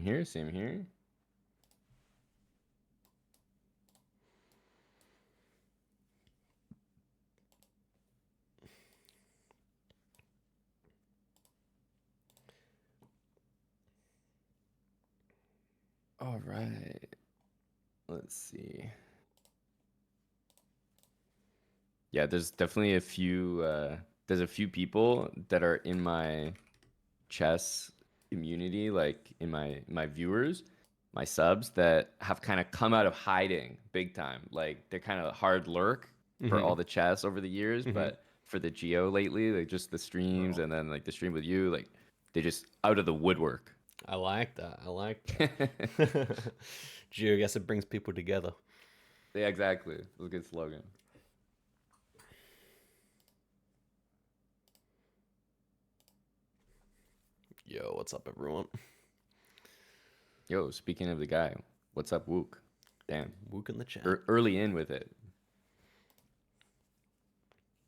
here, same here. All right. Let's see. Yeah, there's definitely a few there's a few people that are in my chess community, like in my viewers, my subs that have kind of come out of hiding big time. Like they're kind of hard lurk for Mm-hmm. all the chess over the years, Mm-hmm. but for the Geo lately, like just the streams and then like the stream with you, like they just out of the woodwork. I like that. I like that. GeoGuessr brings people together. Yeah, exactly. That's a good slogan. Yo, what's up, everyone? Yo, speaking of the guy, what's up, Wook? Damn, Wook in the chat. early in with it.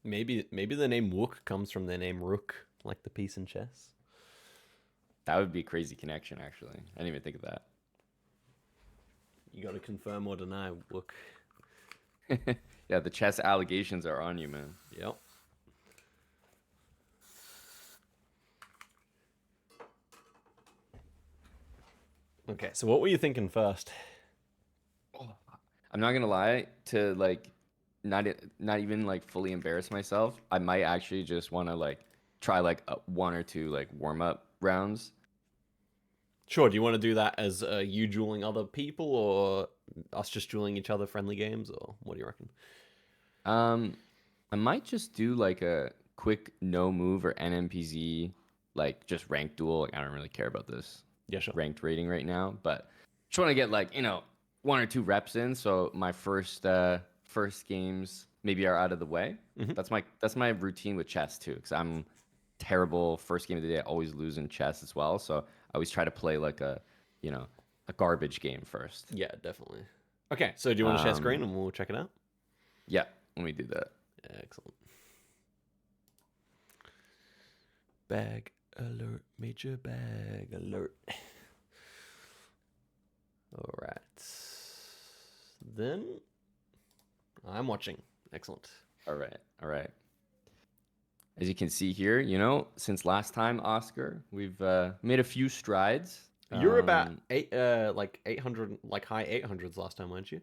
Maybe the name Wook comes from their name Rook, like the piece in chess. That would be a crazy connection, actually. I didn't even think of that. You got to confirm or deny Wook. Yeah, the chess allegations are on you, man. Yep. Okay, so what were you thinking first? I'm not gonna lie, to like not even like fully embarrass myself. I might actually just want to like try like one or two like warm up rounds. Sure, do you want to do that as you dueling other people or us just dueling each other friendly games, or what do you reckon? Um, I might just do like a quick no move or NMPZ like just ranked duel. Like I don't really care about this Yeah, sure. ranked rating right now, but just want to get like one or two reps in, so my first games maybe are out of the way. Mm-hmm. That's my routine with chess too, because I'm terrible first game of the day. I always lose in chess as well, so I always try to play like you know a garbage game first. Yeah, definitely. Okay, so do you want to share Um, screen and we'll check it out? yeah, let me do that. Excellent. Bag alert, major bag alert. All right. Then I'm watching. Excellent. All right, all right. As you can see here, since last time, Oscar, we've made a few strides. You're about like 800, like high 800s last time, weren't you?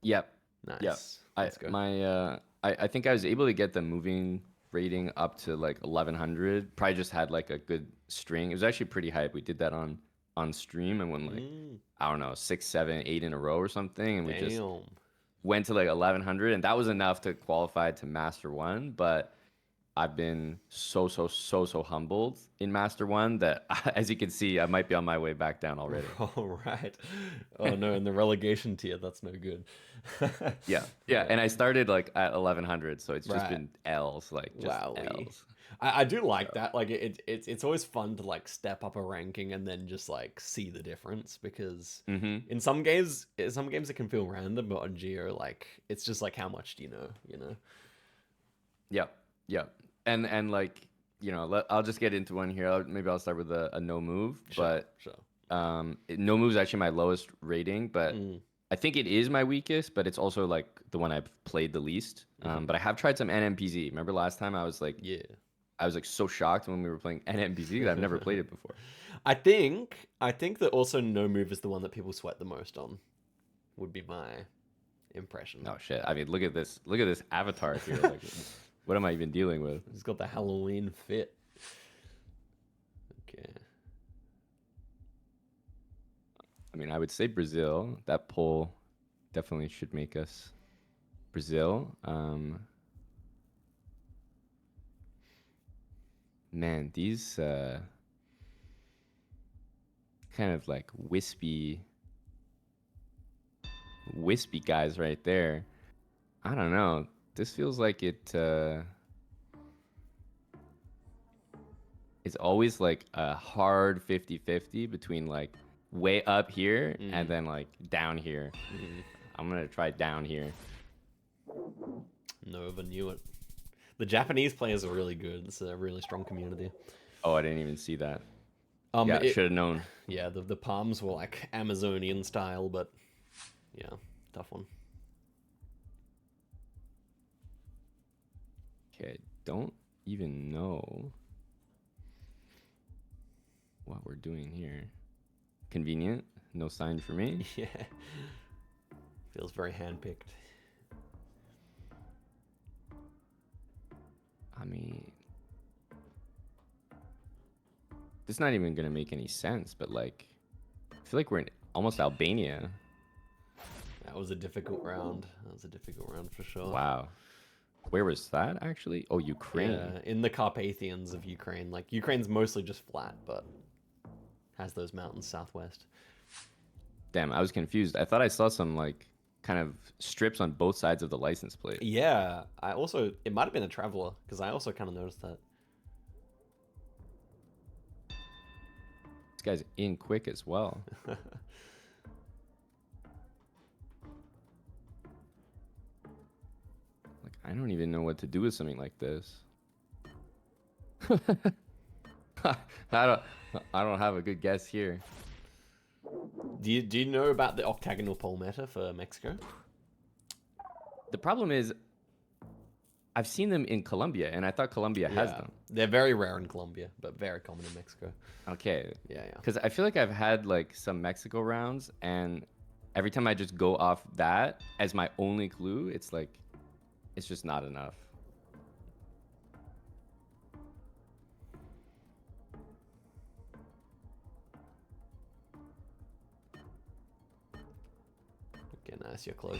Yep, yep. Nice. I Let's go. my I think I was able to get the moving rating up to like 1100. Probably just had like a good string. It was actually pretty hype. We did that on stream and won like Mm, I don't know 6, 7, 8 in a row or something, and we just damn. went to like 1100, and that was enough to qualify to Master One. But I've been so humbled in Master One that, as you can see, I might be on my way back down already. All right. Oh no, in the relegation tier, that's no good. Yeah, yeah, and I started like at 1100, so it's just Right. been L's, like just Wowie. L's. I do like that. Like it's always fun to like step up a ranking and then just like see the difference because Mm-hmm. in some games it can feel random, but on Geo like it's just like how much do you know? Yep, yep, and like I'll just get into one here. Maybe I'll start with a no move, Sure, but sure. no move is actually my lowest rating, but Mm, I think it is my weakest, but it's also like the one I've played the least. hmm. But I have tried some NMPZ. Remember last time Yeah. I was like so shocked when we were playing NMPZ because I've never played it before. I think that also no move is the one that people sweat the most on. Would be my impression. Oh shit! I mean, look at this! Look at this avatar here. Like, what am I even dealing with? He's got the Halloween fit. Okay. I mean, I would say Brazil. That poll definitely should make us Brazil. Man, these kind of like wispy guys right there. I don't know. This feels like it's always like a hard 50-50 between like way up here and Mm, then like down here. mm. I'm gonna try down here. Nova knew it. The Japanese players are really good. It's a really strong community. Oh, I didn't even see that. Yeah, It, should have known. yeah, the palms were like Amazonian style, but yeah, tough one. Okay, don't even know what we're doing here. Convenient. No sign for me. Yeah, feels very handpicked. I mean, this is not even gonna make any sense, but like, I feel like we're in almost Albania. That was a difficult round. That was a difficult round for sure. Wow. Where was that actually? Oh, Ukraine. Yeah, in the Carpathians of Ukraine. Like, Ukraine's mostly just flat, but has those mountains southwest. Damn, I was confused. I thought I saw some like kind of strips on both sides of the license plate. Yeah, it might have been a traveler, because I also kind of noticed that. This guy's in quick as well. Like, I don't even know what to do with something like this. I don't have a good guess here. Do you know about the octagonal pole meta for Mexico? The problem is, I've seen them in Colombia, and I thought Colombia has them. They're very rare in Colombia, but very common in Mexico. Okay. Yeah. Because I feel like I've had like some Mexico rounds, and every time I just go off that as my only clue, it's like, it's just not enough. Okay, nice, you're close.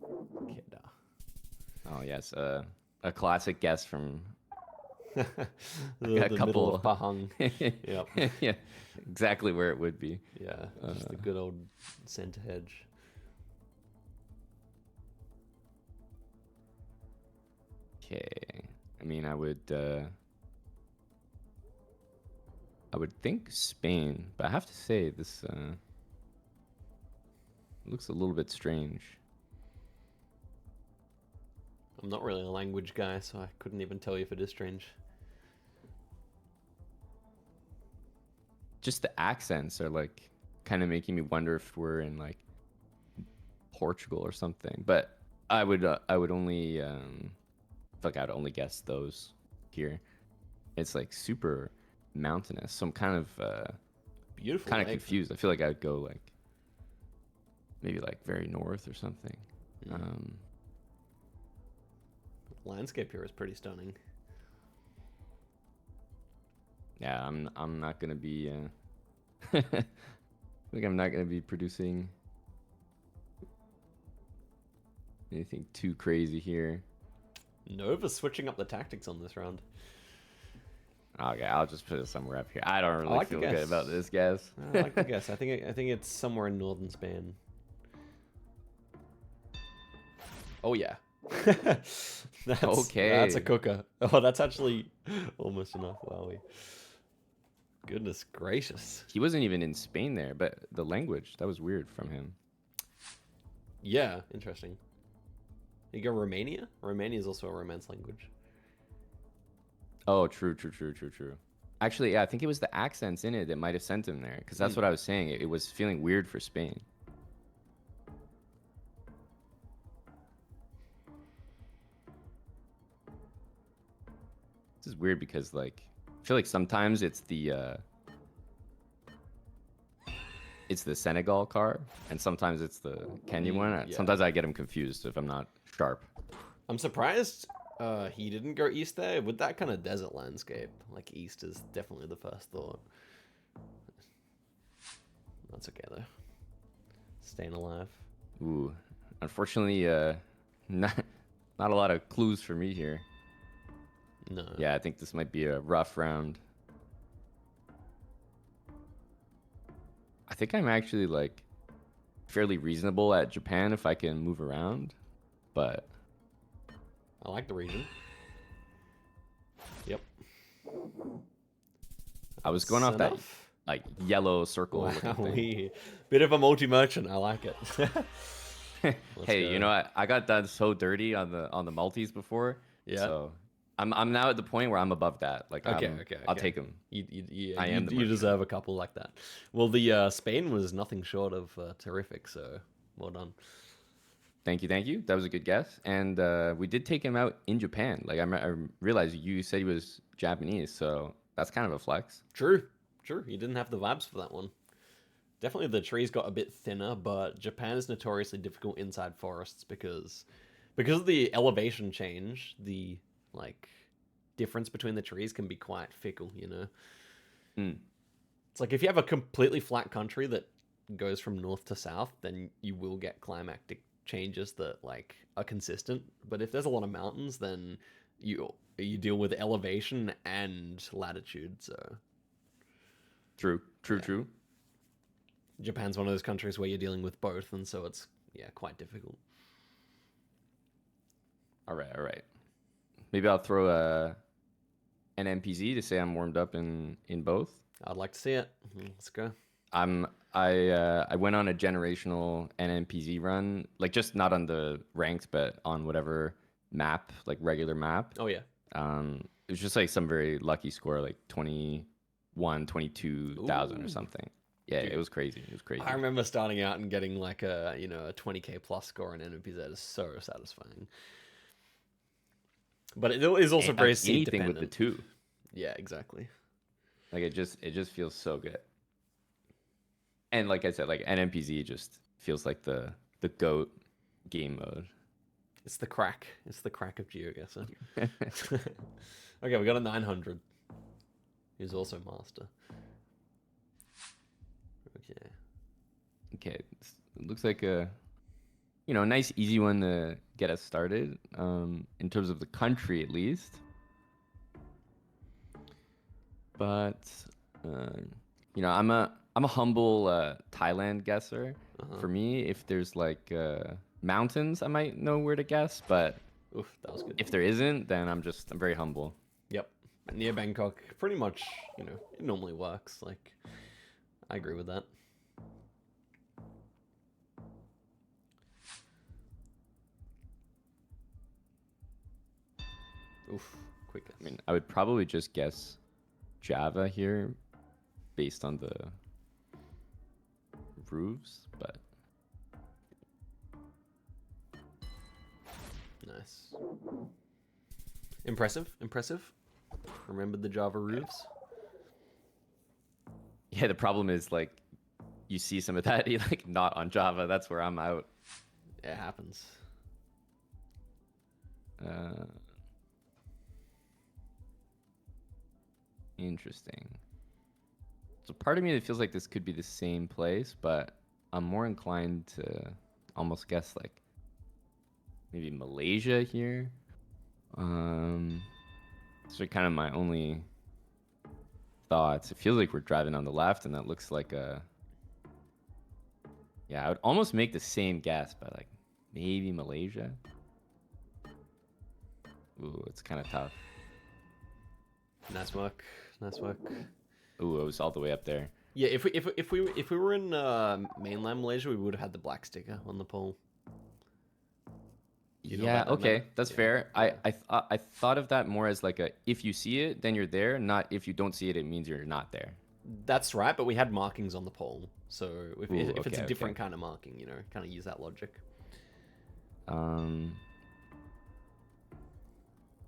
Keda. Oh yes, a classic guess from the a couple middle of Pahang. Yep. Yeah, exactly where it would be. Yeah, just the good old center hedge. Okay, I mean, I would think Spain, but I have to say this looks a little bit strange. I'm not really a language guy, so I couldn't even tell you if it is strange. Just the accents are like kind of making me wonder if we're in like Portugal or something. But I would only I feel like I'd only guess those here. It's like super mountainous, so I'm kind of Beautiful. kind of confused. I feel like I would go like maybe like very north or something. Landscape here is pretty stunning. Yeah, I'm not gonna be. I think I'm not gonna be producing anything too crazy here. Nova switching up the tactics on this round. Okay, I'll just put it somewhere up here. I don't really like feel the good guess. about this, guys. I like the guess. I think it's somewhere in northern Spain. Oh yeah. Okay. That's a cooker. Oh, that's actually almost enough. Wowie. Goodness gracious. He wasn't even in Spain there, but the language, that was weird from him. Yeah, interesting. You go Romania? Romania is also a Romance language. Oh, true. Actually, yeah, I think it was the accents in it that might have sent him there, because that's what I was saying. It was feeling weird for Spain. This is weird because, like, I feel like sometimes it's the Senegal car, and sometimes it's the Kenya one. Yeah. Sometimes I get them confused if I'm not sharp. I'm surprised he didn't go east there. With that kind of desert landscape, like east is definitely the first thought. That's okay though. Staying alive. Ooh, unfortunately, not a lot of clues for me here. No. Yeah, I think this might be a rough round. I think I'm actually like fairly reasonable at Japan if I can move around, but I like the region. Yep. I was going off that like yellow circle. Wow, bit of a multi-merchant. I like it. Hey, you know, I got done so dirty on the multis before. Yeah. So I'm now at the point where I'm above that. Like Okay, I'll take them. Yeah, I am the you merchant. deserve a couple like that. Well, the Spain was nothing short of terrific, so well done. Thank you, thank you. That was a good guess. And we did take him out in Japan. Like I realized you said he was Japanese, so that's kind of a flex. True, true. You didn't have the vibes for that one. Definitely the trees got a bit thinner, but Japan is notoriously difficult inside forests because of the elevation change, the like difference between the trees can be quite fickle, you know. Mm, It's like if you have a completely flat country that goes from north to south, then you will get climatic changes that like are consistent. But if there's a lot of mountains, then you deal with elevation and latitude. So true, true, yeah, true. Japan's one of those countries where you're dealing with both, and so it's yeah quite difficult. All right, all right. Maybe I'll throw a NMPZ to say I'm warmed up in both. I'd like to see it. Let's go. I went on a generational NMPZ run, like just not on the ranked, but on whatever map, like regular map. Oh yeah. It was just like some very lucky score, like 22,000 or Ooh, something. Yeah, dude. it was crazy. It was crazy. I remember starting out and getting like a a 20k plus score in NMPZ is so satisfying. But it is also very seed Anything with the dependent. two, Yeah, exactly. like it just feels so good. And like I said, like NMPZ just feels like the goat game mode. It's the crack. It's the crack of GeoGuessr. Okay, we got a 900. He's also master. Okay. Okay, it looks like a nice easy one to get us started. In terms of the country at least, but uh, I'm a humble Thailand guesser. Uh-huh. For me, if there's like mountains, I might know where to guess, but Oof, that was good. if there isn't, then I'm very humble. Yep. Near Bangkok, pretty much, it normally works. Like, I agree with that. Oof, quick guess. I mean, I would probably just guess Java here based on the roofs, but Nice. Impressive, impressive. Remembered the Java roofs. yeah, the problem is like you see some of that like not on Java. That's where I'm out. It happens. Uh, Interesting. So part of me that feels like this could be the same place, but I'm more inclined to almost guess like maybe Malaysia here. Those are kind of my only thoughts. It feels like we're driving on the left, and that looks like a. Yeah, I would almost make the same guess, but like maybe Malaysia. Ooh, it's kind of tough. Nice work. Nice work. Ooh, it was all the way up there. Yeah, if we were in mainland Malaysia, we would have had the black sticker on the pole. You know Yeah, about that okay, map? that's Yeah. fair. I thought of that more as like a if you see it, then you're there. Not if you don't see it, it means you're not there. That's right, but we had markings on the pole, so Ooh, if it's a okay, different okay. kind of marking, kind of use that logic. Um,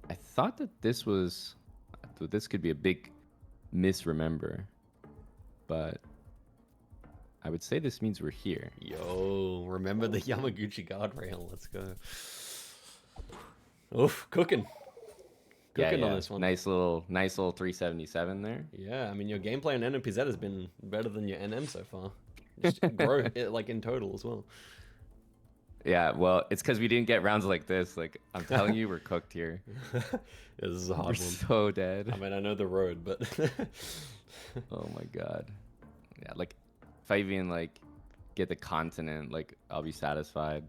I thought that this could be a big misremember, but I would say this means we're here. Yo, remember the Yamaguchi guardrail? Let's go. Oof, cooking Yeah, on yeah. this one. Nice little 377 there. Yeah, I mean your gameplay on NMPZ has been better than your NM so far. Just grow it like in total as well. Yeah, well, it's because we didn't get rounds like this. Like I'm telling you, we're cooked here. Yeah, this is a hard We're one. so dead. I mean, I know the road, but Oh my god. Yeah, like if I even like get the continent, like I'll be satisfied.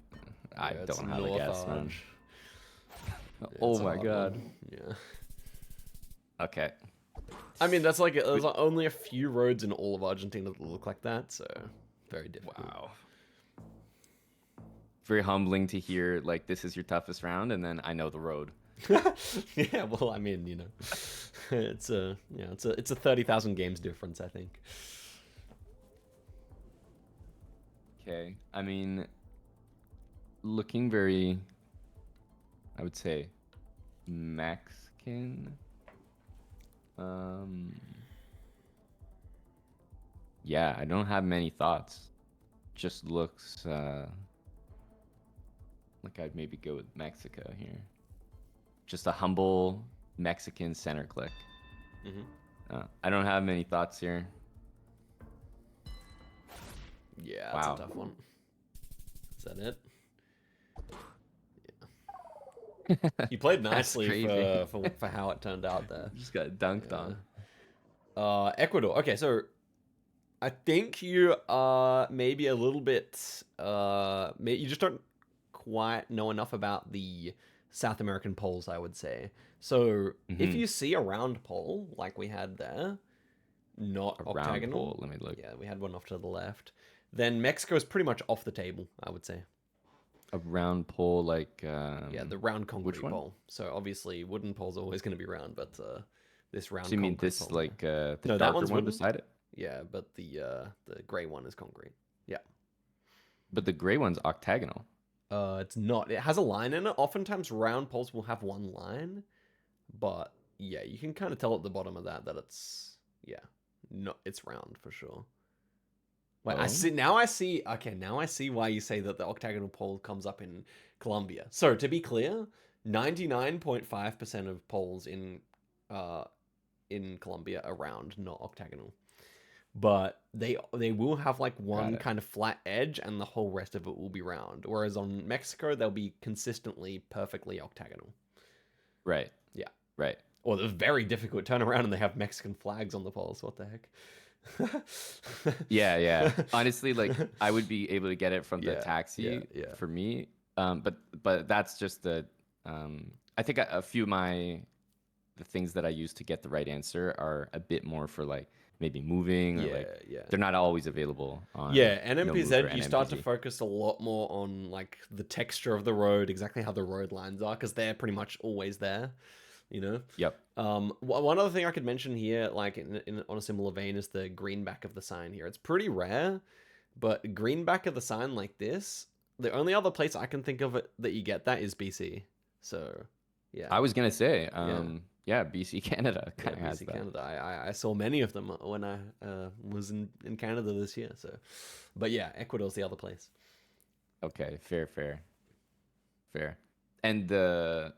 I yeah, it's don't have a North guess, man. Arch. Yeah, Oh it's a my hard god. one. Yeah. Okay. I mean, that's like there's only a few roads in all of Argentina that look like that, so very difficult. Wow. Very humbling to hear like this is your toughest round, and then I know the road. Yeah, well, I mean, it's a it's a 30,000 games difference, I think. Okay. I mean, looking very, I would say, Mexican. Um, yeah, I don't have many thoughts. Just looks like I'd maybe go with Mexico here. Just a humble Mexican center click. Hmm. I don't have many thoughts here. Yeah, that's a Wow. tough one. Is that it? You played That's nicely crazy. for how it turned out there. Just got dunked Yeah. on. Ecuador. Okay, so I think you are maybe a little bit. You just don't quite know enough about the South American poles, I would say. So if Hmm. you see a round pole like we had there, not A round octagonal. pole. Let me look. Yeah, we had one off to the left. Then Mexico is pretty much off the table, I would say. A round pole like Yeah, the round which concrete one? pole. So obviously, wooden poles are always going to be round, but this So round you mean concrete this pole. like the No, that darker one's one wooden. beside it? Yeah, but the gray one is concrete. Yeah. But the gray one's octagonal. It's not. It has a line in it. Oftentimes, round poles will have one line, but yeah, you can kind of tell at the bottom of that it's yeah, no, it's round for sure. Wait, I Oh, see now. I see. Okay, now I see why you say that the octagonal pole comes up in Colombia. So to be clear, 99.5% of poles in Colombia are round, not octagonal. But they will have like got one it. kind of flat edge, and the whole rest of it will be round. Whereas on Mexico, they'll be consistently perfectly octagonal. Right. Yeah. Right. Or the very difficult turnaround, and they have Mexican flags on the poles. What the heck? Yeah, yeah. Honestly, like I would be able to get it from the Yeah, yeah, taxi yeah. for me. But that's just I think a few of the things that I use to get the right answer are a bit more for like maybe moving or like Yeah, yeah. they're not always available on Yeah, No Move or NMPZ, you start to NMPZ. focus a lot more on like the texture of the road, exactly how the road lines are, because they're pretty much always there, you know? Yep. One other thing I could mention here, like on a similar vein, is the greenback of the sign here. It's pretty rare, but greenback of the sign like this, the only other place I can think of it that you get that is BC. So, yeah. I was gonna say, Yeah. yeah, BC Canada Yeah, kind of has BC that. Canada. I saw many of them when I was in Canada this year. So, but yeah, Ecuador's the other place. Okay, fair, fair, fair. And the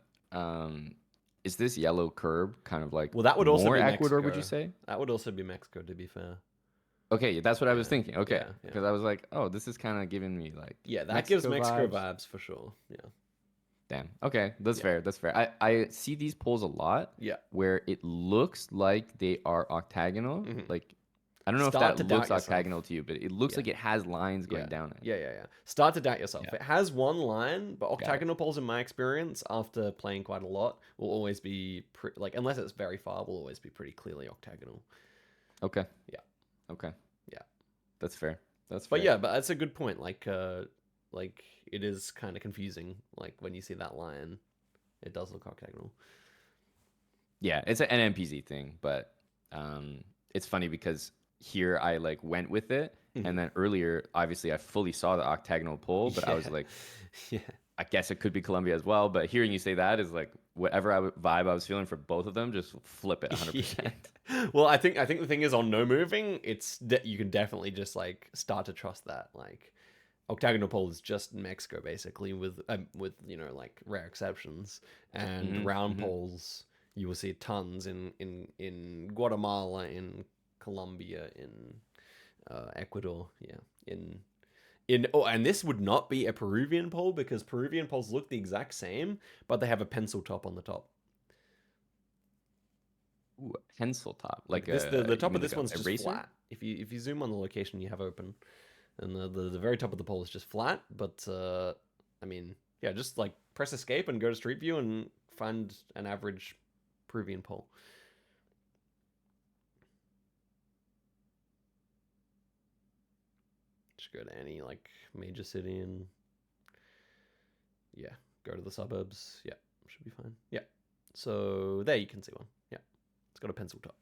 is this yellow curb kind of like Well, that would also more be Ecuador, would you Mexico. say? That would also be Mexico, to be fair. Okay, that's what I was Yeah, thinking. Okay, yeah, yeah. because I was like, oh, this is kind of giving me like Yeah, that gives Mexico Mexico vibes. vibes for sure. Yeah, Damn. Okay, that's yeah, fair. That's fair. I see these polls a lot yeah. where it looks like they are octagonal. Hmm. Like I don't know if Start that to looks doubt yourself. octagonal to you, but it looks Yeah, like it has lines yeah, going down it. yeah, yeah, yeah. Start to doubt yourself. Yeah, It has one line, but got it. octagonal poles, in my experience, after playing quite a lot, will always be like unless it's very far, will always be pretty clearly octagonal. Okay. Yeah, Okay. yeah. That's fair. That's But fair. yeah, but that's a good point. Like it is kind of confusing. Like when you see that line, it does look octagonal. Yeah, it's an NMPZ thing, but it's funny because here I like went with it, and Mhm. then earlier, obviously, I fully saw the octagonal pole, but I was Yeah, like, yeah, I guess it could be Colombia as well. But hearing you say that is like whatever vibe I was feeling for both of them, just flip it yeah. 100%. Well, I think the thing is on no moving, you can definitely just like start to trust that. Like octagonal pole is just Mexico basically, with like rare exceptions, and Hmm. round Hmm. poles you will see tons in Guatemala, in Colombia, in Ecuador, yeah, and this would not be a Peruvian pole because Peruvian poles look the exact same, but they have a pencil top on the top. Ooh, a pencil top, Like like this, the you top of mean like this a one's just eraser? flat. If you zoom on the location you have open, and the very top of the pole is just flat. But I mean, yeah, just like press escape and go to Street View and find an average Peruvian pole. Just go to any like major city and yeah, go to the suburbs. Yeah, should be fine. Yeah. So there you can see one. Yeah. It's got a pencil top.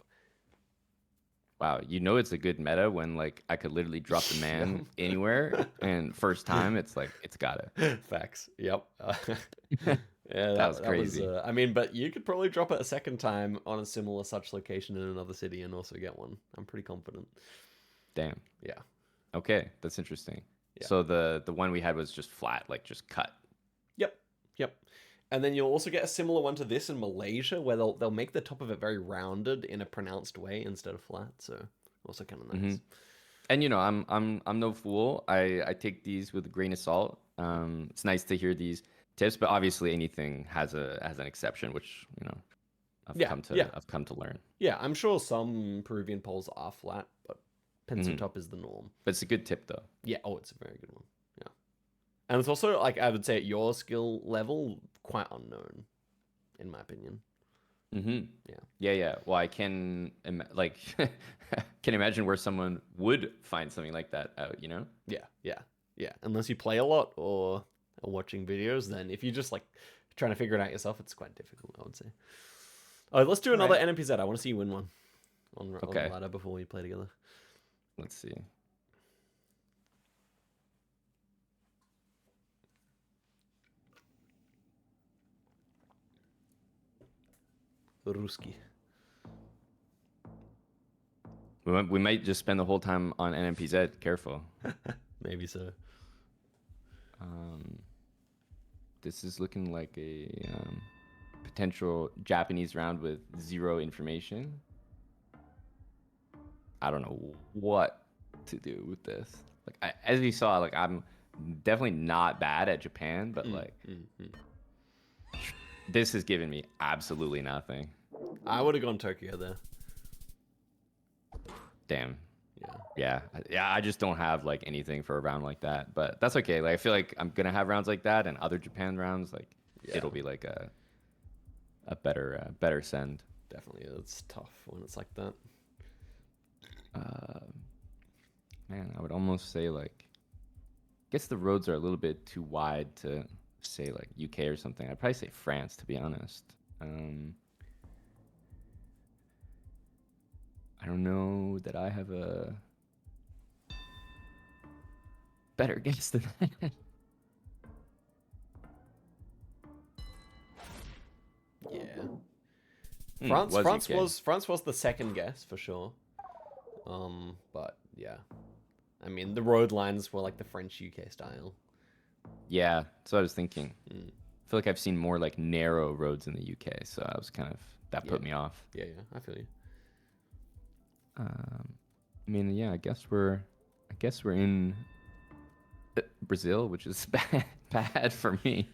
Wow, you know it's a good meta when like I could literally drop the man anywhere, and first time it's like it's gotta. Facts. Yep. Yeah, That was that was. crazy. I mean, but you could probably drop it a second time on a similar such location in another city and also get one. I'm pretty confident. Damn. Yeah. Okay, that's interesting. Yeah. So the one we had was just flat, like just cut. Yep. Yep. And then you'll also get a similar one to this in Malaysia, where they'll make the top of it very rounded in a pronounced way instead of flat. So also kind of nice. And you know, I'm no fool. I take these with a grain of salt. It's nice to hear these tips, but obviously anything has an exception, which you know I've come to learn. Yeah, I'm sure some Peruvian poles are flat, but pencil top is the norm. But it's a good tip though. Yeah. Oh, it's a very good one. Yeah. And it's also like I would say at your skill level, quite unknown, in my opinion. Yeah. Well, I can like can imagine where someone would find something like that out. You know? Yeah. Unless you play a lot or are watching videos, then if you just like trying to figure it out yourself, it's quite difficult, I would say. Oh, let's do another NMPZ. I want to see you win one on the ladder before we play together. Let's see. Ruski. We might just spend the whole time on NMPZ. Careful. Maybe so. This is looking like a potential Japanese round with zero information. I don't know what to do with this. Like as you saw, like I'm definitely not bad at Japan, but this has given me absolutely nothing. I would have gone Tokyo there. Damn. Yeah. I just don't have like anything for a round like that, but that's okay. Like I feel like I'm gonna have rounds like that, and other Japan rounds, like it'll be like a better send. Definitely, it's tough when it's like that. Man, I would almost say like, I guess the roads are a little bit too wide to say like UK or something. I'd probably say France, to be honest. I don't know that I have a better guess than that. Yeah. France was the second guess for sure. But yeah. I mean, the road lines were like the French UK style. Yeah, that's what I was thinking. I feel like I've seen more like narrow roads in the UK, so I was kind of that put me off. Yeah, I feel you. I mean, yeah, I guess we're in Brazil, which is bad for me.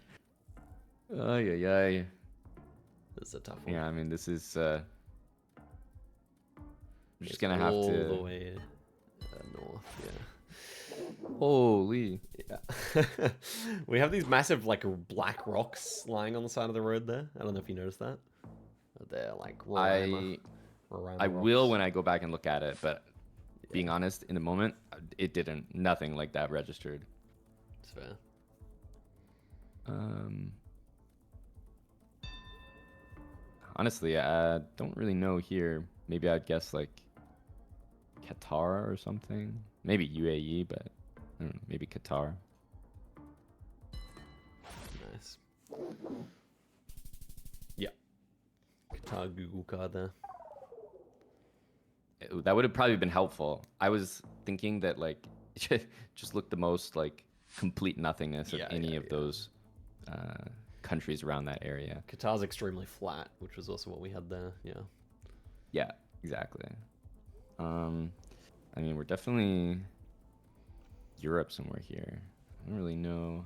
Ay. This is a tough one. Yeah, I mean, this is I'm just gonna have all to the way north. Yeah. Holy. Yeah. We have these massive like black rocks lying on the side of the road there. I don't know if you noticed that. They're like Roraima I will when I go back and look at it, but being honest, in the moment, it didn't. Nothing like that registered. It's fair. Honestly, I don't really know here. Maybe I'd guess like Qatar or something. Maybe UAE, but I don't know, maybe Qatar. Nice. Yeah. Qatar Google card there. That would have probably been helpful. I was thinking that like just look the most like complete nothingness of any of those countries around that area. Qatar's extremely flat, which was also what we had there. Yeah, exactly. I mean, we're definitely Europe somewhere here. I don't really know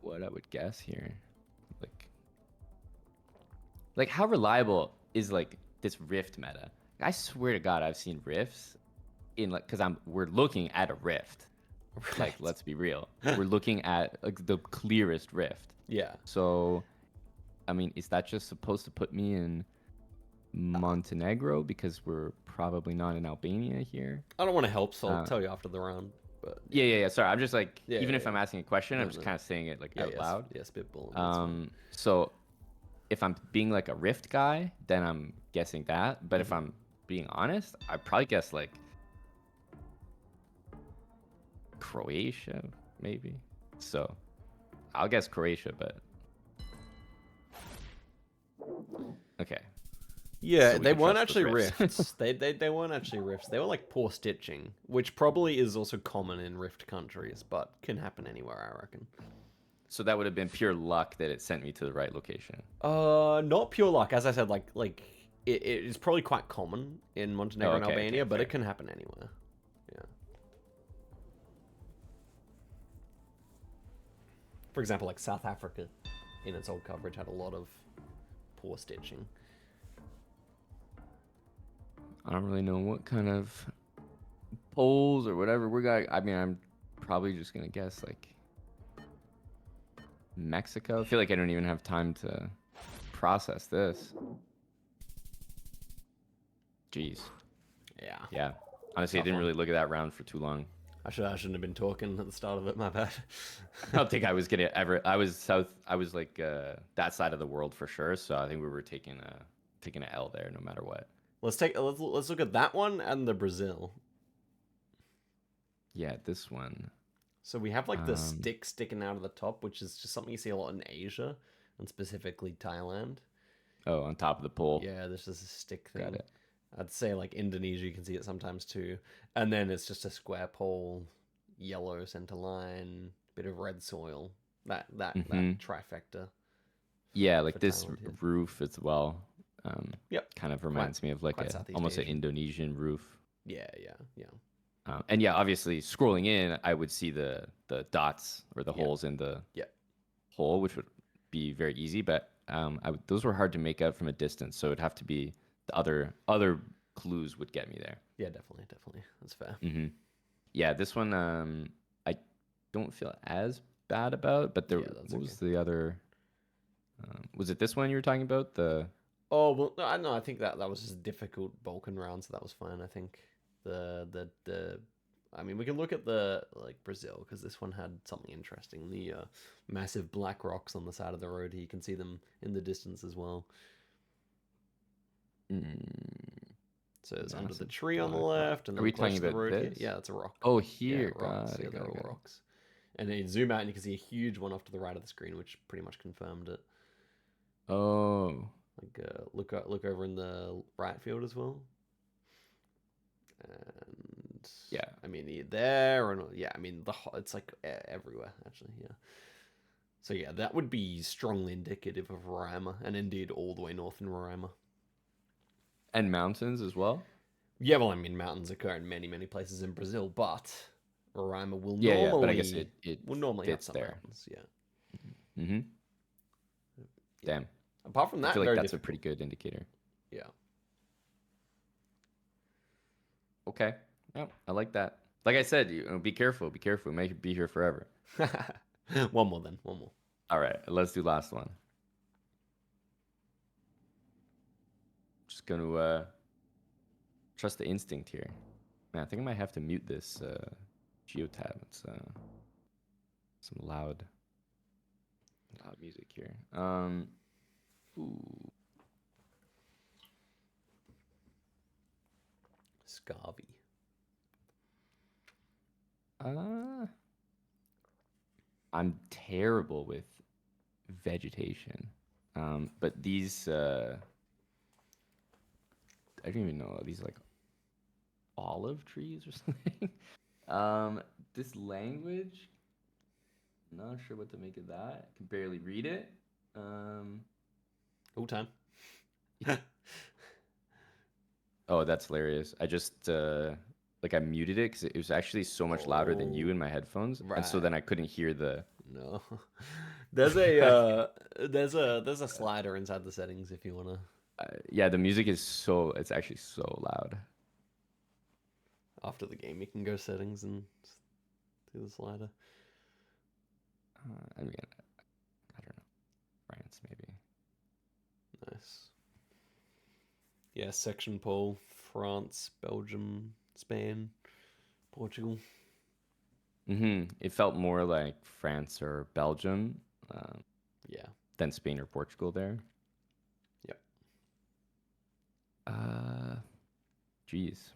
what I would guess here. Like how reliable is like this rift meta? I swear to God, I've seen rifts in like because we're looking at a rift. Right. Like, let's be real. We're looking at like the clearest rift. Yeah. So, I mean, is that just supposed to put me in Montenegro because we're probably not in Albania here? I don't want to help, so I'll tell you after the round. But Yeah. Sorry, I'm just like, Yeah, even yeah, if I'm yeah. asking a question, No, I'm just no. kind of saying it like Yeah, out loud. spitballing. That's fine. So if I'm being like a Rift guy, then I'm guessing that. But if Mhm. I'm being honest, I probably guess like Croatia, maybe. So I'll guess Croatia, but okay. Yeah, So we they can weren't trust those actually rifts. rifts. They weren't actually rifts. They were like poor stitching, which probably is also common in rift countries, but can happen anywhere, I reckon. So that would have been pure luck that it sent me to the right location. Not pure luck. As I said, it is probably quite common in Oh, Montenegro and okay, Albania, but it fair. can happen anywhere. Yeah. For example, like South Africa, in its old coverage, had a lot of poor stitching. I don't really know what kind of polls or whatever we're going. I mean, I'm probably just gonna guess like Mexico. I feel like I don't even have time to process this. Jeez. Yeah. Yeah. Honestly, I Tough didn't one. really look at that round for too long. I shouldn't have been talking at the start of it. My bad. I don't think I was gonna ever. I was south. I was like that side of the world for sure. So I think we were taking a L there, no matter what. Let's look at that one and the Brazil. Yeah, this one. So we have like the Um, stick sticking out of the top, which is just something you see a lot in Asia and specifically Thailand. oh, on top of the pole. Yeah, this is a stick Got thing. it. I'd say like Indonesia, you can see it sometimes too. And then it's just a square pole, yellow center line, bit of red soil. That Mm-hmm. trifecta Yeah, for like this Thailand here. roof as well. Yep, Kind of quite reminds me of like quite a Southeast almost an Asian. Indonesian roof. Yeah. And yeah, obviously scrolling in, I would see the dots or the Yep, holes in the yep. hole, which would be very easy. But those were hard to make out from a distance, so it'd have to be the other clues would get me there. Yeah, definitely. That's fair. Hmm. Yeah, this one I don't feel as bad about, but there Yeah, that's what okay. was the other? Was it this one you were talking about? The Oh well, no, I know. I think that was just a difficult Balkan round, so that was fine. I think the I mean, we can look at the like Brazil because this one had something interesting. The massive black rocks on the side of the road. You can see them in the distance as well. mm, So it's under the massive tree on the black rock. left, and Are then we close talking to the about road here. this? Yeah, that's a rock. Oh, Yeah, here. rocks. Got Yeah, it. they're Got it. all Got it. rocks. And then you zoom out and you can see a huge one off to the right of the screen, which pretty much confirmed it. Oh, Like look over in the right field as well. And yeah. I mean there and yeah, I mean it's like everywhere actually. Yeah. So yeah, that would be strongly indicative of Roraima, and indeed all the way north in Roraima. And mountains as well. Yeah, well, I mean mountains occur in many places in Brazil, but Roraima Yeah. But I guess it will normally have fits some there. mountains. Yeah. Mm-hmm. Yeah. Damn. Apart from I that, feel like very that's a pretty difficult. good indicator. Yeah. Okay. Yeah, I like that. Like I said, be careful. Be careful. We might be here forever. One more then. One more. All right, let's do last one. Just gonna trust the instinct here. Man, I think I might have to mute this geotab. It's some loud music here. Ooh. Scavi. Uh, I'm terrible with vegetation. But these I don't even know. Are these like olive trees or something? This language, not sure what to make of that. Can barely read it. Um, All time. oh, that's hilarious. I just like I muted it because it was actually so much louder than you Oh, in my headphones, and so right. then I couldn't hear the. No. There's there's a slider inside the settings if you wanna Yeah, the music is it's actually so loud. after the game you can go settings and do the slider. I mean, I don't know, France maybe. Nice. Yeah, section poll, France, Belgium, Spain, Portugal. It felt more like France or Belgium uh, Yeah. than Spain or Portugal there. Yep. Uh, geez.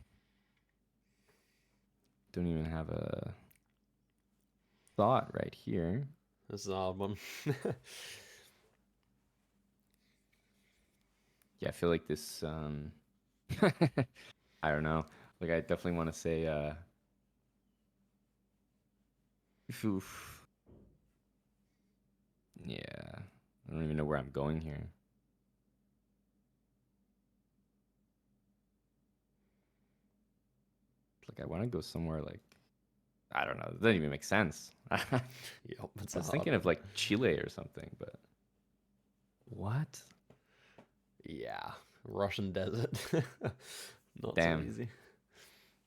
Don't even have a thought right here. This is an odd one. Yeah, I feel like this. I don't know. Like, I definitely want to say, oof. Yeah, I don't even know where I'm going here. Like, I want to go somewhere like, I don't know. It doesn't even make sense. I Yep, it's a was hard thinking one. of like Chile or something, but what? Yeah, Russian desert. Not so Damn. easy.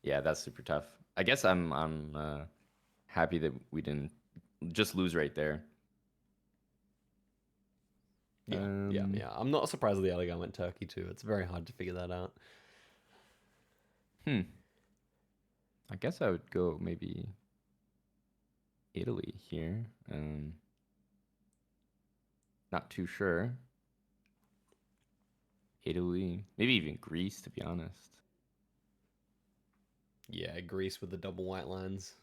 Yeah, that's super tough. I guess I'm happy that we didn't just lose right there. Yeah, yeah, Um, yeah. I'm not surprised the other guy went Turkey too. It's very hard to figure that out. hmm. I guess I would go maybe Italy here. Not too sure. Italy, maybe even Greece, to be honest. Yeah, Greece with the double white lines.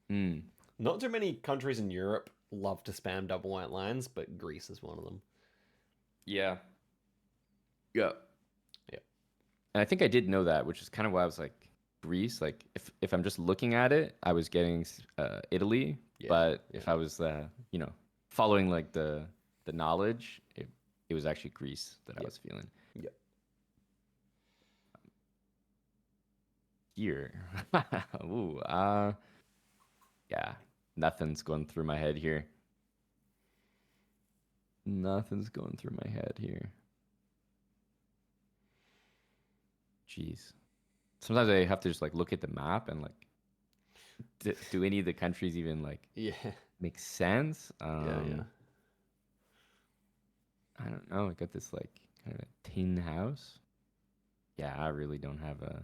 Hmm. Not too many countries in Europe love to spam double white lines, but Greece is one of them. Yeah. Yeah. Yeah, And I think I did know that, which is kind of why I was like Greece. Like if I'm just looking at it, I was getting Italy, yeah, but yeah, if I was following like the knowledge, it was actually Greece that I yeah, was feeling. yeah. Here. Ooh, yeah. Nothing's going through my head here. Nothing's going through my head here. Jeez. Sometimes I have to just like look at the map and like, do any of the countries even like Yeah, make sense? yeah, yeah. I don't know. I got this like kind of a tin house. Yeah, I really don't have a.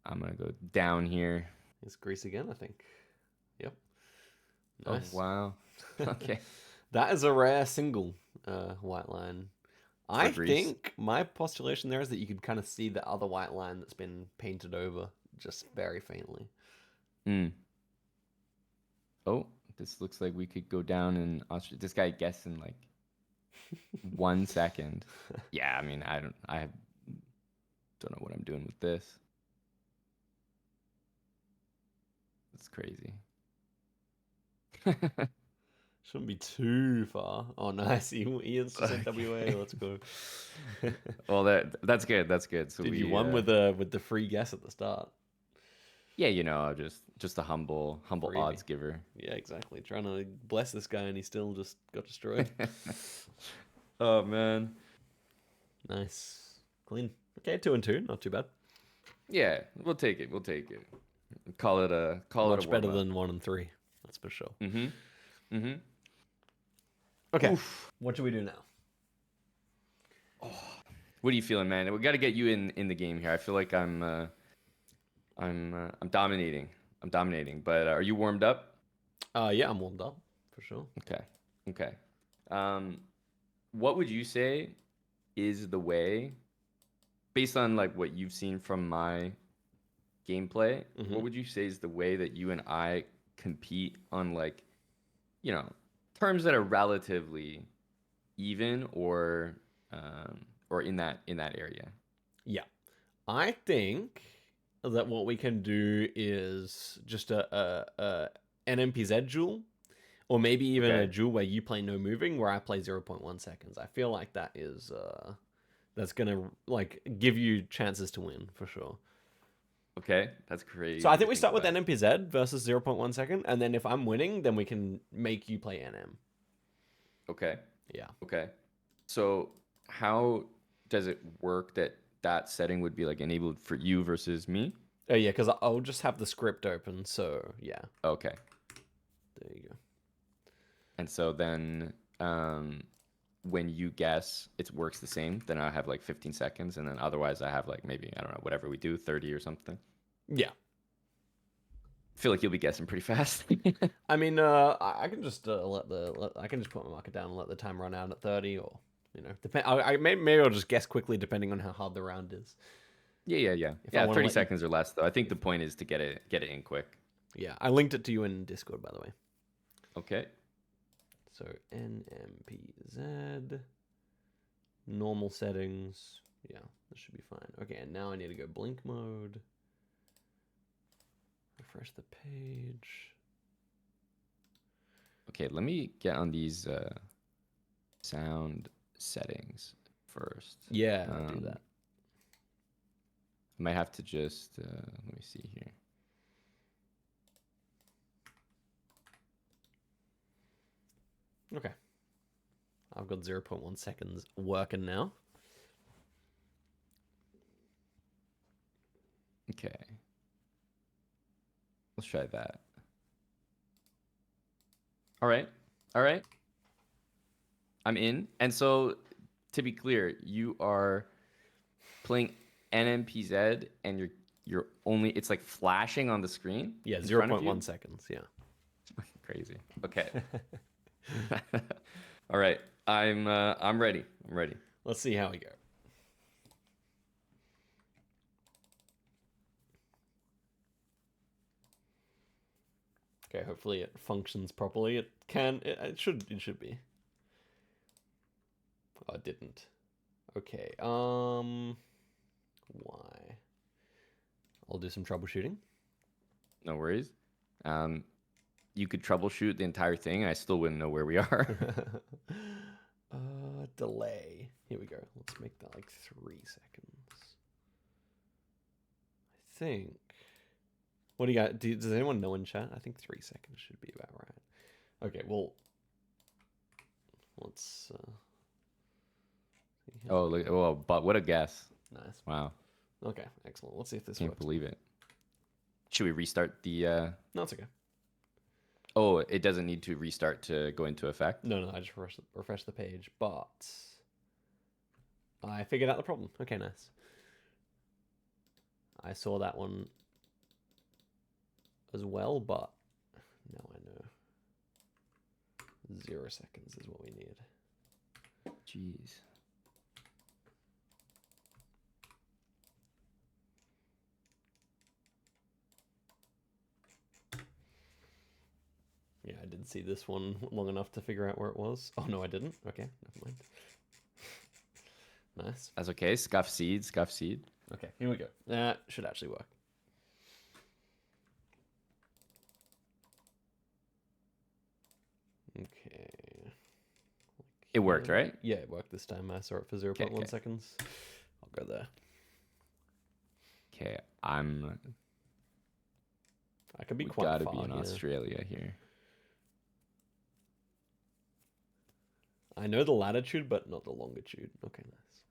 I'm gonna go down here. It's Greece again, I think. Yep, Oh nice. wow. Okay. That is a rare single white line. For I Greece. think my postulation there is that you could kind of see the other white line that's been painted over just very faintly. Hmm. Oh, this looks like we could go down in Austria. This guy guessed in like 1 second. Yeah, I mean, I don't know what I'm doing with this. It's crazy. Shouldn't be too far. Oh, nice. Ian's just said WA. Okay. Let's go. Well, that's good. That's good. So Dude, you we won with the free guess at the start. yeah, just a humble Freebie. odds giver. Yeah, exactly. Trying to bless this guy and he still just got destroyed. Oh man. Nice. Clean. Okay, 2-2. Not too bad. Yeah, we'll take it. We'll take it. Call it a Much better warm up. than 1-3. That's for sure. Mm-hmm. Mm-hmm. Okay. Oof. What should we do now? What are you feeling, man? We got to get you in the game here. I feel like I'm dominating. I'm dominating. But are you warmed up? Yeah, I'm warmed up for sure. Okay. Okay. Um, what would you say is the way, based on like what you've seen from my gameplay, Mm-hmm. what would you say is the way that you and I compete on like, you know, terms that are relatively even or in that area? Yeah. I think that what we can do is just a NMPZ duel, or maybe even a Okay. duel where you play no moving, where I play 0.1 seconds. I feel like that is that's gonna like give you chances to win for sure. Okay. That's So I crazy to think we think start with about. NMPZ versus 0.1 second, and then if I'm winning, then we can make you play NM. Okay. Yeah. Okay. So how does it work that that setting would be like enabled for you versus me? Oh yeah, because I'll just have the script open. So yeah, Okay. there you go. And so then, when you guess, it works the same. Then I have like 15 seconds, and then otherwise I have like maybe, I don't know, whatever we do, 30 or something. Yeah. I feel like you'll be guessing pretty fast. I mean, I can just I can just put my marker down and let the time run out at 30, or depend. Maybe I'll just guess quickly depending on how hard the round is. Yeah. If I want to 30 let you, seconds or less though. I think the point is to get it in quick. yeah, I linked it to you in Discord, by the way. Okay. So NMPZ normal settings. Yeah, this should be fine. Okay, and now I need to go blink mode. Refresh the page. Okay, let me get on these sound settings first. Yeah, I'll do that. I might have to just let me see here. Okay. I've got 0.1 seconds working now. Okay. Let's try that. All right. I'm in. And so, to be clear, you are playing NMPZ, and you're only, it's like flashing on the screen. Yeah, 0.1 seconds. Yeah. Crazy. Okay. All right. I'm ready. Let's see how we go. Okay, hopefully it functions properly. It can. It should be. Oh, it didn't. Okay. Why? I'll do some troubleshooting. No worries. You could troubleshoot the entire thing. I still wouldn't know where we are. Delay. Here we go. Let's make that like 3 seconds. I think. What do you got? Does anyone know in chat? I think 3 seconds should be about right. Okay, well, let's. Oh, look! Oh, but what a guess! Nice. Wow. Okay, excellent. Let's see if this Can't works. believe it. Should we restart the? No, it's okay. Oh, it doesn't need to restart to go into effect? No, I just refresh the page, but I figured out the problem. Okay, nice. I saw that one as well, but now I know. 0 seconds is what we need. Jeez. Yeah, I didn't see this one long enough to figure out where it was. Oh, no, I didn't. Okay, never mind. Nice. That's okay. Scuff seed. Okay, here we go. That should actually work. Okay. It worked, right? Yeah, it worked this time. I saw it for 0.1 seconds. I'll go there. Okay, I could be quite gotta far be in here. Australia here. I know the latitude, but not the longitude. Okay, nice.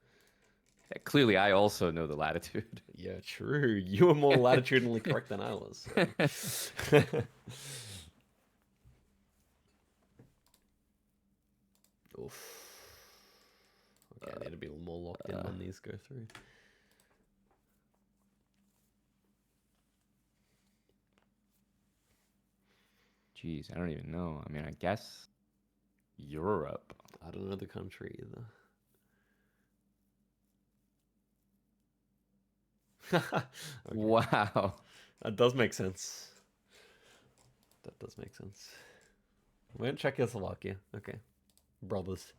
Yeah, clearly, I also know the latitude. Yeah, true. You were more latitudinally correct than I was. So. Oof. Okay, I need to be more locked in when these go through. Jeez, I don't even know. I mean, I guess Europe. I don't know the country either. Okay. Wow. That does make sense. We're in Czechoslovakia. Okay. Brothers.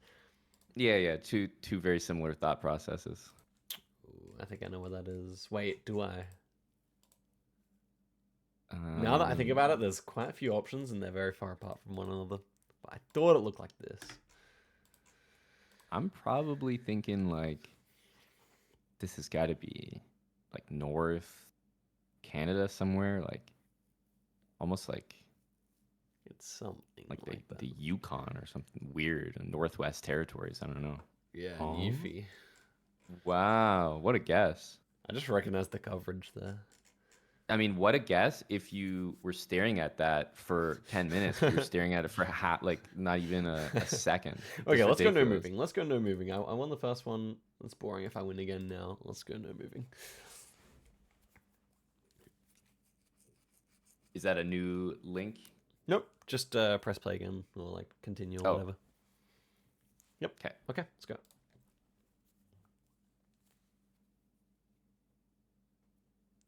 Yeah. Two very similar thought processes. Ooh, I think I know what that is. Wait, do I? Now that I think about it, there's quite a few options and they're very far apart from one another. But I thought it looked like this. I'm probably thinking like this has got to be like North Canada somewhere, like almost like It's something like that. the Yukon or something weird, Northwest Territories. I don't know. Yeah, Oh. Newfie. Wow, what a guess! I just recognized the coverage there. I mean, what a guess if you were staring at that for 10 minutes. You're staring at it for like not even a second. Okay, Just let's go no ridiculous. moving. Let's go no moving. I won the first one. That's boring if I win again now. Let's go no moving. Is that a new link? Nope. Just press play again or like continue or whatever. Yep. Okay. Okay, let's go.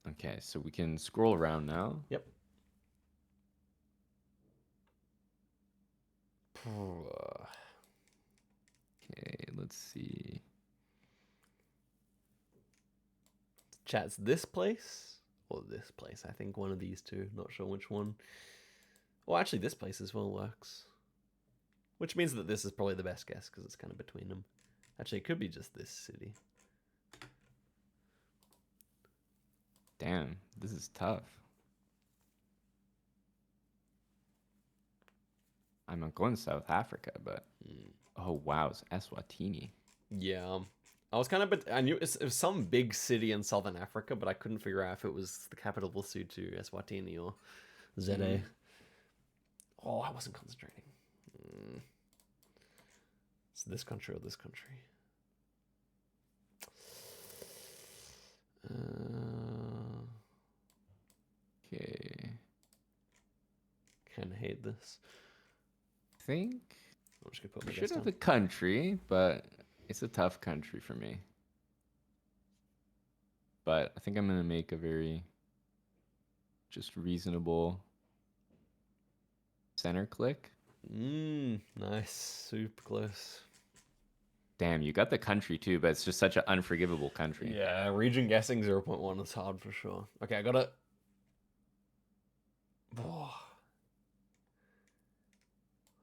Okay, so we can scroll around now. Yep. Okay, let's see. Chat's this place or this place? I think one of these two. Not sure which one. Well, actually, this place as well works. Which means that this is probably the best guess because it's kind of between them. Actually, it could be just this city. Damn, this is tough. I'm going to South Africa, but oh wow, it's Eswatini. Yeah. I was kind of, I knew it was some big city in southern Africa, but I couldn't figure out if it was the capital of Lesotho, Eswatini, or ZA. Oh, I wasn't concentrating. It's this country or this country. Okay. Kind of hate this. I think I'm just gonna put my I guess should have down. the country, but it's a tough country for me. But I think I'm gonna make a very just reasonable center click. Nice. Super close. Damn, you got the country too, but it's just such an unforgivable country. Yeah, region guessing 0.1 is hard for sure. Okay, I got it.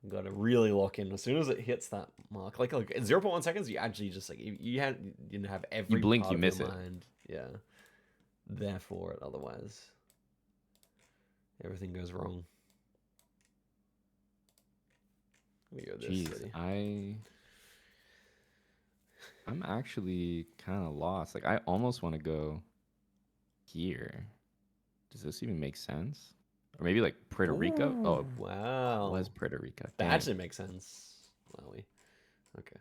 Got to really lock in as soon as it hits that mark. Like 0.1 seconds, you actually just like you didn't have every You blink, part you of miss your it. mind. Yeah, there for it. Otherwise, everything goes wrong. Let me go this Jeez, city. I'm actually kind of lost. Like I almost want to go here. Does this even make sense? Or maybe like Puerto Rico? Oh, wow. it was Puerto Rico. That Dang. actually makes sense. Wowie. Okay.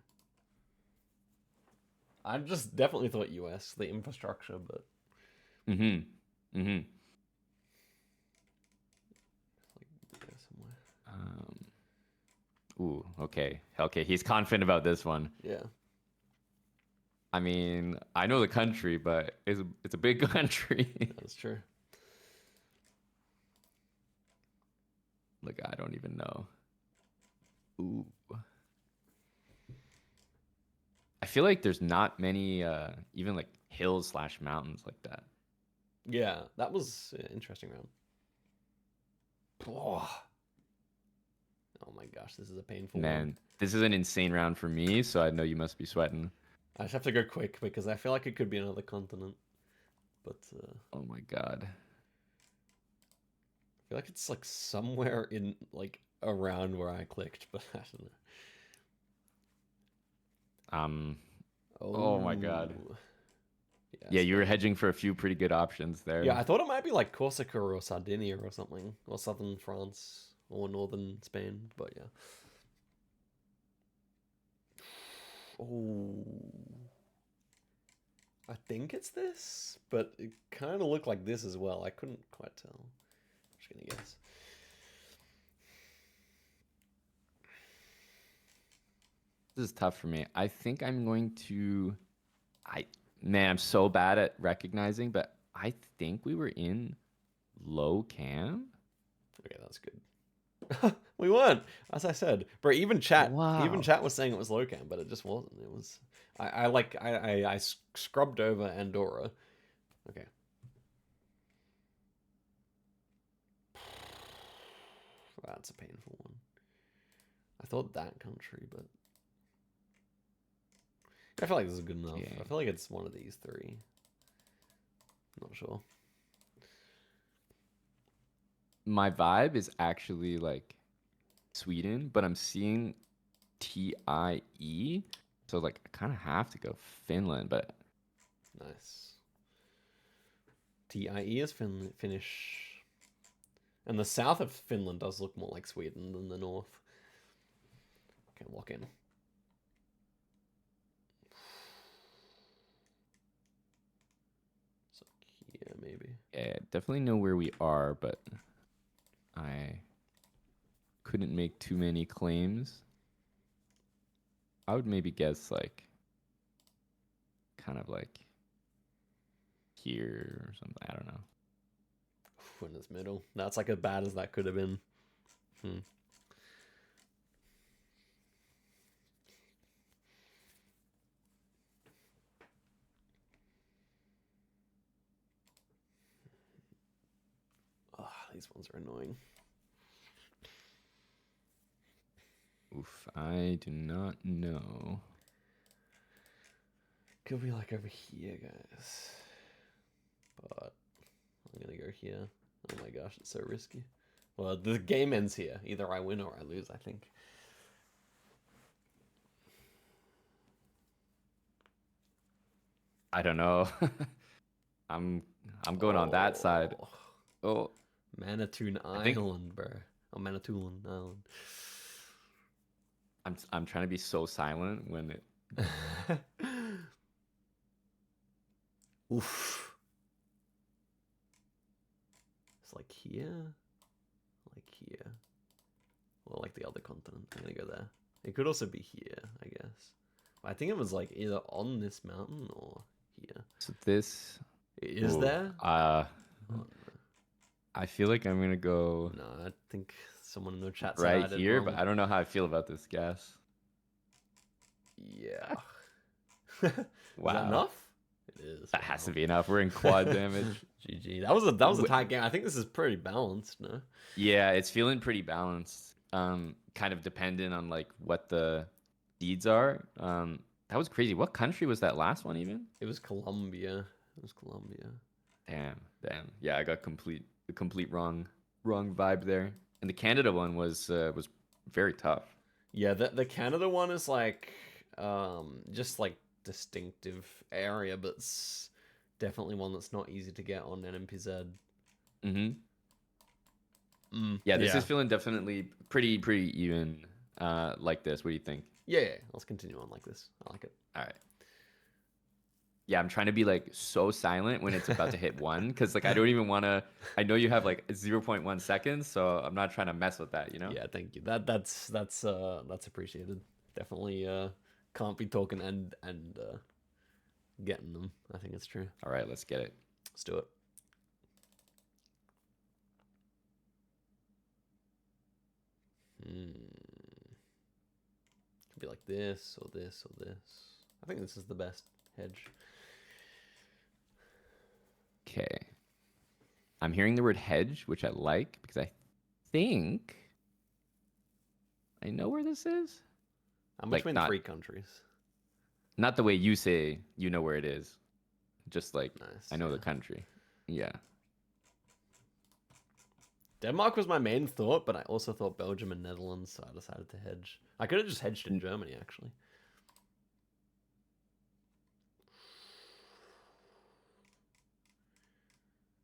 I just definitely thought US, the infrastructure, but. Mm-hmm. Ooh, okay. Okay, he's confident about this one. Yeah. I mean, I know the country, but it's a big country. That's true. Look, I don't even know. Ooh. I feel like there's not many even like hills / mountains like that. Yeah, that was an interesting round. Oh my gosh, this is a painful Man, one. this is an insane round for me, so I know you must be sweating. I just have to go quick because I feel like it could be another continent. But oh my god. I feel like it's like somewhere in like around where I clicked, but I don't know. Oh my god. Yeah, you were hedging for a few pretty good options there. Yeah, I thought it might be like Corsica or Sardinia or something, or southern France or northern Spain, but yeah. Oh, I think it's this, but it kind of looked like this as well. I couldn't quite tell. I'm just gonna guess. This is tough for me. I think I'm going to man, I'm so bad at recognizing, but I think we were in low cam. Okay, that's good. We won, as I said. Bro, even chat was saying it was low cam, but it just wasn't. It was. I scrubbed over Andorra. Okay. That's a painful one. I thought that country, but I feel like this is good enough. Yeah. I feel like it's one of these three. Not sure. My vibe is actually like Sweden, but I'm seeing TIE. So like I kind of have to go Finland, but Nice. TIE is Finnish. And the south of Finland does look more like Sweden than the north. Okay, lock in. So here, maybe. Yeah, definitely know where we are, but I couldn't make too many claims. I would maybe guess like kind of like here or something. I don't know. In its middle. That's like as bad as that could have been. Oh, these ones are annoying. Oof, I do not know. Could be like over here, guys. But I'm gonna go here. Oh my gosh, it's so risky. Well, the game ends here. Either I win or I lose, I think. I don't know. I'm going on that side. Oh, Manitoun Island, bro. Oh, Manitoulin Island. I'm trying to be so silent when it. Oof. It's like here. Like here. Well, like the other continent. I'm gonna go there. It could also be here, I guess. I think it was like either on this mountain or here. So this Is there? Oh, no. I feel like I'm gonna go. No, I think someone in the chat said right here, but I don't know how I feel about this guess. Yeah. Wow. Is that enough? It is. That has to be enough. We're in quad damage. GG. That was a tight game. I think this is pretty balanced, no? Yeah, it's feeling pretty balanced. Kind of dependent on like what the seeds are. That was crazy. What country was that last one even? It was Colombia. Damn. Yeah, I got the complete wrong vibe there. And the Canada one was very tough. Yeah, the Canada one is like just like distinctive area, but it's definitely one that's not easy to get on NMPZ. Yeah, this is feeling definitely pretty even like this. What do you think? Yeah, let's continue on like this. I like it. All right. Yeah, I'm trying to be like so silent when it's about to hit one because like I don't even want to. I know you have like 0.1 seconds, so I'm not trying to mess with that. You know? Yeah, thank you. That's appreciated. Definitely can't be talking and getting them. I think it's true. All right, let's get it. Let's do it. Could be like this or this or this. I think this is the best hedge. Okay. I'm hearing the word hedge, which I like because I think I know where this is. I'm like between 3 countries. Not the way you say you know where it is. Just like Nice, I know the country. Yeah. Denmark was my main thought, but I also thought Belgium and Netherlands, so I decided to hedge. I could have just hedged in Germany, actually.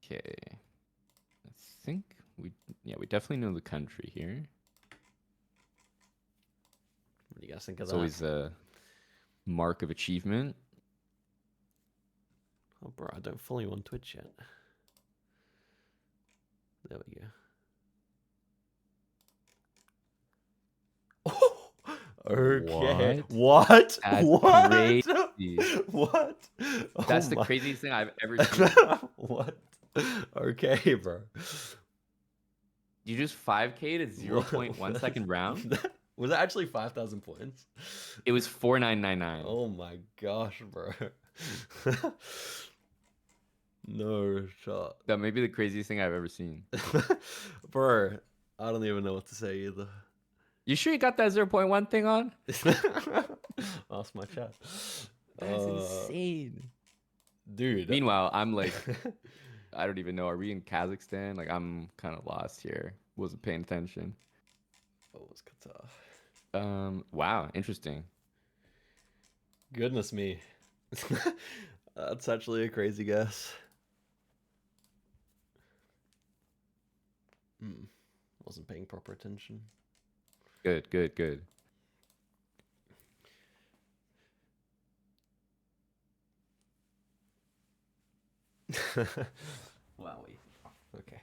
Okay. I think we definitely know the country here. What do you guys think of It's that? always a mark of achievement. Oh, bro, I don't follow you on Twitch yet. There we go. Okay. What? That's what? crazy. What? That's the craziest thing I've ever seen. What? Okay, bro. You just 5K'd at 0.1 second round? Was that actually 5,000 points? It was 4,999. Oh my gosh, bro. No shot. That may be the craziest thing I've ever seen. Bro, I don't even know what to say either. You sure you got that 0.1 thing on? Ask my chat. That's insane. Dude. Meanwhile, I'm like, I don't even know. Are we in Kazakhstan? Like, I'm kind of lost here. Wasn't paying attention. Oh, it's Qatar. Wow, interesting. Goodness me. That's actually a crazy guess. Wasn't paying proper attention. Good, good, good. Wowie. Okay.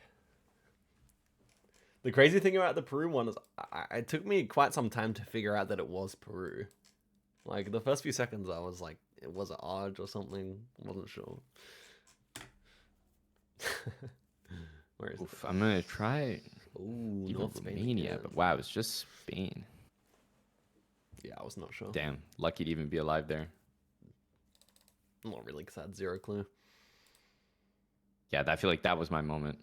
The crazy thing about the Peru one is it took me quite some time to figure out that it was Peru. Like, the first few seconds I was like, it was Arge or something. I wasn't sure. Where is Oof, I'm gonna try Ooh, even North Spain Romania, again. but wow, it's just Spain. Yeah, I was not sure. Damn, lucky to even be alive there. Not really, because I had zero clue. Yeah, I feel like that was my moment.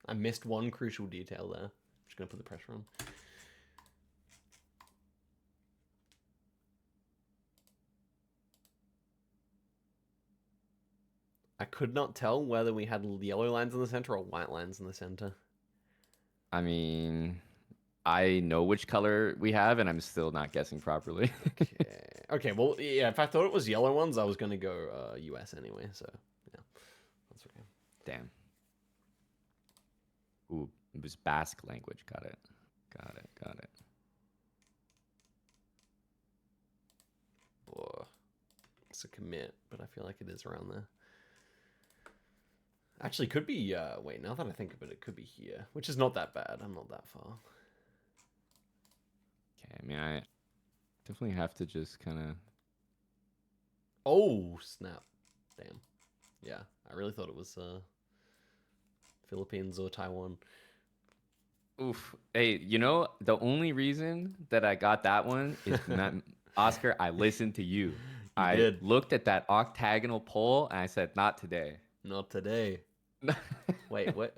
I missed one crucial detail there. I'm just gonna put the pressure on. I could not tell whether we had yellow lines in the center or white lines in the center. I mean, I know which color we have, and I'm still not guessing properly. Okay. Okay, well, yeah, if I thought it was yellow ones, I was going to go US anyway, so, yeah. That's okay. Damn. Ooh, it was Basque language. Got it. Got it. Got it. Boy. It's a commit, but I feel like it is around there. Actually, could be, wait, now that I think of it, it could be here, which is not that bad. I'm not that far. Okay, I mean, I definitely have to just kind of... Oh, snap. Damn. Yeah, I really thought it was Philippines or Taiwan. Oof. Hey, you know, the only reason that I got that one is Oscar, I listened to you. I did. looked at that octagonal pole and I said, not today. Not today. Wait, what?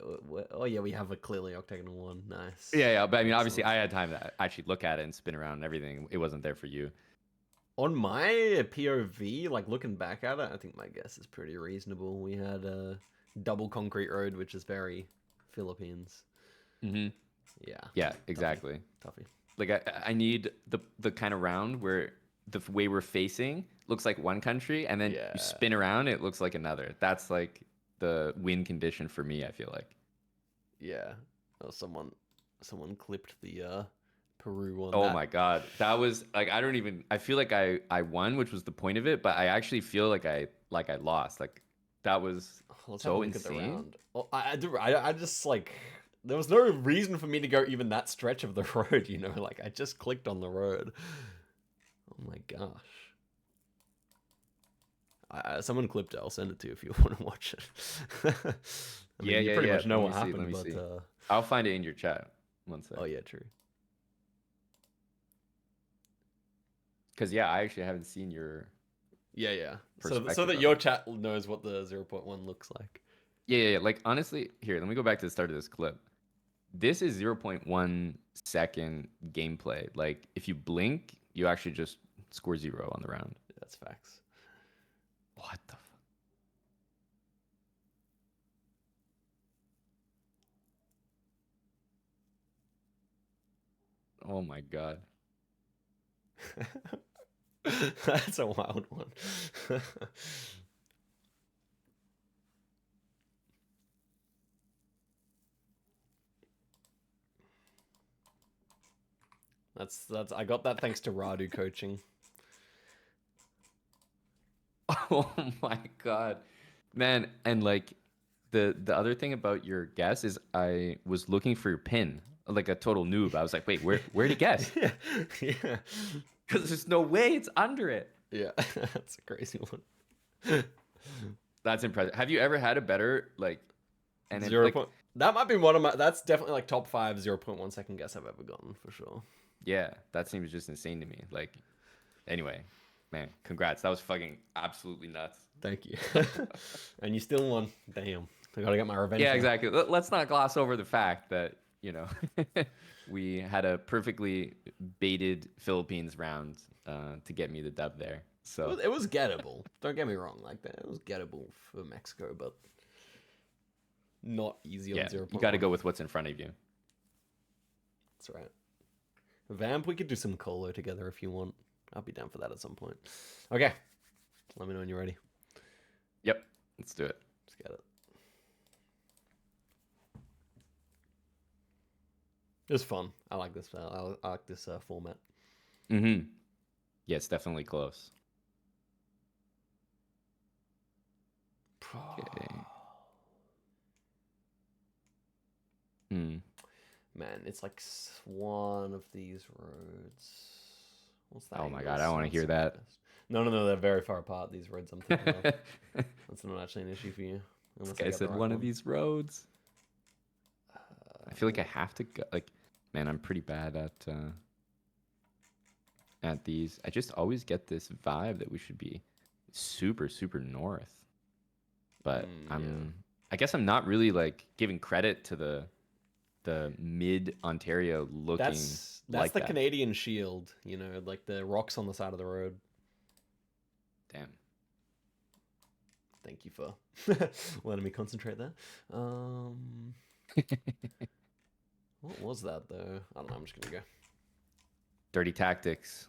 Oh, yeah, we have a clearly octagonal one. Nice. Yeah, but I mean, obviously, I had time to actually look at it and spin around and everything. It wasn't there for you. On my POV, like looking back at it, I think my guess is pretty reasonable. We had a double concrete road, which is very Philippines. Mm-hmm. Yeah. Yeah, exactly. Tuffy. Like I need the kind of round where the way we're facing looks like one country, and then Yeah. you spin around, it looks like another. That's like the win condition for me, I feel like. Yeah. Oh, someone clipped the Peru one. Oh my God. That was like I feel like I won, which was the point of it, but I actually feel like I lost. Like that was Let's have a so look at the insane. round. Well, I just like there was no reason for me to go even that stretch of the road, you know, like I just clicked on the road. Oh my gosh. Someone clipped it. I'll send it to you if you want to watch it. I mean, you pretty much know what happened, but I'll find it in your chat. One sec. oh yeah, true. Because yeah, I actually haven't seen your Yeah. So perspective that of your it. chat knows what the 0.1 looks like. Yeah. Like honestly, here, let me go back to the start of this clip. This is 0.1 second gameplay. Like if you blink, you actually just score 0 on the round. That's facts. What the fuck? Oh my God. That's a wild one. That's I got that thanks to Radu coaching. Oh my God. Man, and like the other thing about your guess is I was looking for your pin, like a total noob. I was like, wait, where'd he guess? Yeah. Because there's no way it's under it. Yeah, that's a crazy one. That's impressive. Have you ever had a better like and Zero like point. That might be one of my. That's definitely like top 5 0.1 second guess I've ever gotten for sure. yeah, that seems just insane to me. Like anyway, man, congrats. That was fucking absolutely nuts. Thank you. And you still won. Damn. I gotta get my revenge. Yeah, now. exactly. Let's not gloss over the fact that, you know, we had a perfectly baited Philippines round to get me the dub there. So It was gettable. Don't get me wrong. Like that, it was gettable for Mexico, but not easy yeah, on 0. you got to go with what's in front of you. That's right. Vamp, we could do some colo together if you want. I'll be down for that at some point. Okay. Let me know when you're ready. Yep, let's do it. Let's get it. It was fun. I like this. I like this format. Mm-hmm. Yeah, it's definitely close. Okay. Hmm. Man, it's like one of these roads. What's the Oh my angle? God, I want to hear that. No, no, no, they're very far apart, these roads I'm thinking of. That's not actually an issue for you. This Unless I guy get the said right one of one. these roads. I feel like I Ooh. have to go. Like, man, I'm pretty bad at these. I just always get this vibe that we should be super, super north. But Yeah. I guess I'm not really like giving credit to the mid Ontario looking That's like the that. Canadian Shield, you know, like the rocks on the side of the road. Damn. Thank you for letting me concentrate there. What was that though? I don't know. I'm just gonna go. Dirty tactics.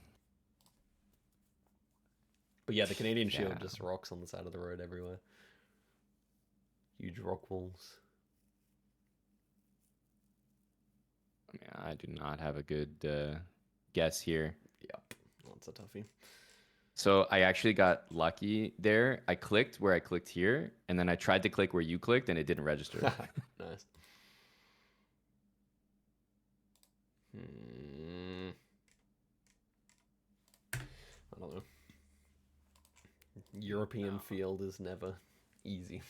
But yeah, the Canadian Shield Yeah. just rocks on the side of the road everywhere. Huge rock walls. I mean, I do not have a good guess here. Yep, that's a toughie. So I actually got lucky there. I clicked where I clicked here, and then I tried to click where you clicked, and it didn't register. Nice. I don't know. European field is never easy.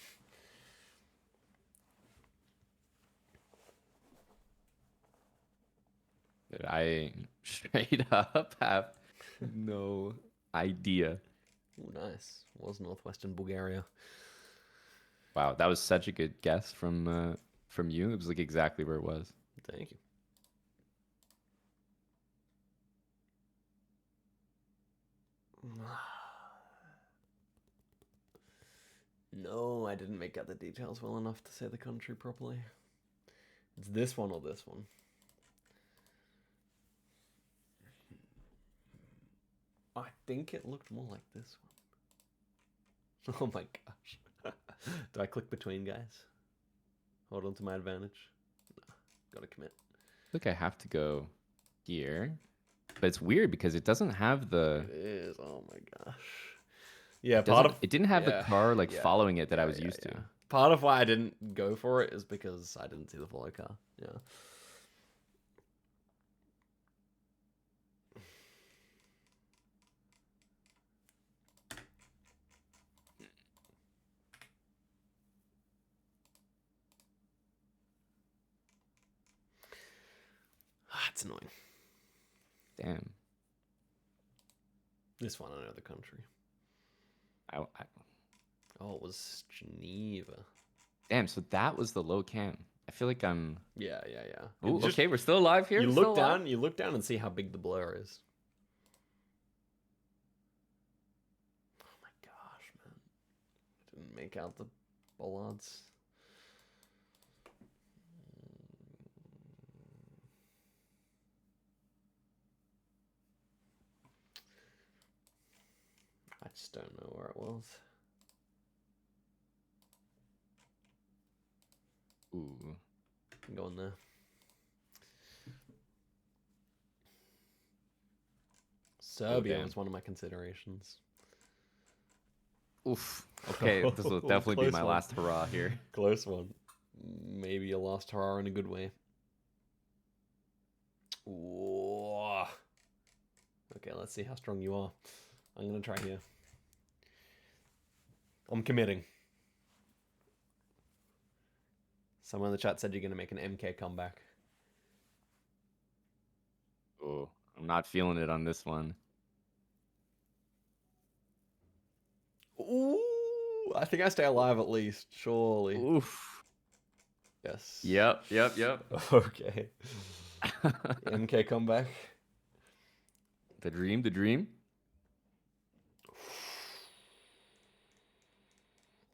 I straight up have no idea. Ooh, nice. Was northwestern Bulgaria. Wow, that was such a good guess from you. It was like exactly where it was. Thank you. No, I didn't make out the details well enough to say the country properly. It's this one or this one. I think it looked more like this one. Oh my gosh. Do I click between, guys? Hold on to my advantage. No, gotta commit. Look, I have to go here, but it's weird because it doesn't have the. It is. Oh my gosh. Yeah, part of It didn't have the yeah, car like yeah, following it that I yeah, was yeah, used to. yeah. Part of why I didn't go for it is because I didn't see the follow car. Yeah. Ah, it's annoying. Damn. This one I know the country. I, Oh, it was Geneva. damn. So that was the low cam. I feel like I'm. Yeah, yeah, yeah. Ooh, Just okay, we're still alive here. you We're still look alive? down, you look down and see how big the blur is. Oh my gosh, man. I didn't make out the bollards. I just don't know where it was. Ooh. I'm going there. Serbia damn. was one of my considerations. Oof. Okay, this will definitely be Close my one. last hurrah here. Close one. Maybe a last hurrah in a good way. Ooh. Okay, let's see how strong you are. I'm gonna try here. I'm committing. Someone in the chat said you're gonna make an MK comeback. Ooh, I'm not feeling it on this one. Ooh, I think I stay alive at least, surely. Oof. Yes. Yep, yep, yep. Okay. MK comeback. The dream, the dream.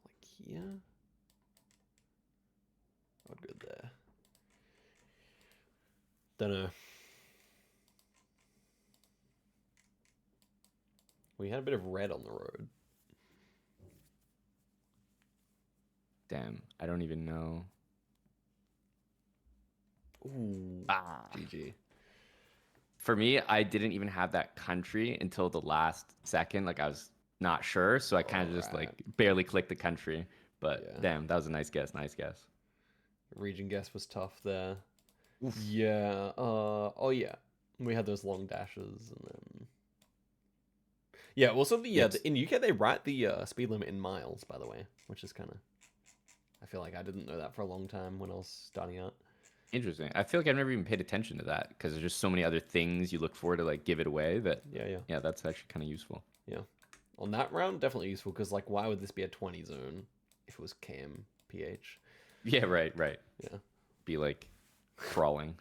Like here. Not good there. Don't know. We had a bit of red on the road. Damn, I don't even know. Ooh, Ah. GG. For me, I didn't even have that country until the last second. Like I was not sure, so I kind All of just right. like barely clicked the country. But Yeah. damn, that was a nice guess. Nice guess. Region guess was tough there. Oof. Yeah. Oh yeah. We had those long dashes, and then yeah. Also, Yep. in UK they write the speed limit in miles, by the way, which is kind of. I feel like I didn't know that for a long time when I was starting out. Interesting. I feel like I've never even paid attention to that because there's just so many other things you look for to like give it away that Yeah, yeah, yeah, that's actually kind of useful. yeah. On that round, definitely useful because like, why would this be a 20 zone if it was KM PH? Yeah, right, right. Yeah. Be like crawling.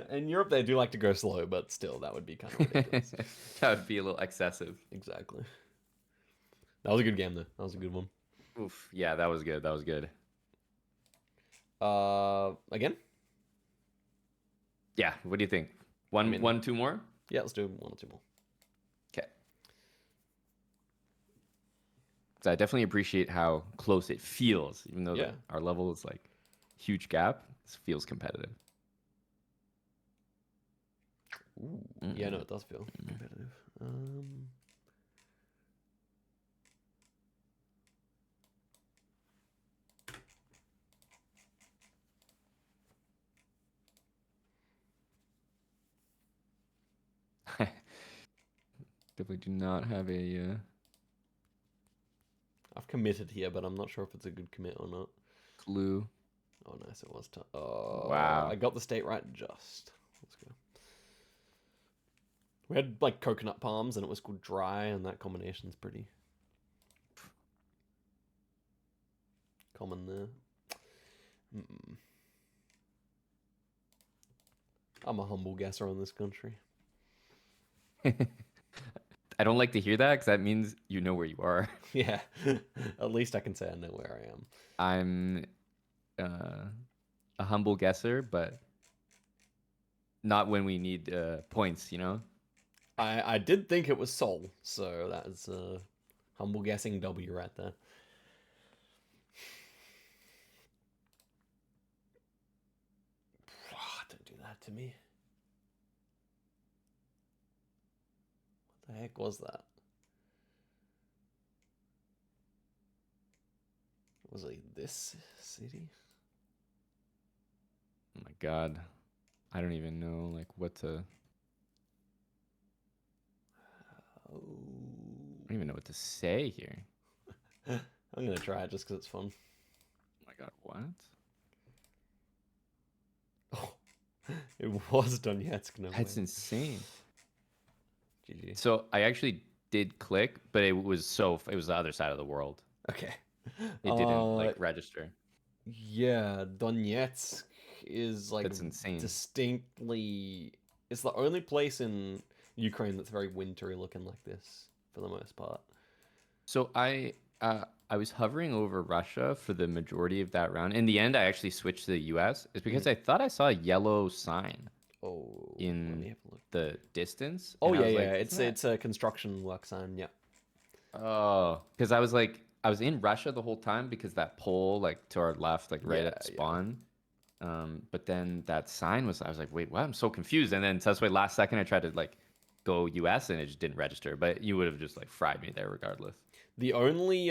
In Europe, they do like to go slow, but still, that would be kind of ridiculous. That would be a little excessive. Exactly. That was a good game, though. That was a good one. Oof. Yeah, that was good. That was good. Again? Yeah. What do you think? I mean, One, two more? yeah, let's do one or two more. Okay. So I definitely appreciate how close it feels, even though Yeah. our level is like huge gap. It feels competitive. Ooh. Yeah, no, it does feel competitive. Definitely do not have a I've committed here, but I'm not sure if it's a good commit or not. clue. Oh, nice. It was tough. Oh, I Wow. got the state right just. Let's go. We had like coconut palms and it was called dry, and that combination's pretty common there. Mm-mm. I'm a humble guesser on this country. I don't like to hear that because that means you know where you are. Yeah, at least I can say I know where I am. I'm uh, a humble guesser, but not when we need points, you know? I did think it was Seoul, so that's a humble guessing W right there. Don't do that to me. What the heck was that? Was it this city? Oh my God. I don't even know like what to Oh. I don't even know what to say here. I'm gonna try it just because it's fun. Oh my God, what? Oh, it was Donetsk, no That's way. insane. GG. So I actually did click, but it was the other side of the world. Okay. It didn't like register. Yeah, Donetsk is like That's insane. distinctly. It's the only place in Ukraine that's very wintry looking like this for the most part. So I was hovering over Russia for the majority of that round. In the end, I actually switched to the US. It's because Mhm. I thought I saw a yellow sign Oh, let in me have a look. the distance, Oh and I yeah, was yeah. like, "Isn't that?" It's a construction work sign. Yeah. Oh, because I was like, I was in Russia the whole time because that pole, like to our left, like right Yeah, at yeah. spawn. But then that sign was, I was like, wait, what? I'm so confused. And then so that's why last second I tried to like go US and it just didn't register. But you would have just like fried me there regardless. The only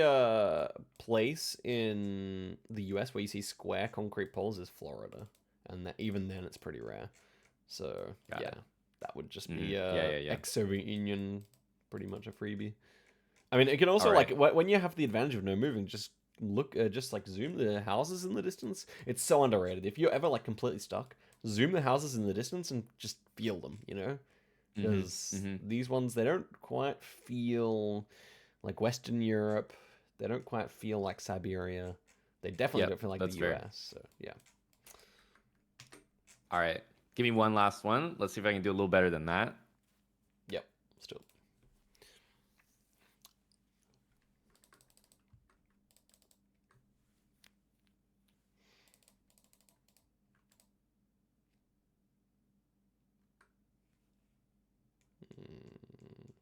place in the US where you see square concrete poles is Florida, and that, even then it's pretty rare. So Got yeah, it. that would just Hmm. be Yeah, yeah, yeah. ex-Soviet Union, pretty much a freebie. I mean, it can All also like right. when you have the advantage of no moving, just look, just like zoom the houses in the distance. It's so underrated. If you're ever like completely stuck, zoom the houses in the distance and just feel them. You know, Mm-hmm. because Mm-hmm. these ones they don't quite feel like Western Europe. They don't quite feel like Siberia. They definitely Yep, don't feel like the that's fair. US. So yeah. All right. Give me one last one. Let's see if I can do a little better than that. Yep. Still. Mm.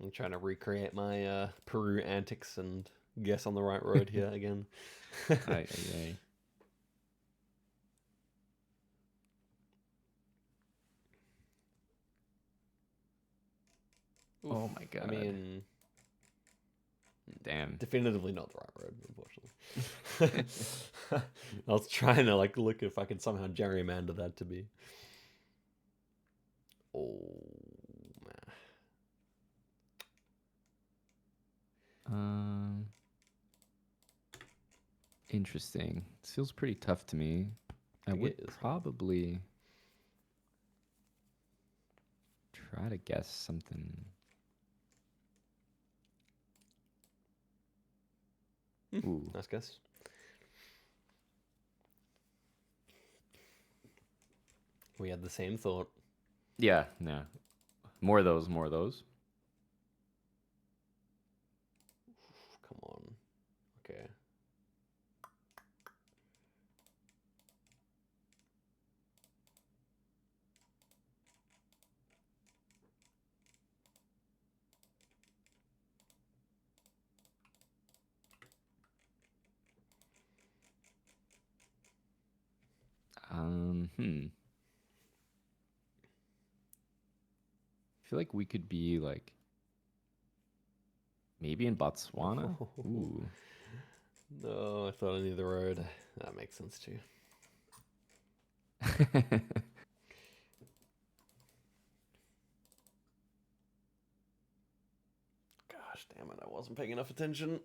I'm trying to recreate my Peru antics and guess on the right road here again. Aye, aye, aye. Oof. Oh my god. I mean, Damn. definitively not the right road, unfortunately. I was trying to like look if I could somehow gerrymander that to be. Oh man. Interesting. This feels pretty tough to me. I think would it is, huh? probably try to guess something. Ooh. Nice guess. We had the same thought. Yeah, yeah. More of those, more of those. Come on. Okay. I feel like we could be like maybe in Botswana. Ooh. No, I thought I knew the road. That makes sense too. Gosh damn it, I wasn't paying enough attention.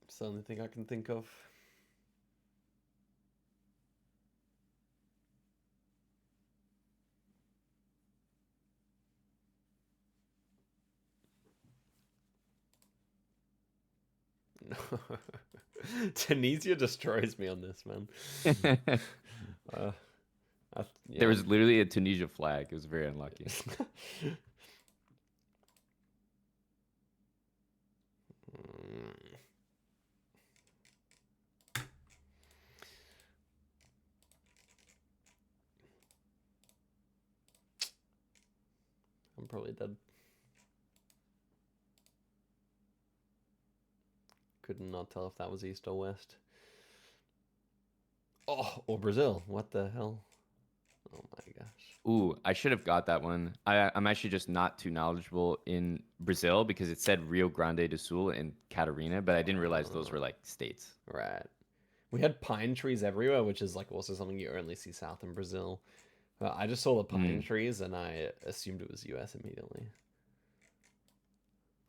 It's the only thing I can think of. Tunisia destroys me on this, man. Yeah. There was literally a Tunisia flag. It was very unlucky. I'm probably dead. Could not tell if that was east or west. Oh, or Brazil. What the hell? Oh my gosh. Ooh, I should have got that one. I'm actually just not too knowledgeable in Brazil because it said Rio Grande do Sul and Catarina, but I didn't realize those were like states. Right. We had pine trees everywhere, which is like also something you only see south in Brazil. I just saw the pine trees and I assumed it was US immediately.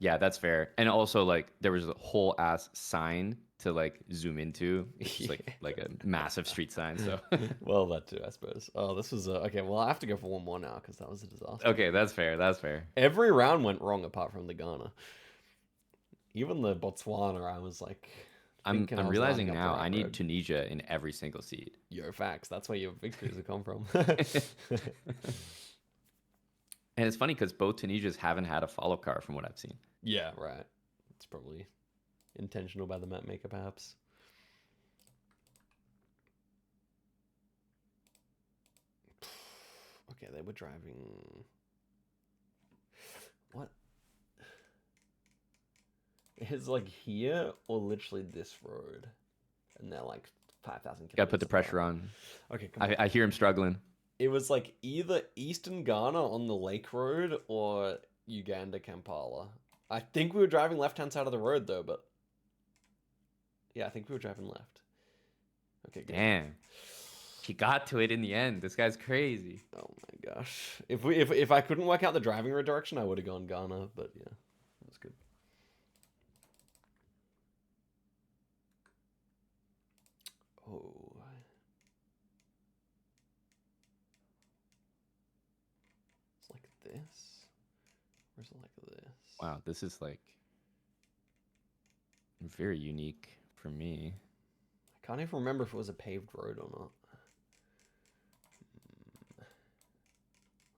Yeah, that's fair. And also like there was a whole ass sign to like zoom into. It's just like a massive street sign. So well, that too, I suppose. Oh, this was okay. Well, I have to go for one more now because that was a disaster. okay, that's fair. That's fair. Every round went wrong apart from the Ghana. Even the Botswana, I was like, I'm thinking I was realizing lining up the now right I need road. Tunisia in every single seed. Yo, facts. That's where your victories have come from. And it's funny because both Tunisias haven't had a follow car from what I've seen. Yeah, right. It's probably intentional by the map maker, perhaps. Okay, they were driving. What? It's like here or literally this road, and they're like 5,000 kilometers. Gotta put the pressure on. Okay, come on. I hear him struggling. It was like either Eastern Ghana on the Lake Road or Uganda, Kampala. I think we were driving left-hand side of the road though, but yeah, I think we were driving left. Okay, good. Damn. He got to it in the end. This guy's crazy. Oh my gosh. If I couldn't work out the driving road direction, I would have gone Ghana, but yeah, that was good. Oh. It's like this? Or is it like this? Wow, this is like very unique for me. I can't even remember if it was a paved road or not.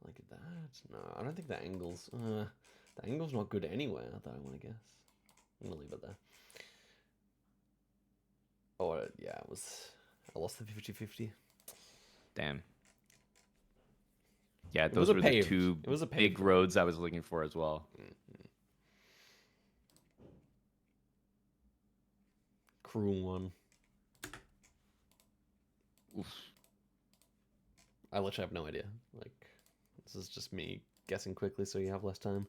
Like that? No, I don't think the angle's... the angle's not good anywhere that I want to guess. I'm going to leave it there. Oh, yeah, it was... I lost the 50-50. Damn. Yeah, It was those a were the paved. two It was a big paved roads I was looking for as well. Cruel one. Oof. I literally have no idea. Like, this is just me guessing quickly so you have less time.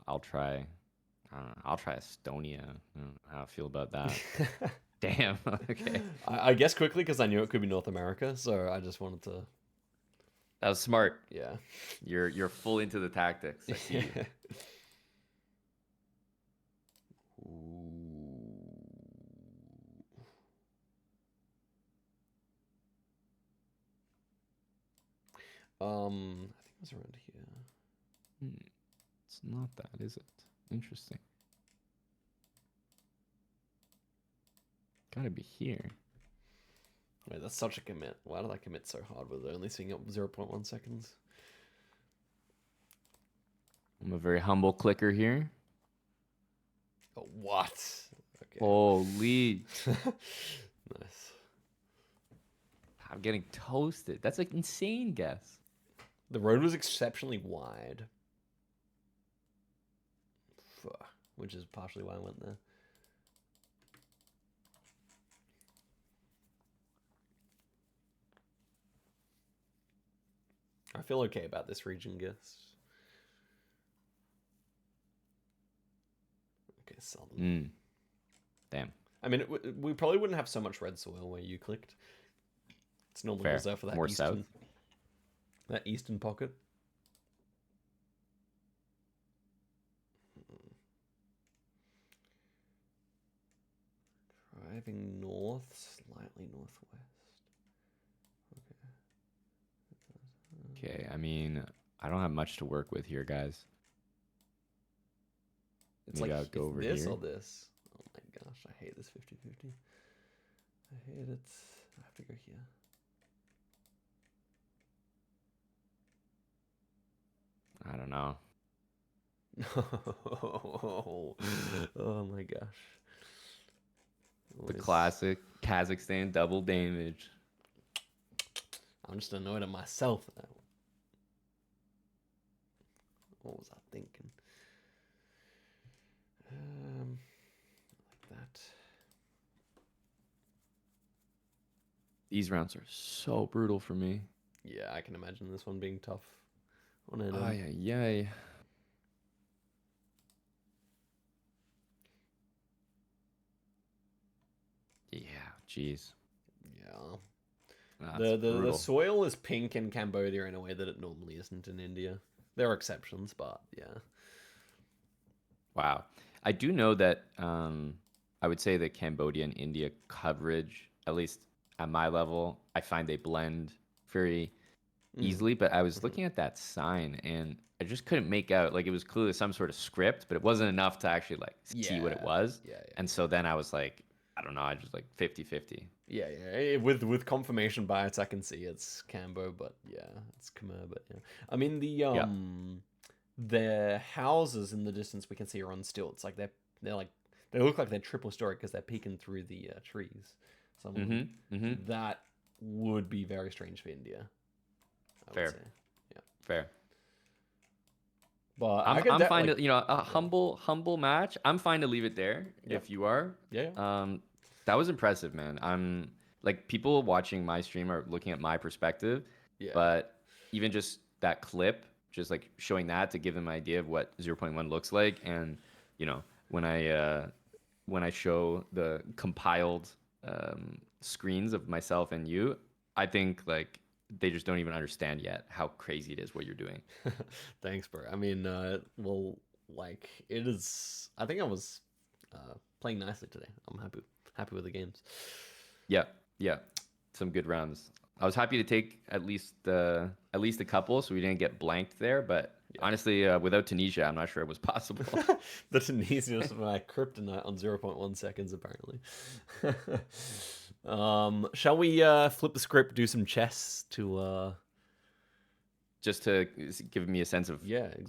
I'll try. I don't know. I'll try Estonia. I don't know how I feel about that. Damn. Okay. I guess quickly because I knew it could be North America, so I just wanted to. That was smart. Yeah. You're full into the tactics. I see you. I think it was around here. It's not that, is it? Interesting. Gotta be here. Wait, that's such a commit. Why did I commit so hard with only seeing up 0.1 seconds? I'm a very humble clicker here. Oh, what? Okay. Holy. Nice. I'm getting toasted. That's an insane guess. The road was exceptionally wide. Which is partially why I went there. I feel okay about this region guess. Okay, southern. Damn. I mean, we probably wouldn't have so much red soil where you clicked. It's normally Fair. reserved for that More eastern, south. that eastern pocket. Driving north, slightly northwest. Okay, I mean, I don't have much to work with here, guys. It's Maybe like, I'll go over this here. or this? Oh my gosh, I hate this 50-50. I hate it. I have to go here. I don't know. Oh my gosh. The classic Kazakhstan double damage. I'm just annoyed at myself. What was I thinking? Like that. These rounds are so brutal for me. Yeah, I can imagine this one being tough on NM. Oh, yeah. Yeah, jeez. Yeah. That's The brutal. soil is pink in Cambodia in a way that it normally isn't in India. There are exceptions, but yeah. Wow. I do know that I would say that Cambodia and India coverage, at least at my level, I find they blend very easily. But I was looking at that sign and I just couldn't make out, like, it was clearly some sort of script, but it wasn't enough to actually like see what it was. Yeah. And so then I was like, I don't know, I just like 50-50. Yeah. With confirmation bias, I can see it's Cambo, but yeah, it's Khmer, but yeah. I mean the houses in the distance we can see are on stilts. Like they're like they look like they're triple story because they're peeking through the trees. That would be very strange for India. I would say. Yeah. Fair. But I'm fine to, a humble match. I'm fine to leave it there if you are. Yeah. That was impressive, man. I'm like, people watching my stream are looking at my perspective, Yeah. but even just that clip, just like showing that to give them an idea of what 0.1 looks like, and when I show the compiled screens of myself and you, I think like they just don't even understand yet how crazy it is what you're doing. Thanks, bro. I mean, well, like it is. I think I was playing nicely today. I'm happy with the games. Yeah, some good rounds. I was happy to take at least a couple, so we didn't get blanked there. But honestly, without Tunisia, I'm not sure it was possible. The Tunisians were my kryptonite on 0.1 seconds, apparently. Shall we flip the script, do some chess to just to give me a sense of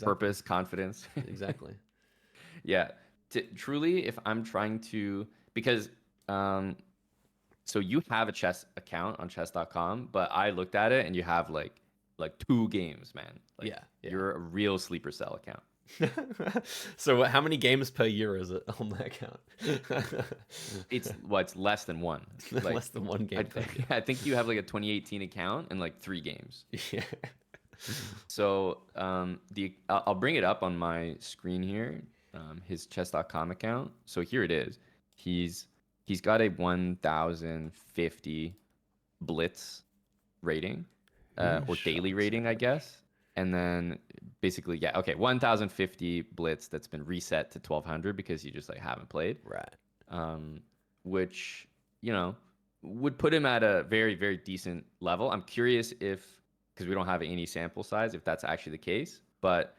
purpose, confidence. Exactly. Yeah, truly, if I'm trying to, because So you have a chess account on chess.com, but I looked at it and you have like 2 games, man. Like Yeah, yeah. you're a real sleeper cell account. So how many games per year is it on that account? It's less than one. Like Less than one I, game per year. I think you have like a 2018 account and like 3 games. Yeah. So I'll bring it up on my screen here. His chess.com account. So here it is. He's he's got a 1050 blitz rating, Who or daily shuts rating, I it? guess. And then basically, yeah, okay, 1050 blitz that's been reset to 1200 because you just like haven't played. Right. Um, which, you know, would put him at a very, very decent level. I'm curious if, because we don't have any sample size, if that's actually the case. But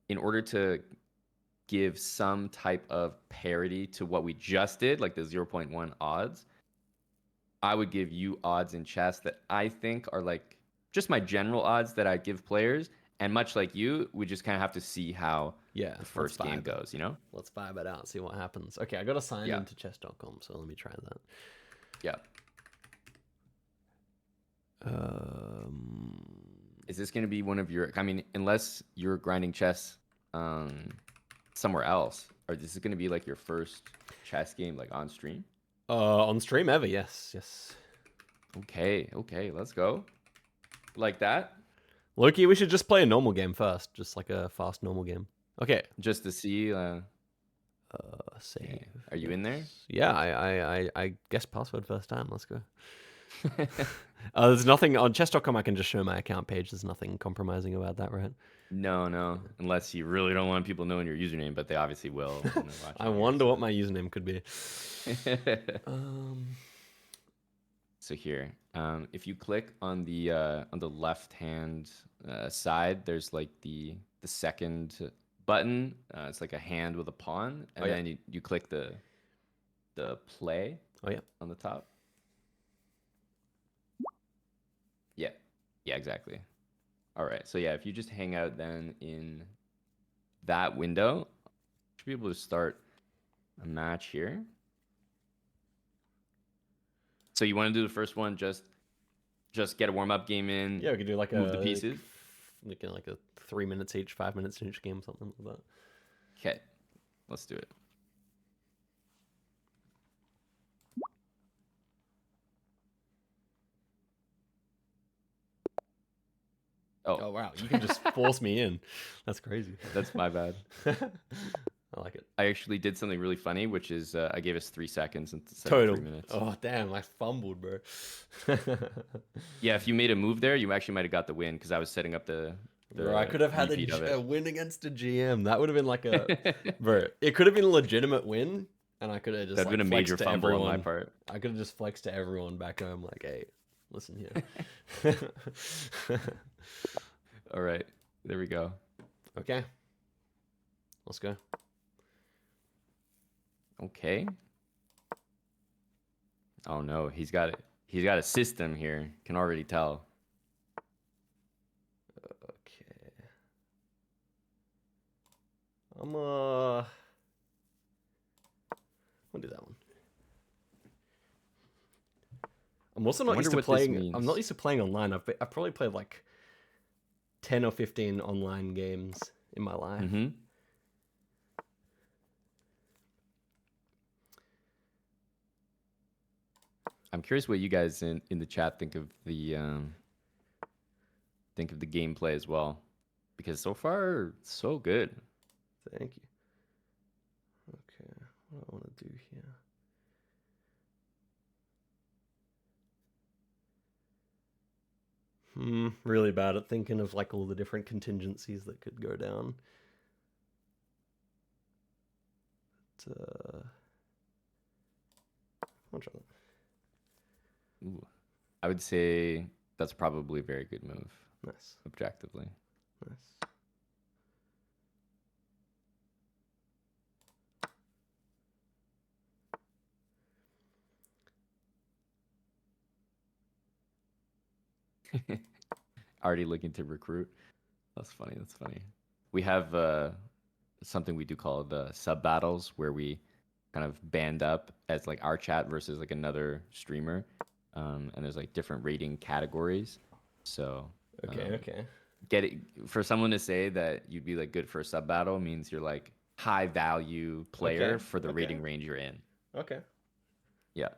in order to give some type of parity to what we just did, like the zero point 0.1 odds, I would give you odds in chess that I think are like just my general odds that I give players. And much like you, we just kind of have to see how Yeah, the let's first game vibe. goes, you know? Let's vibe it out, see what happens. Okay, I got to sign Yeah. into chess.com, so let me try that. Yeah. Um, Is this going to be one of your, I mean, unless you're grinding chess somewhere else, or this is going to be like your first chess game like on stream? on stream ever, yes, yes. Okay, okay, let's go. Like that? Loki, we should just play a normal game first, just like a fast normal game. Okay. Just to see. Save. Okay. Are you in there? Yeah, I guess password first time. Let's go. There's nothing on chess.com. I can just show my account page. There's nothing compromising about that, right? No, no. Unless you really don't want people knowing your username, but they obviously will when they're watching. I wonder what my username could be. So here, if you click on the left hand side, there's like the second button. It's like a hand with a pawn, and yeah. then you click the play. Oh yeah. On the top. Yeah, yeah, exactly. All right, so yeah, if you just hang out then in that window, you should be able to start a match here. So you want to do the first one, just get a warm-up game in. Yeah, we could do like move the pieces. Like a 3 minutes each, 5 minutes in each game, something like that. Okay, let's do it. Oh wow, you can just force me in. That's crazy. That's my bad. I like it. I actually did something really funny, which is I gave us 3 seconds instead Total. of 3 minutes. Oh damn, I fumbled, bro. Yeah, if you made a move there, you actually might have got the win because I was setting up the bro, I could have had a win against a GM. That would have been like a bro. It could have been a legitimate win, and I could have just that'd been a major fumble on my part. I could have just flexed to everyone back home, like, hey, listen here. All right, there we go. Okay, let's go. Okay. Oh no, he's got it. He's got a system here. Can already tell. Okay. I'll do that one. I'm also not used to playing. I'm not used to playing online. I've probably played like 10 or 15 online games in my life. Mm-hmm. I'm curious what you guys in the chat think of the gameplay as well, because so far so good. Thank you. Okay, what do I want to do here? Really bad at thinking of like all the different contingencies that could go down. But, I'll try that. Ooh. I would say that's probably a very good move. Nice. Objectively. Nice. Already looking to recruit. That's funny. That's funny. We have something we do call the sub battles, where we kind of band up as like our chat versus like another streamer, and there's like different rating categories. So Okay, okay. get it for someone to say that you'd be like good for a sub battle means you're like high value player Okay, for the okay, rating range you're in. okay. Yeah.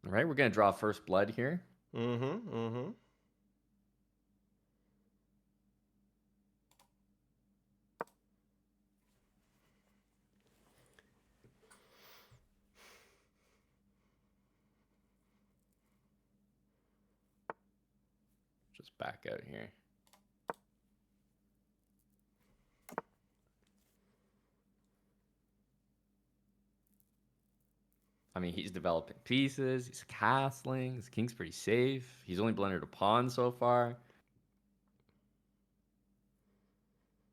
All right, we're gonna draw first blood here. Mm-hmm, mm-hmm. Just back out here. I mean, he's developing pieces. He's castling. His king's pretty safe. He's only blundered a pawn so far.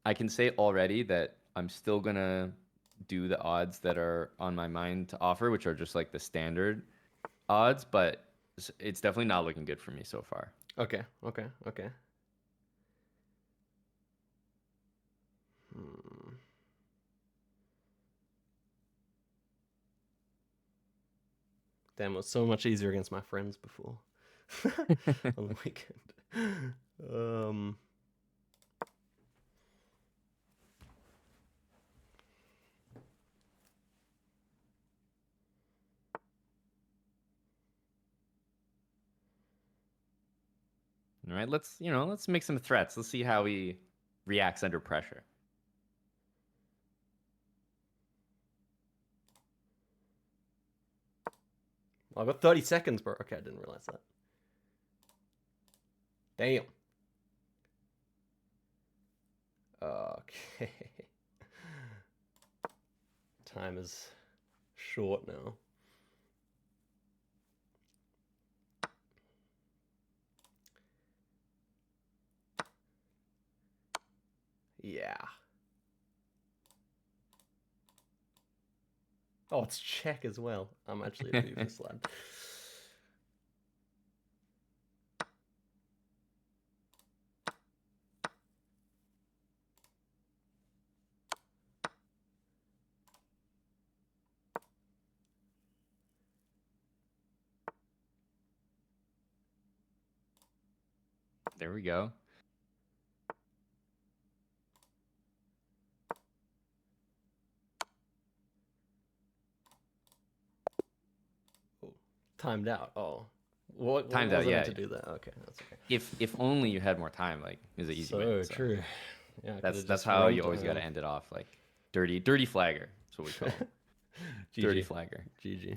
I can say already that I'm still gonna do the odds that are on my mind to offer, which are just like the standard odds, but it's definitely not looking good for me so far. Okay, okay, okay. Hmm. Damn, it was so much easier against my friends before on the weekend. Um, All right, let's make some threats. Let's see how he reacts under pressure. I've got 30 seconds, bro. Okay, I didn't realize that. Damn. Okay. Time is short now. Yeah. Oh, it's check as well. I'm actually a doofus lad. There we go. Oh, timed out. Oh. What Timed out, was I yeah. meant to do that? Okay, that's okay. If only you had more time, like it was an easy win. So true. Yeah, I could have That's just how you romped always got to him. end it off, like dirty flagger. That's what we call him. Dirty GG. flagger. GG.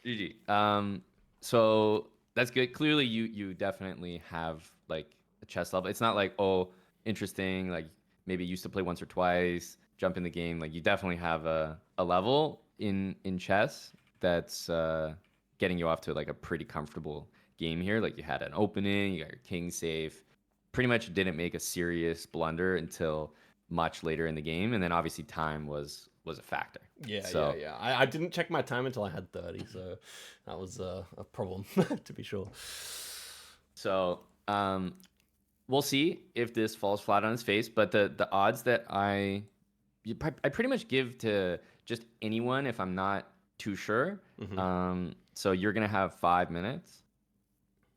GG. GG. So that's good. Clearly you definitely have like a chess level. It's not like, oh, interesting, like maybe used to play once or twice, jump in the game. Like you definitely have a level in chess that's getting you off to like a pretty comfortable game here. Like you had an opening, you got your king safe. Pretty much didn't make a serious blunder until much later in the game, and then obviously time was a factor. Yeah, yeah, So yeah. I didn't check my time until I had 30, so that was a problem, to be sure. So we'll see if this falls flat on his face. But the odds that I pretty much give to just anyone if I'm not too sure. So you're gonna have 5 minutes,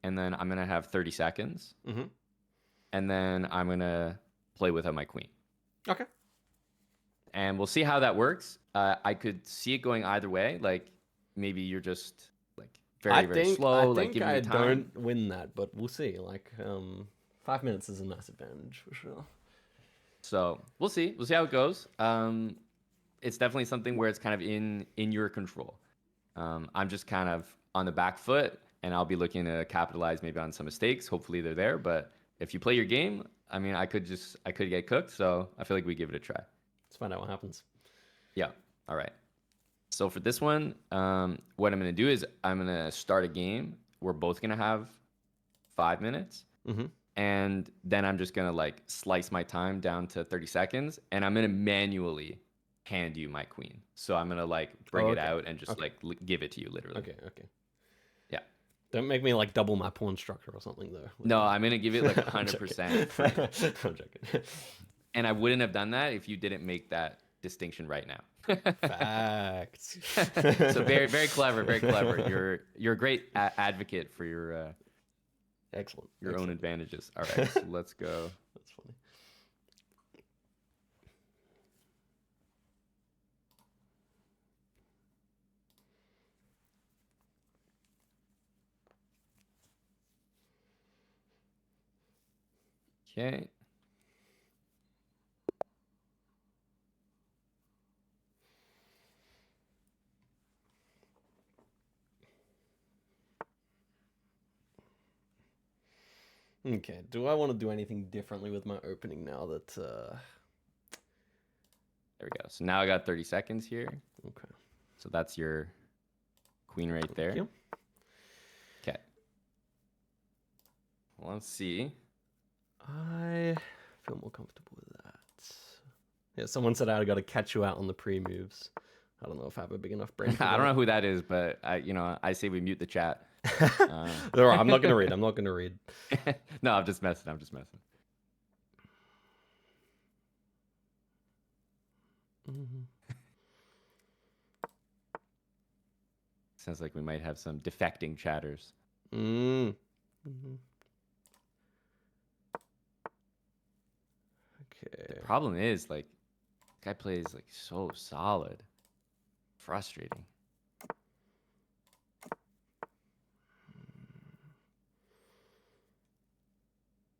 and then I'm gonna have 30 seconds, Mm-hmm. and then I'm gonna play without my queen. Okay. And we'll see how that works. I could see it going either way. Like maybe you're just like very I slow, like think giving I me time. don't win that, but we'll see. Like, 5 minutes is a nice advantage for sure. So we'll see. We'll see how it goes. It's definitely something where it's kind of in your control. I'm just kind of on the back foot, and I'll be looking to capitalize maybe on some mistakes. Hopefully they're there. But if you play your game, I mean, I could get cooked. So I feel like we give it a try. Let's find out what happens. Yeah. All right. So for this one, what I'm gonna do is I'm gonna start a game. We're both gonna have 5 minutes, Mm-hmm. and then I'm just gonna like slice my time down to 30 seconds, and I'm gonna manually hand you my queen. So I'm gonna like bring Oh, it okay. out and just Okay. like give it to you literally. Okay. Okay. Yeah. Don't make me like double my pawn structure or something though. No, I'm gonna give it like I'm 100% joking. free. I'm joking. And I wouldn't have done that if you didn't make that distinction right now. Facts. So very, very clever, very clever. You're a great advocate for Excellent. your own Excellent. advantages. All right, so let's go. That's funny. Okay. Okay, do I want to do anything differently with my opening now that There we go. So now I got 30 seconds here. okay. So that's your queen right there. Thank you. Okay. Well, let's see. I feel more comfortable with that. Yeah, someone said I got to catch you out on the pre-moves. I don't know if I have a big enough brain for I don't know who that is, but I say we mute the chat. All right, I'm not gonna read. I'm not gonna read. No, I'm just messing. I'm just messing. Sounds like we might have some defecting chatters. Okay. The problem is, like, this guy plays like so solid. Frustrating.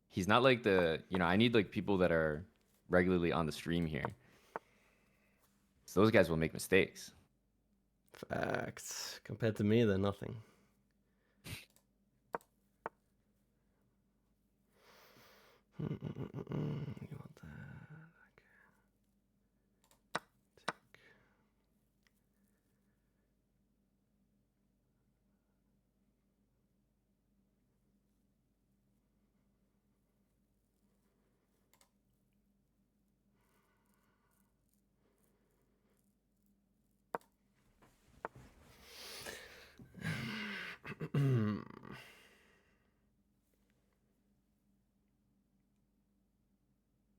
He's not like I need like people that are regularly on the stream here. So those guys will make mistakes. Facts. Compared to me, they're nothing. You want that?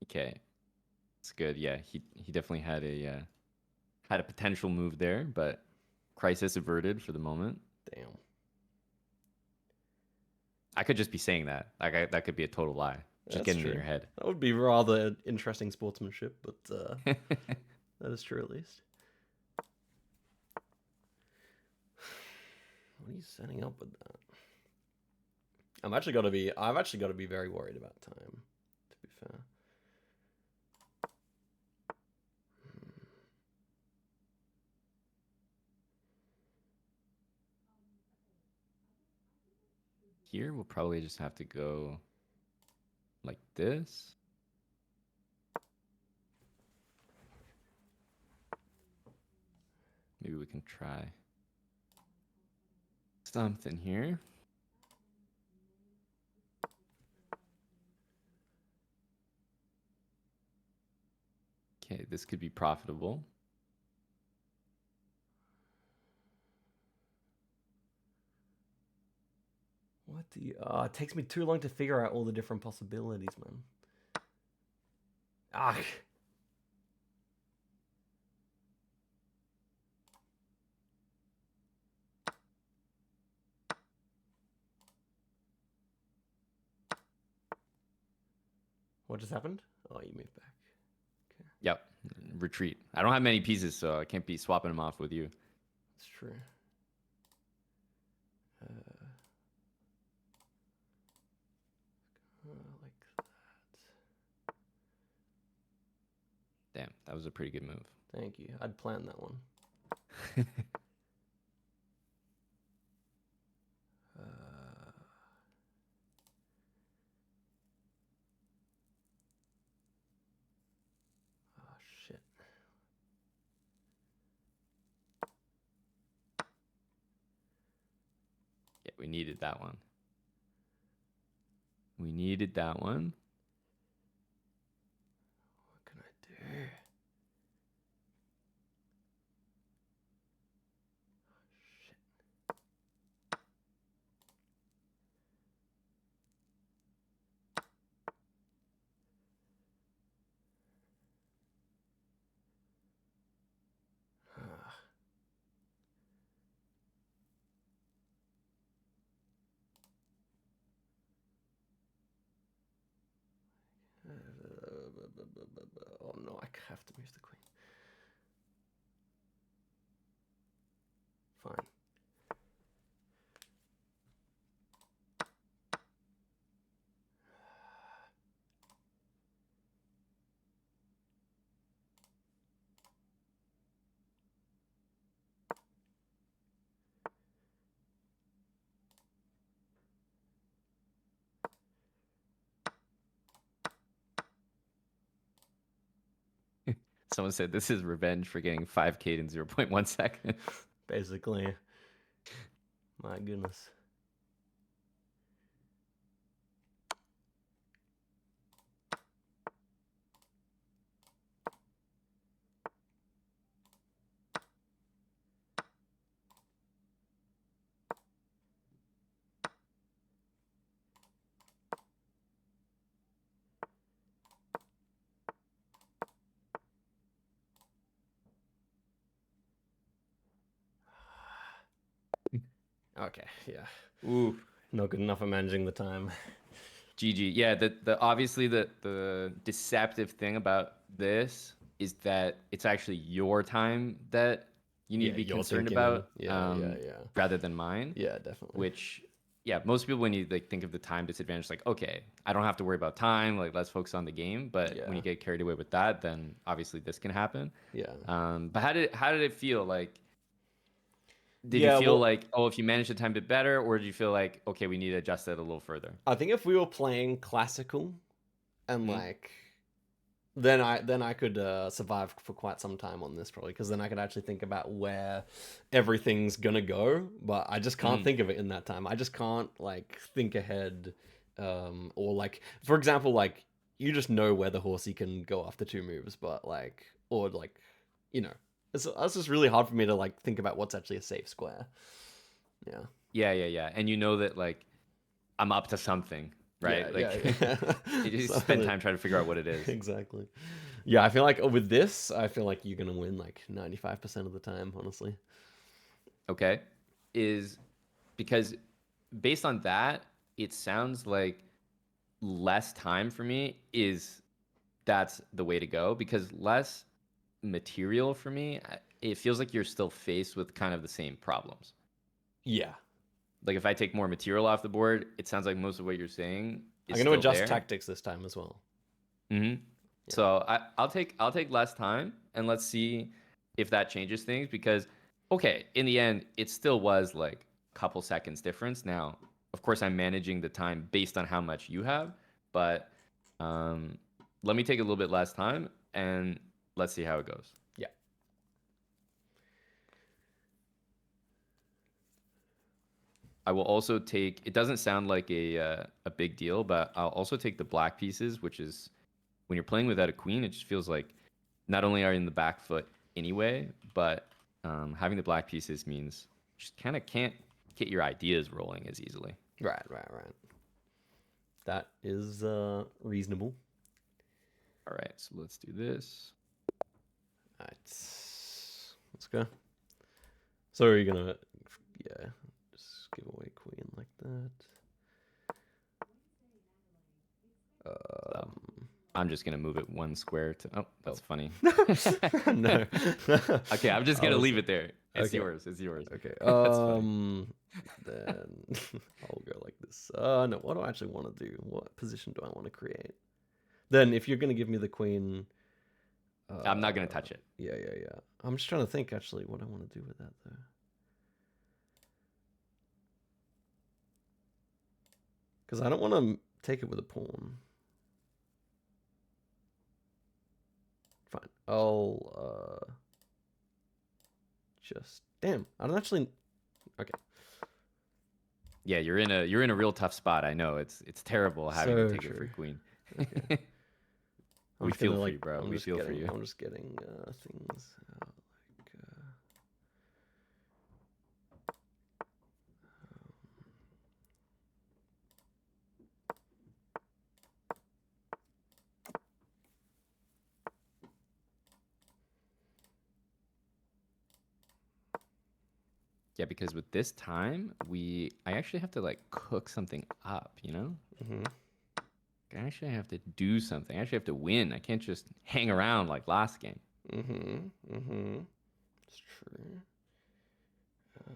Okay, it's good. Yeah, he definitely had a potential move there, but crisis averted for the moment. Damn. I could just be saying that. Like that could be a total lie. Just That's getting true. in your head. That would be rather interesting sportsmanship, but that is true at least. What are you setting up with that? I've actually got to be very worried about time, to be fair. Here we'll probably just have to go like this. Maybe we can try something here. Okay, this could be profitable. What do you... it takes me too long to figure out all the different possibilities, man. Ah. What just happened? Oh, you moved back. Okay. Yep, retreat. I don't have many pieces, so I can't be swapping them off with you. That's true. Like that. Damn, that was a pretty good move. Thank you. I'd planned that one. Oh, shit. Yeah, we needed that one. We needed that one. What can I do? Shit. Oh no, I have to move the queen. Fine. Someone said this is revenge for getting 5K in 0.1 seconds. Basically. My goodness. Okay, yeah. Ooh. Not good enough at managing the time. GG. Yeah, the obviously the deceptive thing about this is that it's actually your time that you need Yeah, to be you're concerned thinking in. about, Yeah. rather than mine. Yeah, definitely. Which, yeah, most people when you like think of the time disadvantage, like, okay, I don't have to worry about time. Like, let's focus on the game. But when Yeah. you get carried away with that, then obviously this can happen. Yeah. But how did it feel? Like, did you Yeah, feel well, like, oh, if you managed the time a bit better, or did you feel like, okay, we need to adjust that a little further? I think if we were playing classical and Hmm. like then I could survive for quite some time on this probably because then I could actually think about where everything's gonna go. But I just can't Hmm. think of it in that time. I just can't like think ahead, or like for example, like you just know where the horsey can go after two moves, but like or like you know, it's just really hard for me to like think about what's actually a safe square. Yeah. Yeah. And you know that like I'm up to something, right? Like Yeah. you So spend time trying to figure out what it is. exactly. Yeah, I feel like with this, I feel like you're gonna win like 95% of the time, honestly. Okay. Is because based on that, it sounds like less time for me is that's the way to go because less material for me, it feels like you're still faced with kind of the same problems. Yeah. Like if I take more material off the board, it sounds like most of what you're saying I'm is gonna still adjust there. tactics this time as well. Hmm. Yeah. So I'll take less time and let's see if that changes things because okay, in the end, it still was like a couple seconds difference. Now, of course, I'm managing the time based on how much you have, but um, let me take a little bit less time and let's see how it goes. Yeah. I will also take. It doesn't sound like a big deal, but I'll also take the black pieces, which is when you're playing without a queen, it just feels like not only are you in the back foot anyway, but having the black pieces means you just kind of can't get your ideas rolling as easily. Right. That is reasonable. All right, so let's do this. Alright. Let's go. So are you gonna yeah, just give away queen like that. So I'm just gonna move it one square to. Oh, that's funny. No. Okay, I'm just I gonna was leave it there. It's okay. yours. It's yours. Okay. That's funny. Then I'll go like this. No, what do I actually want to do? What position do I want to create? Then if you're gonna give me the queen, I'm not gonna touch it. yeah. I'm just trying to think actually what I want to do with that though. Because I don't want to take it with a pawn. Fine. I'll just damn. I don't actually. Okay. Yeah, you're in a real tough spot. I know it's terrible having to So take a true. free queen. Okay. I'm We just feel gonna for like. you, bro. I'm We just feel for getting. you. I'm just getting things out. Like. Yeah, because with this time, I actually have to like cook something up, you know? Mm-hmm. I actually have to do something. I actually have to win. I can't just hang around like last game. It's true. Okay.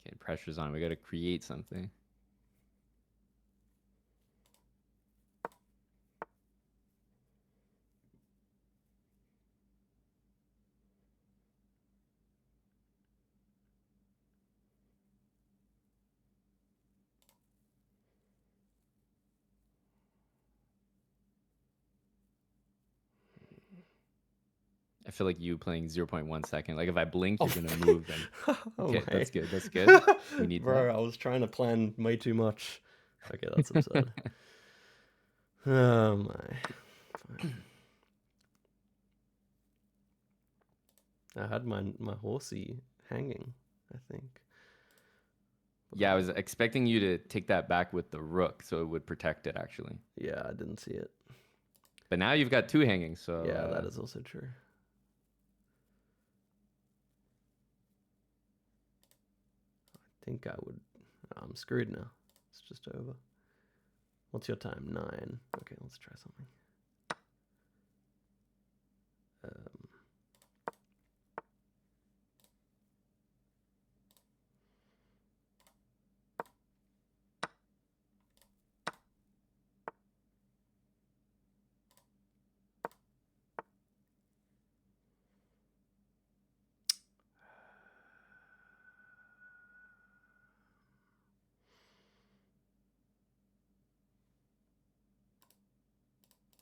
Okay, pressure's on. We got to create something. I feel like you playing 0.1 second. Like if I blink, Oh, you're gonna move. And oh okay, my. that's good. That's good. We need Bro, I was trying to plan way too much. Okay, that's absurd. that. Oh my. Fine. I had my horsey hanging, I think. Yeah, I was expecting you to take that back with the rook, so it would protect it actually. Yeah, I didn't see it. But now you've got two hanging, so Yeah, that is also true. I think I would. I'm screwed now. It's just over. What's your time? 9. Okay, let's try something.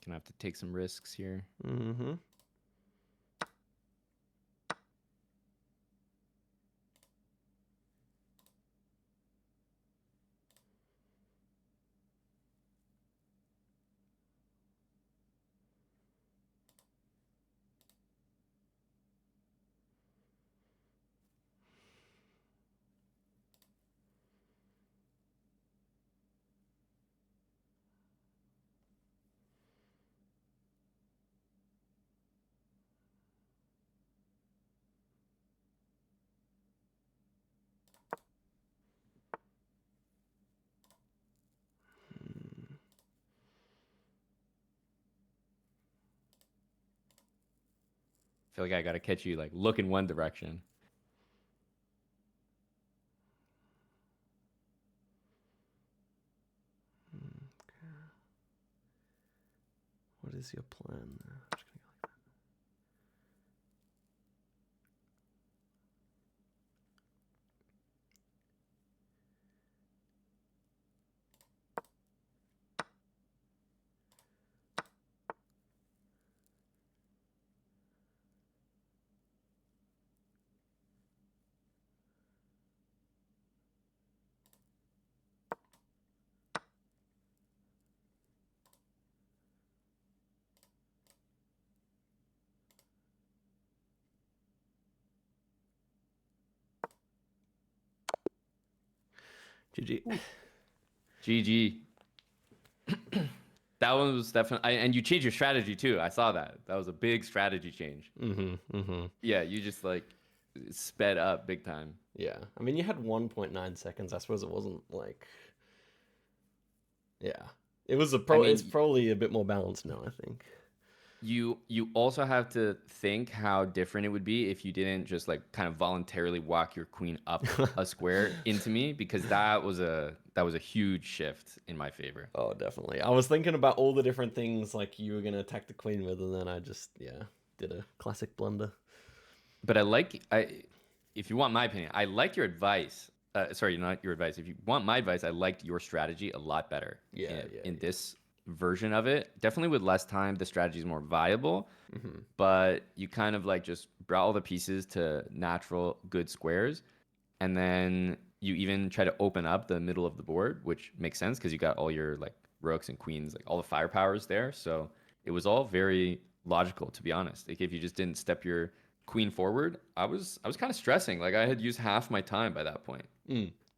gonna have to take some risks here. Mm-hmm. I feel like I gotta catch you like look in one direction. What is your plan? I'm just gonna go like that. GG. GG. That one was definitely, and you changed your strategy too. I saw that. That was a big strategy change. Yeah, you just like sped up big time. Yeah. I mean, you had 1.9 seconds. I suppose it wasn't like. Yeah. It was I It's mean, probably a bit more balanced now, I think. you also have to think how different it would be if you didn't just like kind of voluntarily walk your queen up a square into me, because that was a huge shift in my favor. Oh, definitely. I was thinking about all the different things like you were gonna attack the queen with, and then I just did a classic blunder. But if you want my opinion, I like your advice. Sorry, not your advice. If you want my advice, I liked your strategy a lot better Yeah, in this version of it. Definitely with less time, the strategy is more viable, but you kind of like just brought all the pieces to natural good squares, and then you even try to open up the middle of the board, which makes sense because you got all your like rooks and queens, like all the firepowers there. So it was all very logical, to be honest. Like if you just didn't step your queen forward, I was kind of stressing. Like I had used half my time by that point.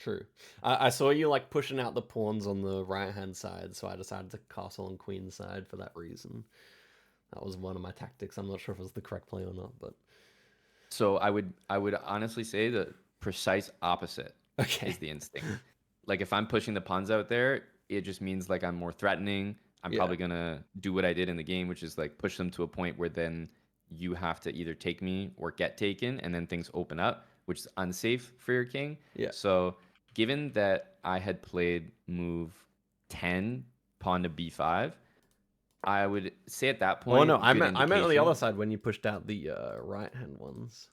True. I saw you like pushing out the pawns on the right hand side, so I decided to castle on queen side for that reason. That was one of my tactics. I'm not sure if it was the correct play or not, but So I would honestly say the precise opposite is okay. the instinct. Like if I'm pushing the pawns out there, it just means like I'm more threatening. I'm Yeah. probably gonna do what I did in the game, which is like push them to a point where then you have to either take me or get taken, and then things open up, which is unsafe for your king. Yeah. So given that I had played move 10, pawn to b5, I would say at that Oh no, point, good I meant on the other indication. side when you pushed out the right hand ones.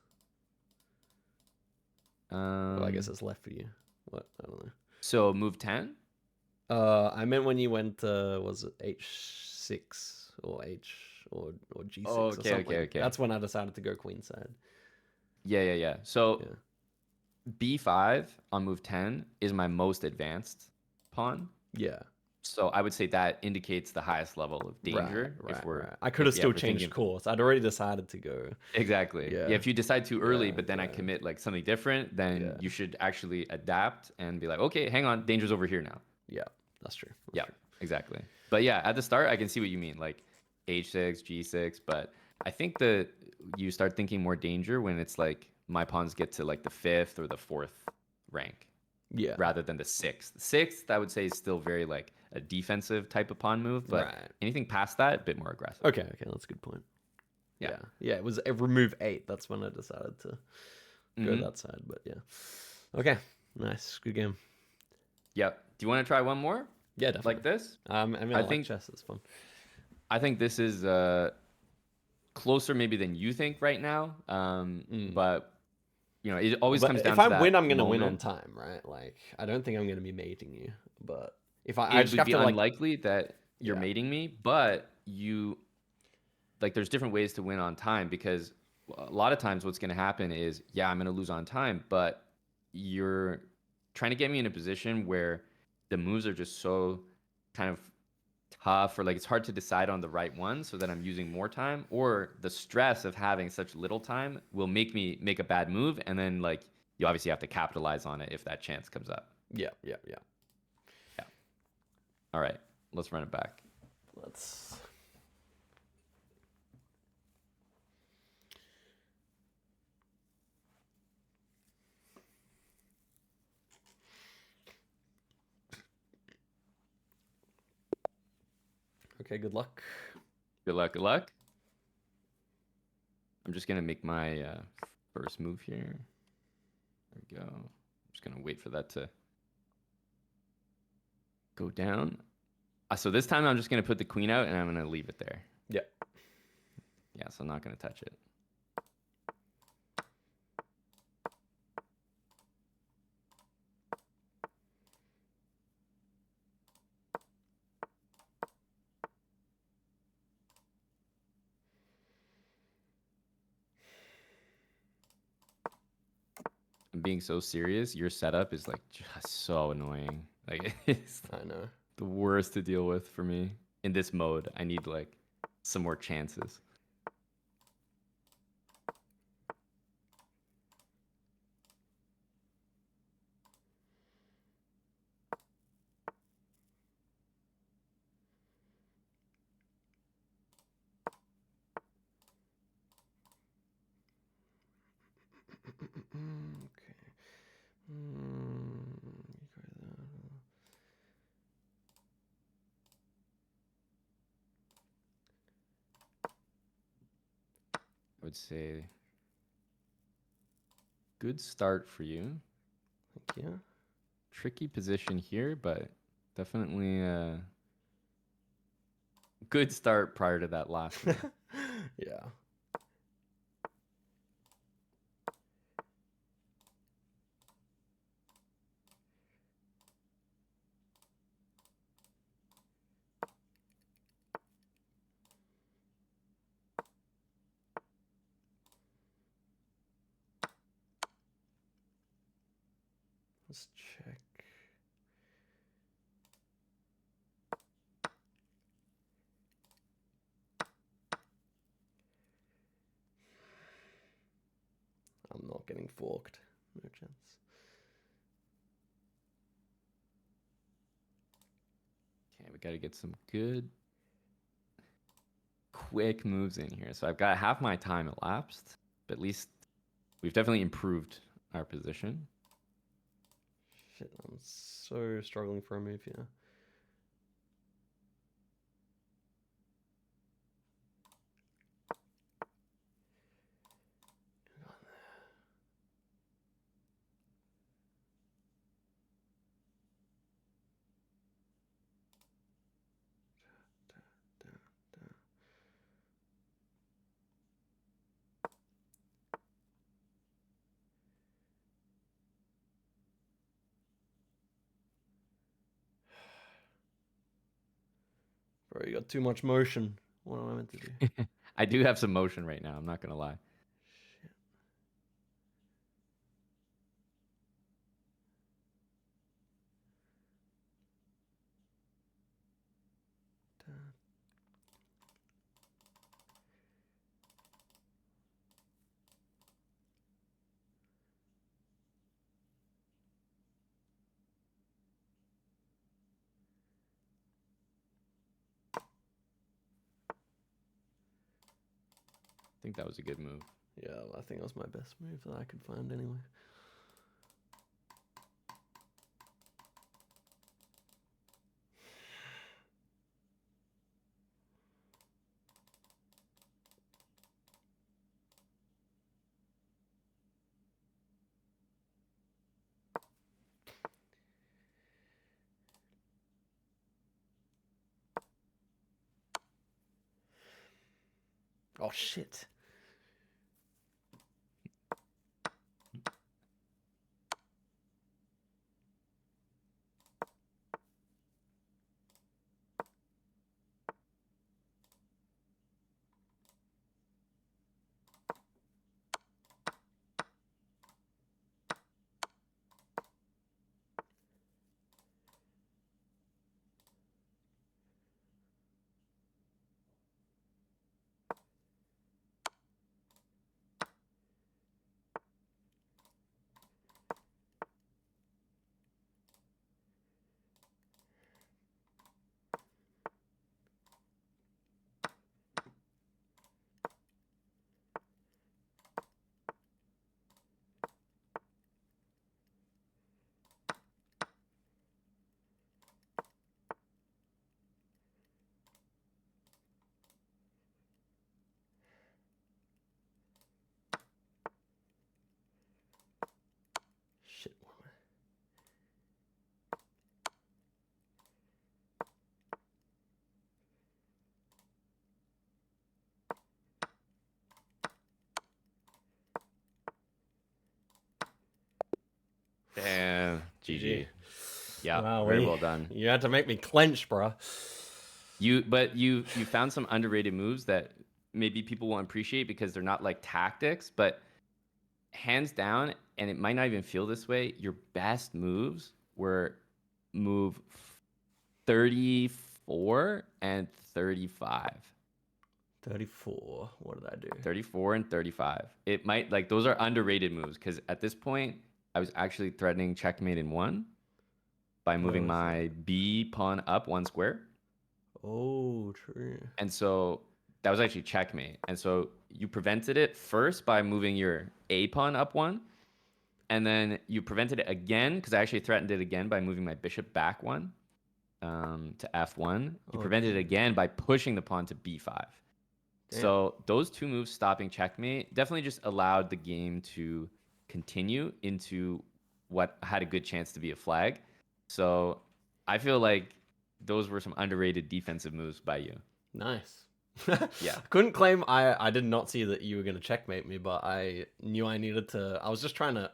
Well, I guess Um, it's left for you. What? I don't know. so move 10. I meant when you went was it H6 or Oh, G6 or okay, okay, something. okay. That's when I decided to go queen side. Yeah, yeah, yeah. So Yeah. b5 on move 10 is my most advanced pawn. Yeah. So I would say that indicates the highest level of Right, danger if right, we're right. I could if have yeah, still if we're thinking changed of course. I'd already decided to go. exactly. Yeah, Yeah. if you decide too early, Yeah, but then I yeah. commit like something different, then Yeah. you should actually adapt and be like, okay, hang on, danger's over here now. Yeah. That's true. That's Yeah, true. exactly. But yeah, at the start, I can see what you mean, like h6, g6. But I think that you start thinking more danger when it's like my pawns get to like the fifth or the fourth rank Yeah. rather than the sixth. The sixth, I would say, is still very like a defensive type of pawn move, but Right. anything past that, a bit more aggressive. Okay, okay, that's a good point. Yeah. Yeah. Yeah, it was remove 8. That's when I decided to go Mm-hmm. that side, but yeah. Okay. Nice. Good game. Yep. Do you want to try one more Yeah, like definitely. this? I mean, I I like think chess. It's fun. I think this is closer maybe than you think right now. Mm. But you know, it always But comes if down I to win, that I'm gonna win on moment. time, right? Like, I don't think I'm gonna be mating you, but if I It just would have be to like, unlikely that you're yeah, mating me, but you like there's different ways to win on time because a lot of times what's going to happen is yeah, I'm going to lose on time, but you're trying to get me in a position where the moves are just so kind of tough or like it's hard to decide on the right one so that I'm using more time or the stress of having such little time will make me make a bad move and then like you obviously have to capitalize on it if that chance comes up. yeah, yeah, yeah. Yeah. All right. Let's run it back. Let's. Okay, good luck. Good luck. Good luck. I'm just going to make my first move here. There we go. I'm just going to wait for that to go down. So this time I'm just going to put the queen out and I'm going to leave it there. Yeah. Yeah, so I'm not going to touch it. I'm being so serious. Your setup is like just so annoying. Like it's I know. the worst to deal with for me in this mode. I need like some more chances. Okay. Mm, I would say good start for you. Thank you. Tricky position here, but definitely a good start prior to that last move. Yeah. Let's check. I'm not getting forked. No chance. Okay, we got to get some good, quick moves in here. So I've got half my time elapsed, but at least we've definitely improved our position. Shit, I'm so struggling for a move here. Bro, you got too much motion. What am I meant to do? I do have some motion right now. I'm not gonna lie. Shit. I think that was a good move. Yeah, I think that was my best move that I could find anyway. Oh shit. Shit. Damn, GG. GG. Yeah, Wow, very well done. you had to make me clench, bro. You found some underrated moves that maybe people won't appreciate because they're not like tactics, but hands down, and it might not even feel this way, your best moves were move 34 and 35. 34. What did I do? 34 and 35. It might like those are underrated moves because at this point I was actually threatening checkmate in one by moving Oh, my B pawn up one square. oh, true. And so that was actually checkmate. And so you prevented it first by moving your A pawn up one. And then you prevented it again because I actually threatened it again by moving my bishop back one to F1. You Oh, prevented it true. again by pushing the pawn to B5. Damn. So those two moves stopping checkmate definitely just allowed the game to continue into what had a good chance to be a flag. So I feel like those were some underrated defensive moves by you. Nice. Yeah. Couldn't claim I did not see that you were gonna checkmate me, but I knew I needed to. I was just trying to.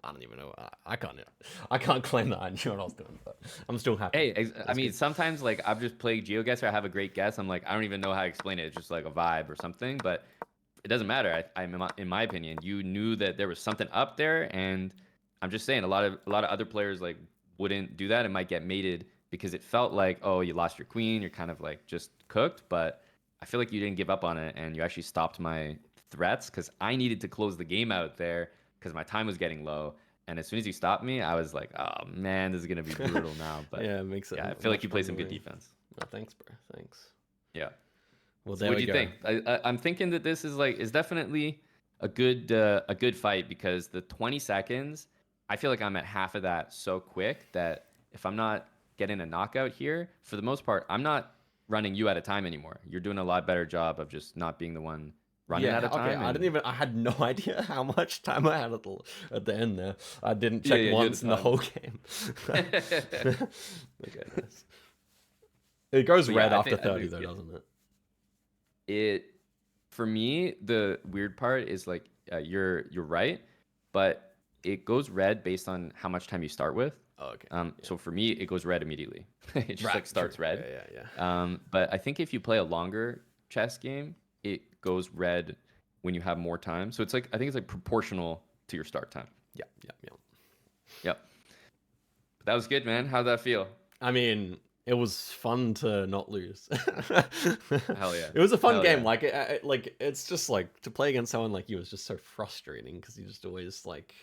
I don't even know. I can't claim that I knew what I was doing, but I'm still happy. Hey, I That's mean, good. sometimes like I've just played GeoGuessr. I have a great guess. I'm like, I don't even know how to explain it. It's just like a vibe or something. But it doesn't matter. In my opinion, you knew that there was something up there, and I'm just saying a lot of other players like wouldn't do that. It might get mated because it felt like, oh, you lost your queen. You're kind of like just cooked. But I feel like you didn't give up on it, and you actually stopped my threats because I needed to close the game out there because my time was getting low. And as soon as you stopped me, I was like, oh man, this is gonna be brutal now. But Yeah, it makes it yeah, I feel like much you play fun some to good win. defense. Oh, thanks, bro. Thanks. Yeah. Well, So there what we do you go. think? I'm thinking that this is definitely a good fight because the 20 seconds, I feel like I'm at half of that so quick that if I'm not getting a knockout here, for the most part, I'm not running you out of time anymore. You're doing a lot better job of just not being the one running out Yeah, of okay. time. And I had no idea how much time I had at the end there. I didn't yeah, check yeah, you had a once in the ton. whole game. Okay, nice. It goes But yeah, red after I think 30 it's though, good. doesn't it? It for me, the weird part is like you're right, but it goes red based on how much time you start with. Oh, okay. Yeah. So for me, it goes red immediately. It just Right, like true. starts Yeah, red. yeah, yeah. But I think if you play a longer chess game, it goes red when you have more time. So it's like I think it's like proportional to your start time. Yeah, yeah, yeah. Yep. But that was good, man. How'd that feel? I mean, it was fun to not lose. Hell yeah. It was a fun Hell game. yeah. Like it's just like to play against someone like you is just so frustrating because you just always like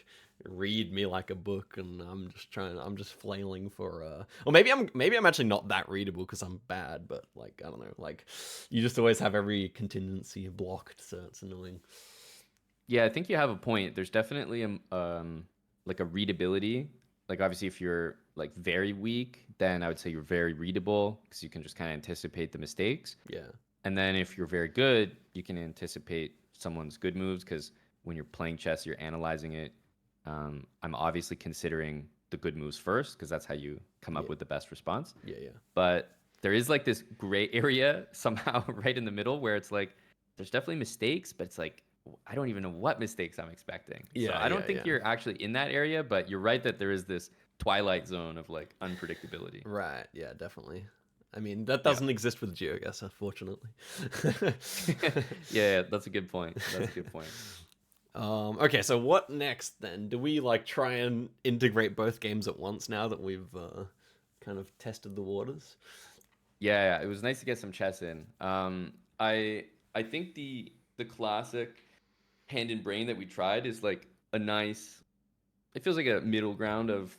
read me like a book, and I'm just flailing for. Or maybe I'm actually not that readable because I'm bad, but like I don't know, like you just always have every contingency blocked, so it's annoying. Yeah, I think you have a point. There's definitely like a readability. Like obviously if you're like very weak, then I would say you're very readable because you can just kind of anticipate the mistakes. Yeah, And then if you're very good, you can anticipate someone's good moves because when you're playing chess, you're analyzing it. I'm obviously considering the good moves first because that's how you come yeah, up with the best response. yeah, yeah. But there is like this gray area somehow right in the middle where it's like there's definitely mistakes, but it's like I don't even know what mistakes I'm expecting. So Yeah, I don't yeah, think yeah. you're actually in that area, but you're right that there is this twilight zone of like unpredictability. Right, yeah, definitely. I mean, that Yeah. doesn't exist with GeoGuessr, unfortunately. Yeah, that's a good point. That's a good point. Okay, so what next then? Do we like try and integrate both games at once now that we've kind of tested the waters? Yeah, yeah, it was nice to get some chess in. I think the classic hand and brain that we tried is like a nice. It feels like a middle ground of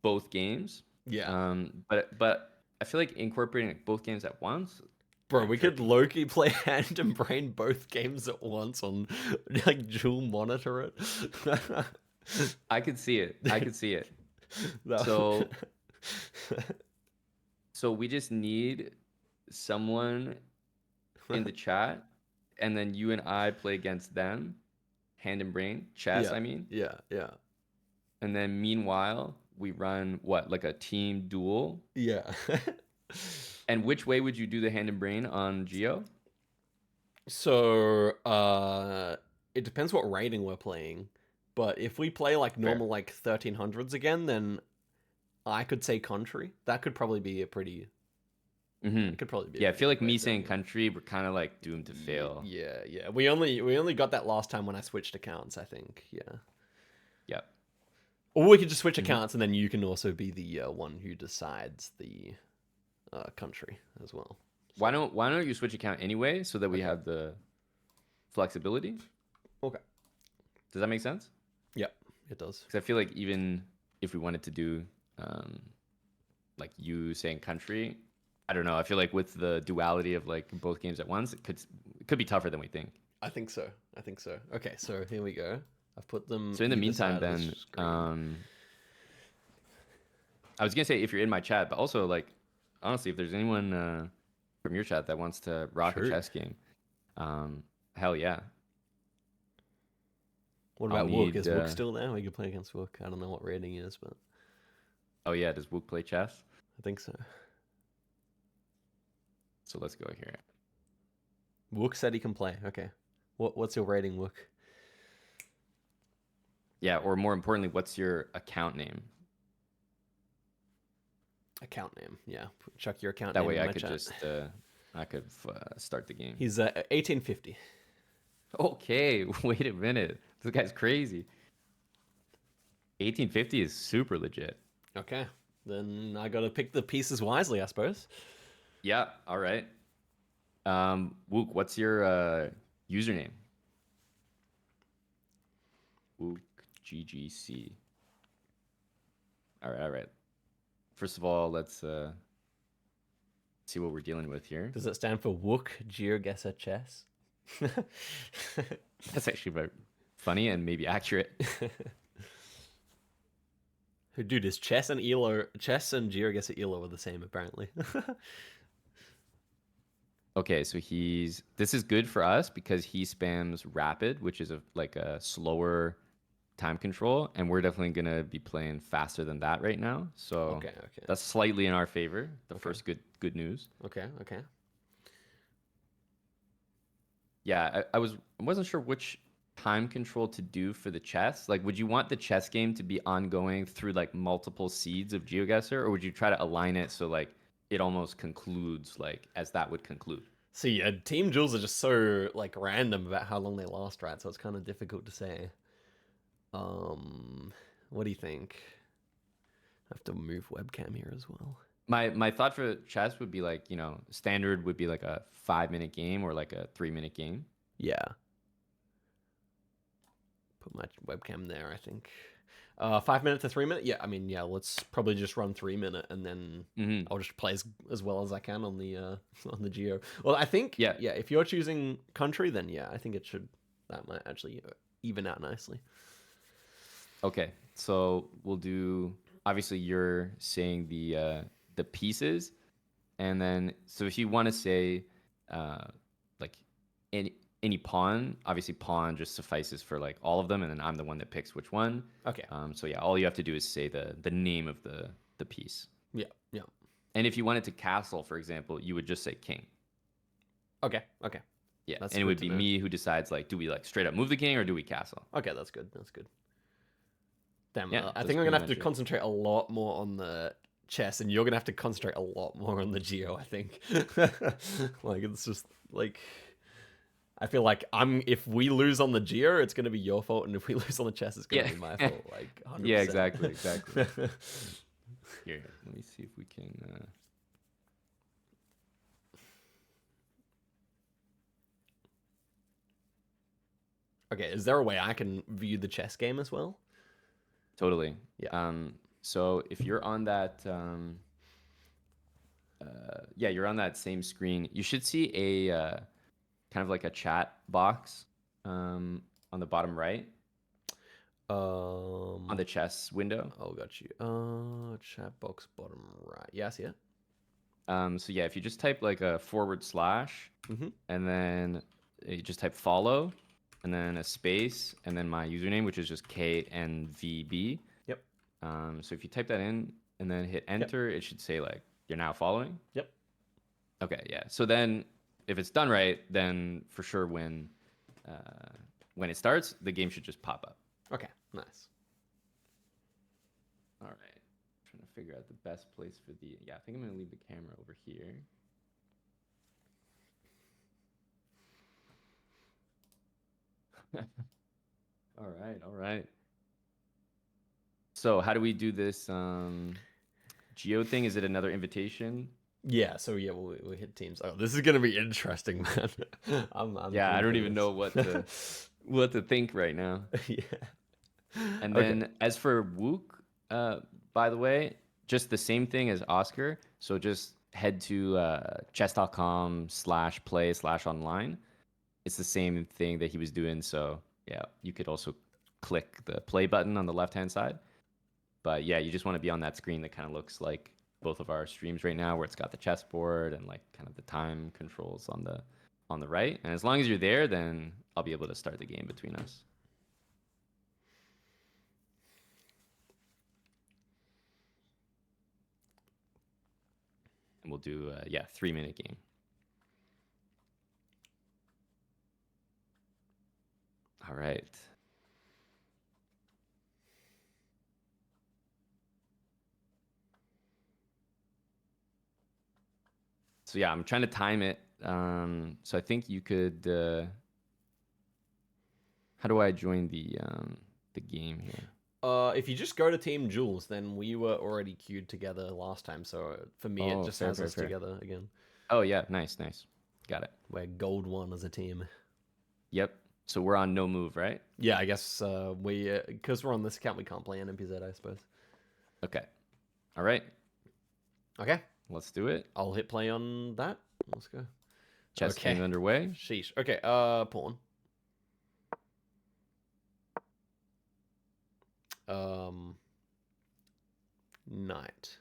both games. Yeah. But I feel like incorporating like both games at once Bro, kind of we could tricky. Loki play hand and brain both games at once on like dual monitor it. I could see it. I could see it. That- So so we just need someone in the chat, and then you and I play against them, hand and brain, chess, yeah, I mean. yeah, yeah, And then meanwhile, we run what, like a team duel? yeah. And which way would you do the hand and brain on Geo? So, it depends what rating we're playing. But if we play like Fair. normal like 1300s again, then I could say country. Mm-hmm. That could probably be a Yeah, I pretty feel good like way me of doing saying it. country, we're kind of like doomed to fail. Yeah, yeah. We only got that last time when I switched accounts, I think. Yeah. Yep. Or we could just switch Mm-hmm. accounts and then you can also be the one who decides the country as well. So, Why don't you switch account anyway so that we okay. have the flexibility? Okay. Does that make sense? Yep, it does. Because I feel like even if we wanted to do um, like you saying country, I don't know. I feel like with the duality of like both games at once, it could be tougher than we think. I think so. I think so. Okay, so here we go. I've put them So in the either meantime, side of the then screen. I was gonna say if you're in my chat, but also like honestly, if there's anyone from your chat that wants to rock a True. chess game, um, hell yeah. What I'll about Wook? need. Is Wook still there? We could play against Wook. I don't know what rating he is, but Oh yeah, does Wook play chess? I think so. So let's go here. Wook said he can play. Okay. What's your rating, Wook? Yeah, or more importantly, what's your account name? Account name. Yeah. Chuck your account That name way in I my could chat. just start the game. He's 1850. Okay, wait a minute. This guy's crazy. 1850 is super legit. Okay. Then I gotta pick the pieces wisely, I suppose. Yeah, all right. Wook, what's your username? Wook GGC. All right, all right. First of all, let's see what we're dealing with here. Does it stand for Wook GeoGuessr Chess? That's actually very funny and maybe accurate. Dude, is chess and GeoGuessr Elo are the same apparently. Okay, so this is good for us because he spams rapid, which is like a slower time control, and we're definitely gonna be playing faster than that right now. So Okay. that's slightly in our favor. The Okay. first good news. Okay. Yeah, I wasn't sure which time control to do for the chess. Like, would you want the chess game to be ongoing through like multiple seeds of GeoGuessr, or would you try to align it so like it almost concludes like as that would conclude? See, team duels are just so like random about how long they last, right? So it's kind of difficult to say. What do you think? I have to move webcam here as well. My thought for chess would be like, standard would be like a 5-minute game or like a 3-minute game. Yeah. Put my webcam there, I think. 5 minute to 3 minute? Yeah, I mean, yeah, let's probably just run 3 minute and then I'll just play as well as I can on the on the Geo. Well, I think yeah, if you're choosing country, then yeah, I think that might actually even out nicely. Okay, so we'll do. Obviously, you're saying the pieces, and then so if you want to say like any pawn, obviously pawn just suffices for like all of them, and then I'm the one that picks which one. Okay. So yeah, all you have to do is say the name of the piece. Yeah. And if you wanted to castle, for example, you would just say king. Okay. Yeah, That's and it would be know. me who decides like, do we like straight up move the king or do we castle? Okay, that's good. Damn, Yeah, I think I'm gonna have to concentrate a lot more on the chess, and you're gonna have to concentrate a lot more on the Geo. I think. Like it's just like. I feel like if we lose on the Geo, it's gonna be your fault, and if we lose on the chess, it's gonna be my fault. Like 100%. Yeah, exactly. Here, let me see if we can. Okay, is there a way I can view the chess game as well? Totally. Yeah. So if you're on that, yeah, you're on that same screen. You should see a kind of like a chat box on the bottom right. On the chess window. Oh, got you. Chat box bottom right. Yeah, I see it. So yeah, if you just type like a / and then you just type follow, and then a space, and then my username, which is just KNVB. Yep. So if you type that in and then hit enter, it should say like you're now following. Yep. Okay, yeah. So then if it's done right, then for sure when it starts, the game should just pop up. Okay, nice. All right. Trying to figure out the best place for I think I'm going to leave the camera over here. All right. So how do we do this Geo thing? Is it another invitation? Yeah, so yeah, we'll hit teams. Oh, this is gonna be interesting, man. I don't even know what to think right now. Yeah. And then as for Wook, by the way, just the same thing as Oscar. So just head to chess.com/play/online. It's the same thing that he was doing. So yeah, you could also click the play button on the left-hand side. But yeah, you just want to be on that screen that kind of looks like both of our streams right now, where it's got the chessboard and like kind of the time controls on the right. And as long as you're there, then I'll be able to start the game between us. And we'll do 3-minute game. All right. So yeah, I'm trying to time it. So I think you could. How do I join the game here? If you just go to Team Jules, then we were already queued together last time. So for me, it just has us together again. Oh yeah, nice. Got it. We're gold 1 as a team. Yep. So we're on no move, right? Yeah, I guess we because we're on this account, we can't play NMPZ, I suppose. Okay. All right. Okay, Let's do it. I'll hit play on that. Let's go. Chess Okay. game underway. Sheesh. Okay. Pawn. Knight.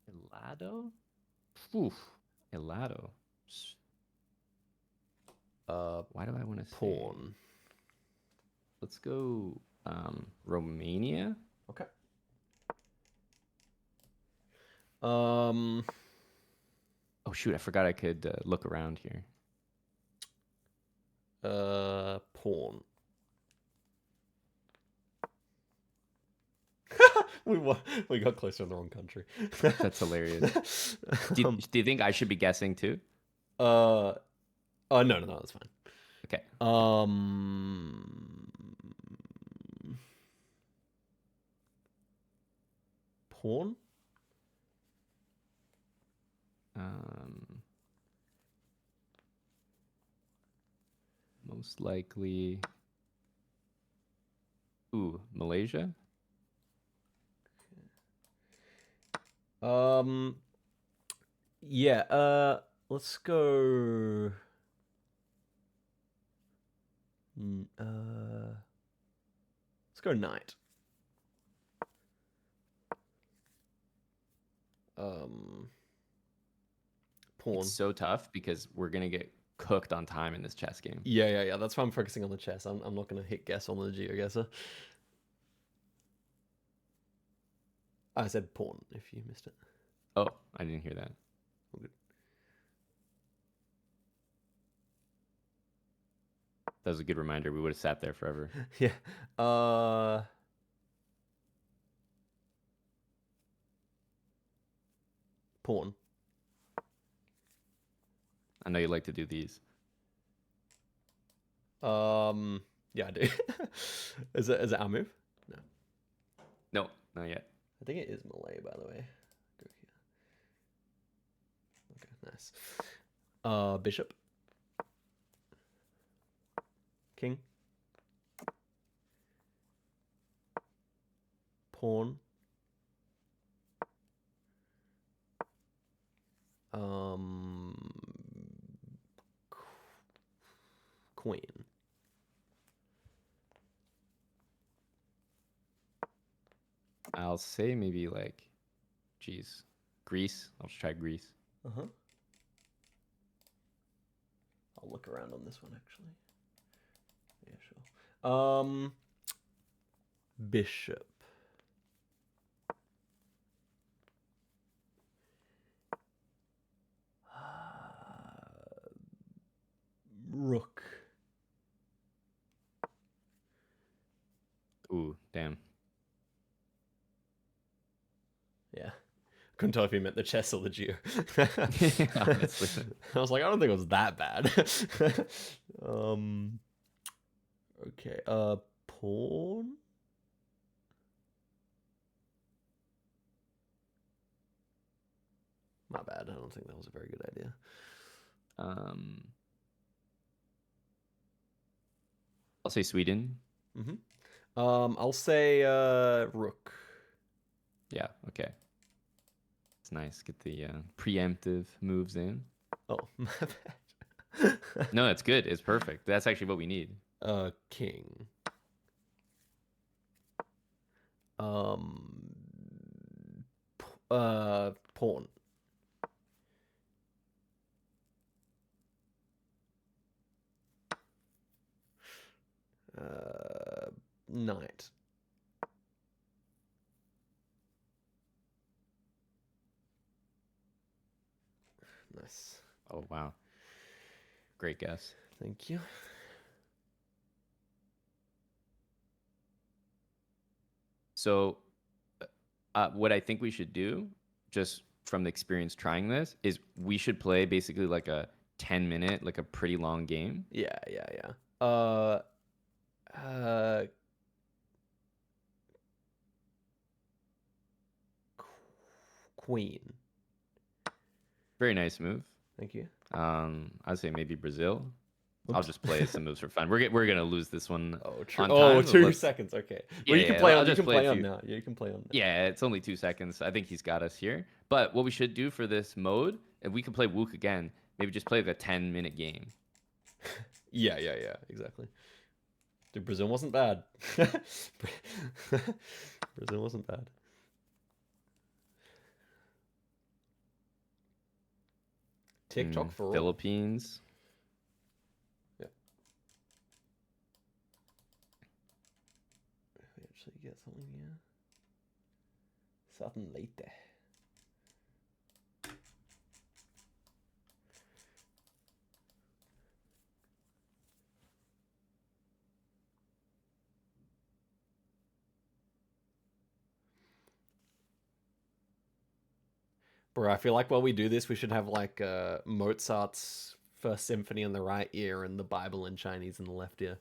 Elado? Oof. Elado. Why do I want to say? Pawn. Let's go Romania. Okay. Oh shoot, I forgot I could look around here. Pawn. We got closer in the wrong country. That's hilarious. Do you think I should be guessing too? Oh no, that's fine. Okay. Pawn. Most likely. Ooh, Malaysia. Yeah. Let's go. Let's go knight. Pawn. It's so tough because we're gonna get cooked on time in this chess game. Yeah. That's why I'm focusing on the chess. I'm not gonna hit guess on the GeoGuessr. I said pawn if you missed it. Oh, I didn't hear that. All good. That was a good reminder. We would have sat there forever. Yeah. Pawn. I know you like to do these. Yeah, I do. Is it our move? No. No, not yet. I think it is Malay, by the way. Go here. Okay, nice. Bishop. King. Pawn. Queen. I'll say maybe like, geez, Greece. I'll just try Greece. Uh-huh. I'll look around on this one, actually. Yeah, sure. Bishop. Rook. Ooh, damn. Yeah. Couldn't tell if you meant the chess or the geo. Honestly. I was like, I don't think it was that bad. Okay. Pawn. My bad. I don't think that was a very good idea. I'll say Sweden. Mm-hmm. I'll say rook. Yeah, okay. It's nice. Get the preemptive moves in. Oh, my bad. No, it's good. It's perfect. That's actually what we need. King. Pawn. Knight. Nice. Oh, wow. Great guess. Thank you. So, what I think we should do, just from the experience trying this, is we should play basically like a 10-minute, like a pretty long game. Yeah. Queen. Very nice move. Thank you. I'd say maybe Brazil. I'll Oops. just play some moves for fun. We're gonna lose this one Oh, true. on Oh, time. 2 seconds. Okay. Yeah, Well, you can yeah. play I'll on. You just can play a play on few. now. You can play on now. Yeah, it's only 2 seconds. I think he's got us here. But what we should do for this mode, if we can play Wook again, maybe just play the 10-minute game. Yeah. Exactly. Dude, Brazil wasn't bad. Brazil wasn't bad. TikTok for all. Philippines. Yeah. We actually get something here. Something later. Bro, I feel like while we do this, we should have like Mozart's First Symphony in the right ear and the Bible in Chinese in the left ear.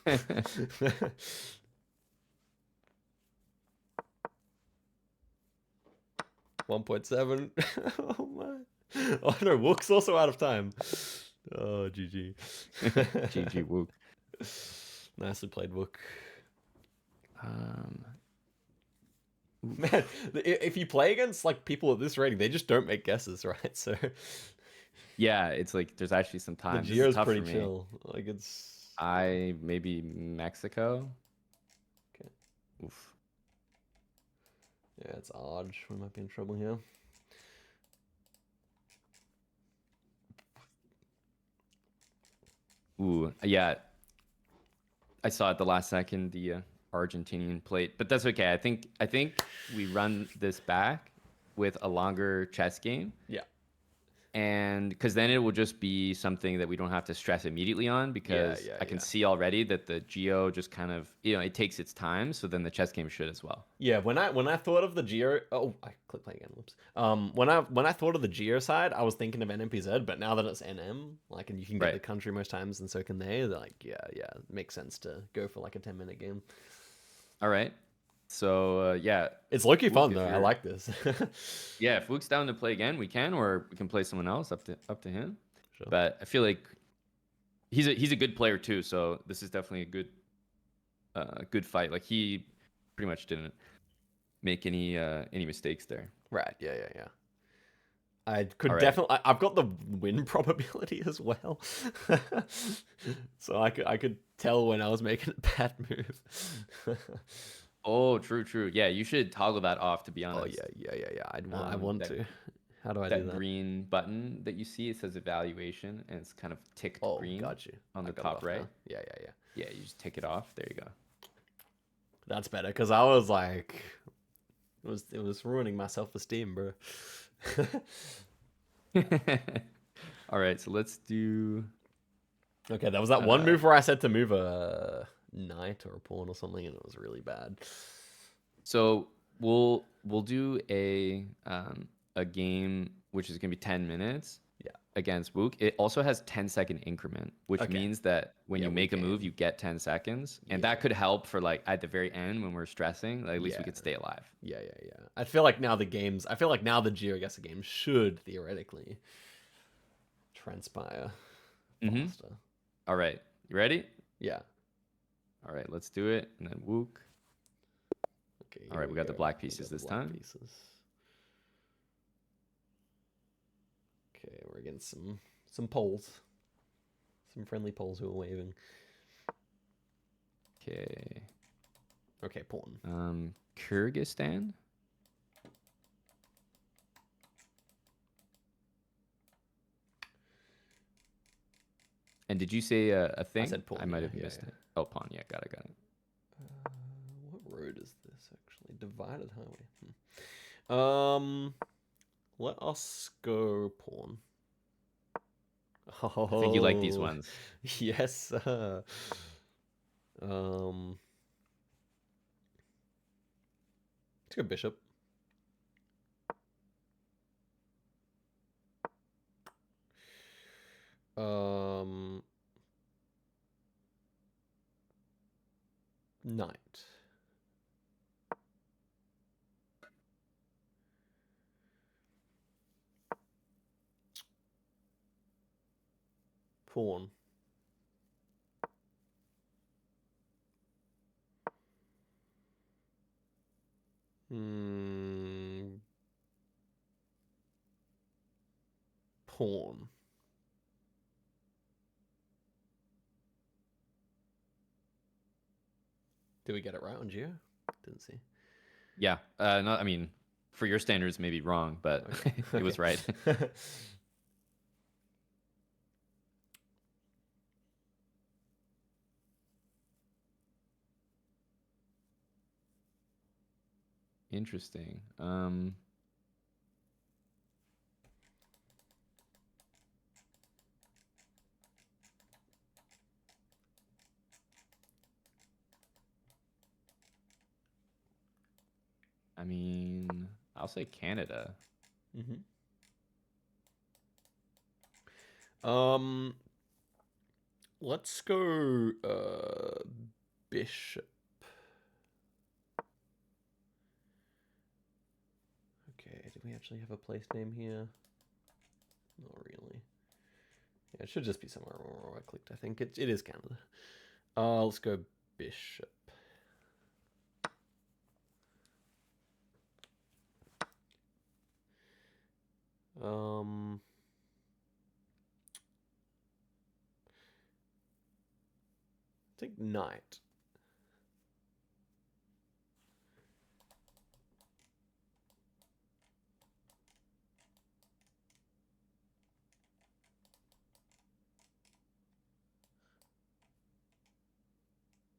1.7. Oh my. Oh no, Wook's also out of time. Oh, GG. GG Wook. Nicely played, Wook. Um, Man, if you play against like people at this rating, they just don't make guesses, right? So yeah, it's like there's actually some the time. This is Geo's tough pretty for me. chill. Like it's Maybe Mexico. okay. Oof. Yeah, it's Arj. We might be in trouble here. Ooh, yeah. I saw at the last second the Argentinian plate, but that's okay. I think we run this back with a longer chess game. Yeah. And because then it will just be something that we don't have to stress immediately on because I can see already that the Geo just kind of, it takes its time. So then the chess game should as well. Yeah, when I thought of the Geo, I clicked play again. Whoops. When I thought of the Geo side, I was thinking of NMPZ, but now that it's NM, like, and you can get the country most times, and so can they. They're like, yeah, it makes sense to go for like a 10-minute game. All right. So yeah, it's low-key fun though. I like this. Yeah, if Wook's down to play again, we can, or we can play someone else. Up to him. Sure. But I feel like he's a good player too. So this is definitely a good fight. Like he pretty much didn't make any mistakes there. Right. Yeah. I could definitely. I've got the win probability as well, so I could tell when I was making a bad move. Oh, true. Yeah, you should toggle that off, to be honest. Oh yeah. I want to. How do I do that? That green button that you see, it says evaluation, and it's kind of ticked green on the top right. Now. Yeah. Yeah, you just tick it off. There you go. That's better because I was like, it was ruining my self-esteem, bro. All right, so let's do. Okay, that was that one move where I said to move a knight or a pawn or something, and it was really bad. So we'll do a game which is gonna be 10 minutes. Yeah. Against Wook. It also has 10-second increment, which means that when you make a move, you get 10 seconds, and that could help for like at the very end when we're stressing. Like, at least we could stay alive. Yeah. I feel like now the GeoGuessr games should theoretically transpire faster. All right, you ready? Yeah. All right, let's do it, and then Wook. Okay. All right, we got the black pieces this time. Okay, we're against some Poles. Some friendly Poles who are waving. Okay. Okay, pawn. Kyrgyzstan. And did you say a thing? I said pawn. I might have missed it. Oh, pawn. Yeah, got it. What road is this actually? Divided highway. Let us go pawn. I think you like these ones. Yes. Let's go bishop. Knight. Pawn. Pawn. Did we get it right on Geo? Didn't see. Yeah. No, I mean, for your standards, maybe wrong, but Okay. it was right. Interesting. I mean, I'll say Canada. Mm-hmm. Let's go bishop. Okay, did we actually have a place name here? Not really. Yeah, it should just be somewhere where I clicked. I think it is Canada. Let's go bishop. I think knight.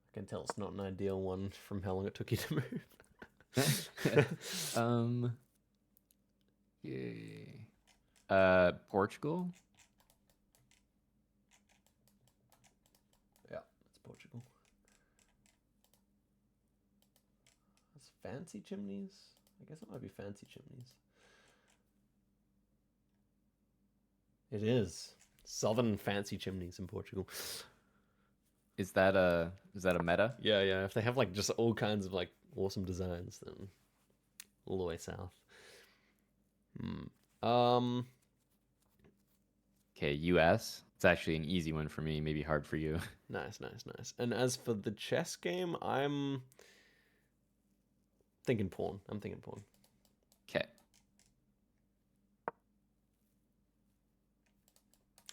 I can tell it's not an ideal one from how long it took you to move. Yay. Portugal. Yeah, it's Portugal. That's fancy chimneys. I guess it might be fancy chimneys. It is southern fancy chimneys in Portugal. Is that a meta? Yeah, yeah. If they have like just all kinds of like awesome designs, then all the way south. Okay, US. It's actually an easy one for me, maybe hard for you. Nice, nice, nice. And as for the chess game, I'm thinking pawn. I'm thinking pawn. Okay.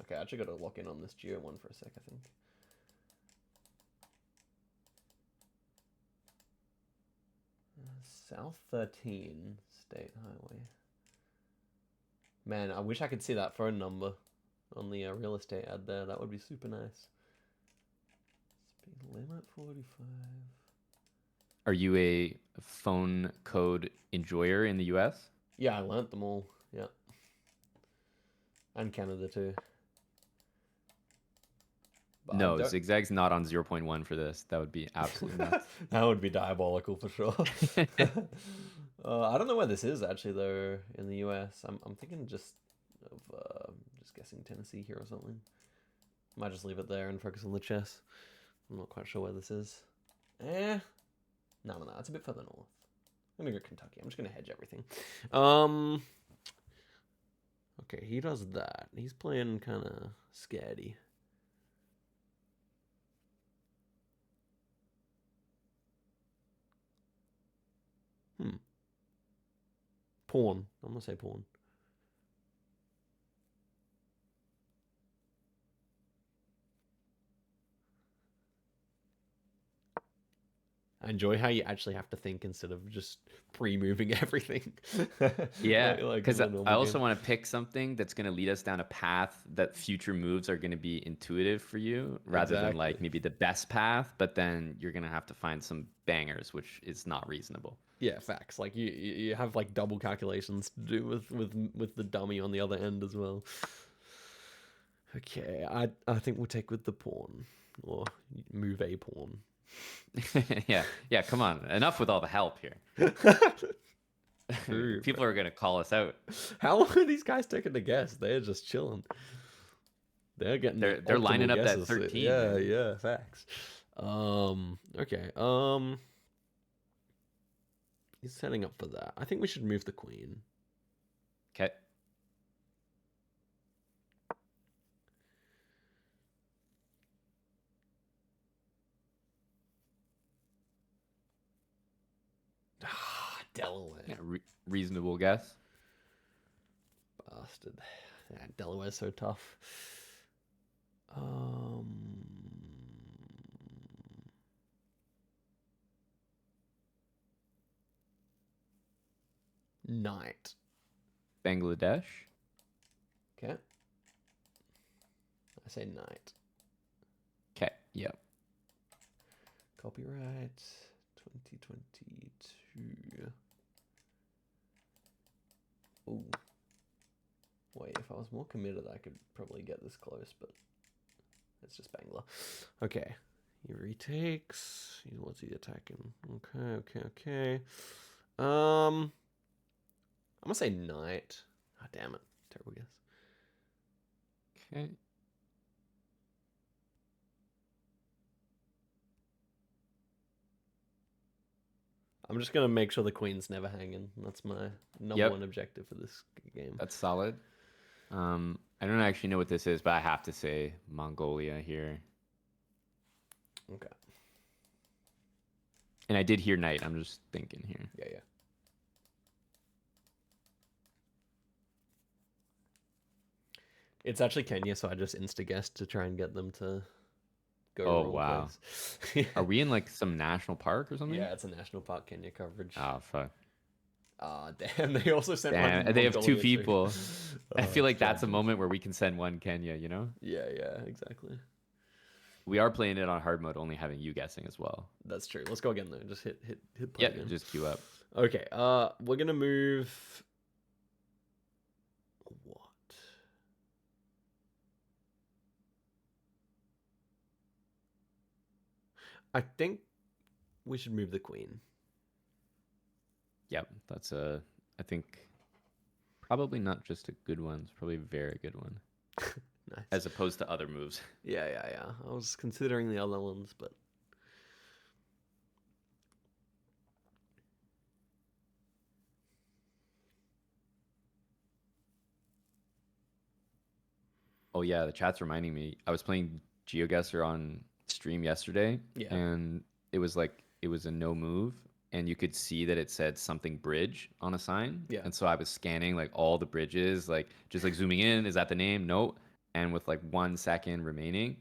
Okay, I actually got to lock in on this Geo one for a sec, I think. South 13 State Highway. Man, I wish I could see that phone number on the real estate ad there. That would be super nice. Speed limit 45. Are you a phone code enjoyer in the US? Yeah, I learnt them all. Yeah. And Canada too. But No, Zigzag's not on 0.1 for this. That would be absolutely nuts. That would be diabolical for sure. I don't know where this is actually though in the US. I'm thinking just of just guessing Tennessee here or something. Might just leave it there and focus on the chess. I'm not quite sure where this is. No, it's a bit further north. I'm gonna go Kentucky. I'm just gonna hedge everything. Okay, he does that. He's playing kind of scaredy. Pawn. I'm gonna say pawn. I enjoy how you actually have to think instead of just pre-moving everything. Yeah, like because in a I normal also game. want to pick something that's going to lead us down a path that future moves are going to be intuitive for you, rather than like Exactly. maybe the best path, but then you're going to have to find some bangers, which is not reasonable. Yeah, facts. Like you have like double calculations to do with the dummy on the other end as well. Okay, I think we'll take with the pawn or move a pawn. Yeah, come on. Enough with all the help here. True. People are going to call us out. How long are these guys taking to guess? They're just chilling. They're getting the They're lining optimal up that guesses. 13, Yeah, man. yeah, facts. Okay. He's setting up for that. I think we should move the queen. Okay. Delaware. Yeah, reasonable guess. Bastard. Yeah, Delaware's so tough. Night. Bangladesh. Okay. I say night. Okay. Yep. Copyright 2022. Ooh. Wait, if I was more committed, I could probably get this close, but it's just Bangla. Okay. He retakes. What's he attacking? Okay. I'm gonna say night. Oh, damn it. Terrible guess. Okay. I'm just gonna make sure the queen's never hanging. That's my number one objective for this game. That's solid. I don't actually know what this is, but I have to say Mongolia here. Okay. And I did hear night. I'm just thinking here. Yeah. It's actually Kenya, so I just insta-guessed to try and get them to go Oh, wrong wow. place. Are we in like some national park or something? Yeah, it's a national park Kenya coverage. Oh, fuck. Damn, they also sent one. Damn, they have two Mongolia, too. people. I feel like that's a tragic. moment where we can send one Kenya, you know? Yeah, exactly. We are playing it on hard mode, only having you guessing as well. That's true. Let's go again though. Just hit play Yeah, again. just queue up. Okay, we're gonna move. What? I think we should move the queen. Yep, that's I think probably not just a good one. It's probably a very good one. Nice. As opposed to other moves. Yeah. I was considering the other ones, but Oh yeah, the chat's reminding me. I was playing GeoGuessr on stream yesterday, Yeah. and it was a no move, and you could see that it said something bridge on a sign. Yeah. And so I was scanning like all the bridges, like just like zooming in. Is that the name? No. And with like 1 second remaining,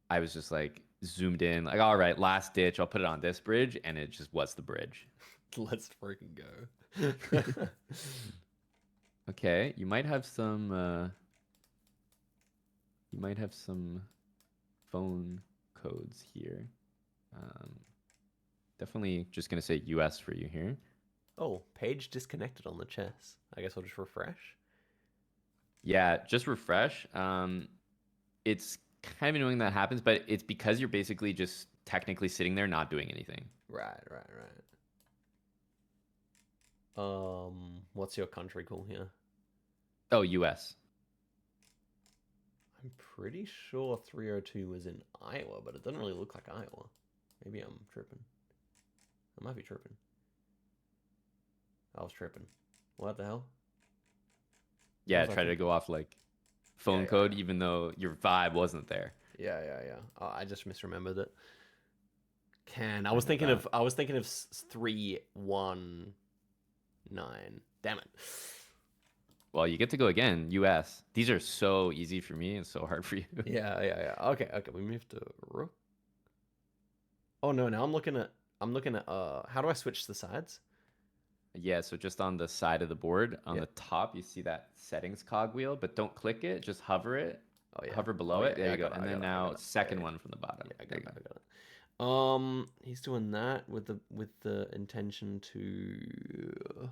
I was just like zoomed in, like, all right, last ditch. I'll put it on this bridge, and it just was the bridge. Let's freaking go. Okay, you might have some. You might have some phone codes here. Definitely just going to say US for you here. Oh, page disconnected on the chess. I guess I'll just refresh. Yeah, just refresh. It's kind of annoying that happens, but it's because you're basically just technically sitting there not doing anything. Right. What's your country call here? Oh, US. I'm pretty sure 302 was in Iowa, but it doesn't really look like Iowa. Maybe I'm tripping. I might be tripping. I was tripping. What the hell? Yeah, try to go off like phone code, even though your vibe wasn't there. Yeah. Oh, I just misremembered it. I was thinking of 319. Damn it. Well, you get to go again, US. These are so easy for me and so hard for you. Yeah. Okay. We moved to rook. Oh no, now I'm looking at how do I switch the sides? Yeah, so just on the side of the board, on the top, you see that settings cogwheel, but don't click it, just hover it. Oh yeah. Hover below it. There you go. And then now second one from the bottom. Yeah, I got it. He's doing that with the intention to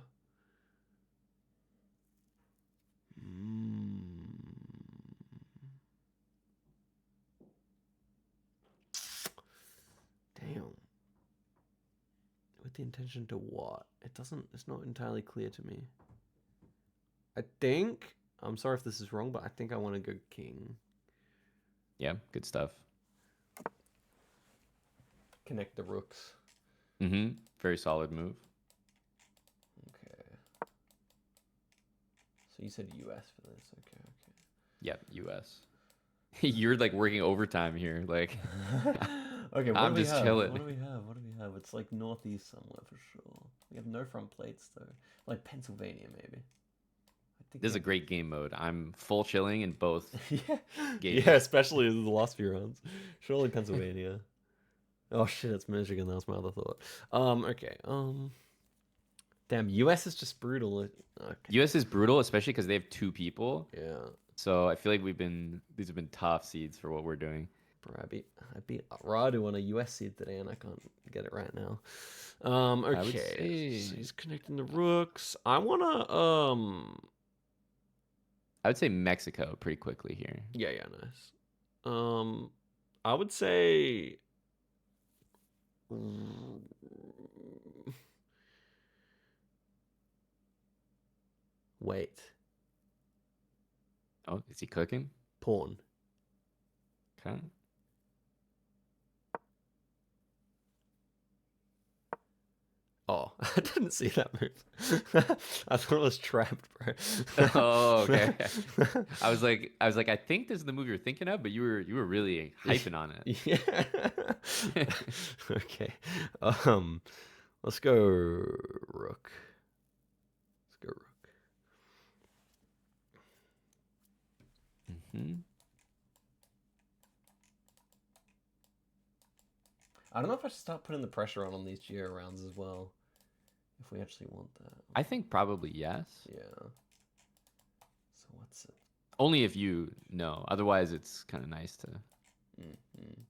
Damn. With the intention to what? It's not entirely clear to me. I think, I'm sorry if this is wrong, but I think I want to go king. Yeah, good stuff. Connect the rooks. Very solid move. Okay. So you said US for this. Okay. Yep, US. You're like working overtime here. Like Okay, what do I'm we just have? chilling. What do we have? What do we have? It's like northeast somewhere for sure. We have no front plates though. Like Pennsylvania maybe. I think This we is a have. great game mode. I'm full chilling in both Yeah, yeah, games. especially the last few rounds. Surely Pennsylvania. Oh shit, it's Michigan. That was my other thought. Okay. Damn, US is just brutal. Okay. US is brutal, especially because they have two people. Yeah. So I feel like these have been tough seeds for what we're doing. Bro, I beat Radu on a US seed today, and I can't get it right now. I would Okay, so say he's connecting the rooks. I would say Mexico pretty quickly here. Yeah, yeah, nice. I would say, wait, Oh, is he cooking? pawn. Okay. Oh, I didn't see that move. I thought it was trapped, bro. Oh, okay. I think this is the move you're thinking of, but you were really hyping on Yeah. it. Okay. Um, let's go rook. Let's go rook. Hmm. I don't know if I should start putting the pressure on these geo rounds as well. If we actually want that. I think probably yes. Yeah. So what's it? Only if you know. Otherwise, it's kind of nice to. Mm-hmm.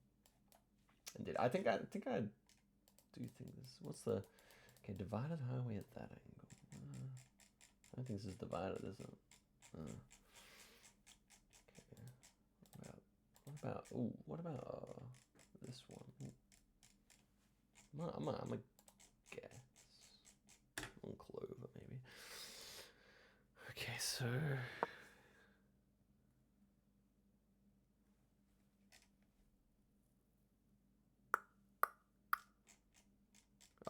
Indeed. I do think this. What's the? Okay, divided highway at that angle. I don't think this is divided, is it? Okay. What about this one? I'm a guess. On clover maybe. Okay, so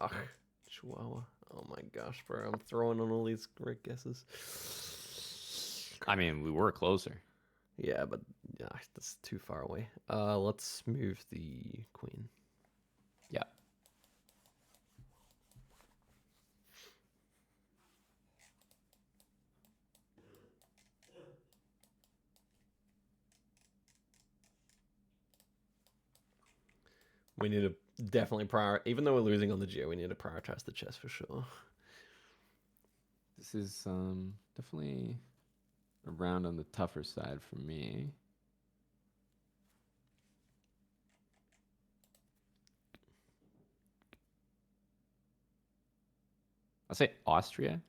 ugh, Chihuahua. Oh my gosh, bro! I'm throwing on all these correct guesses. I mean, we were closer. Yeah, but yeah, that's too far away. Let's move the queen. Yeah. We need to definitely even though we're losing on the geo, we need to prioritize the chess for sure. This is definitely a round on the tougher side for me. I'll say Austria.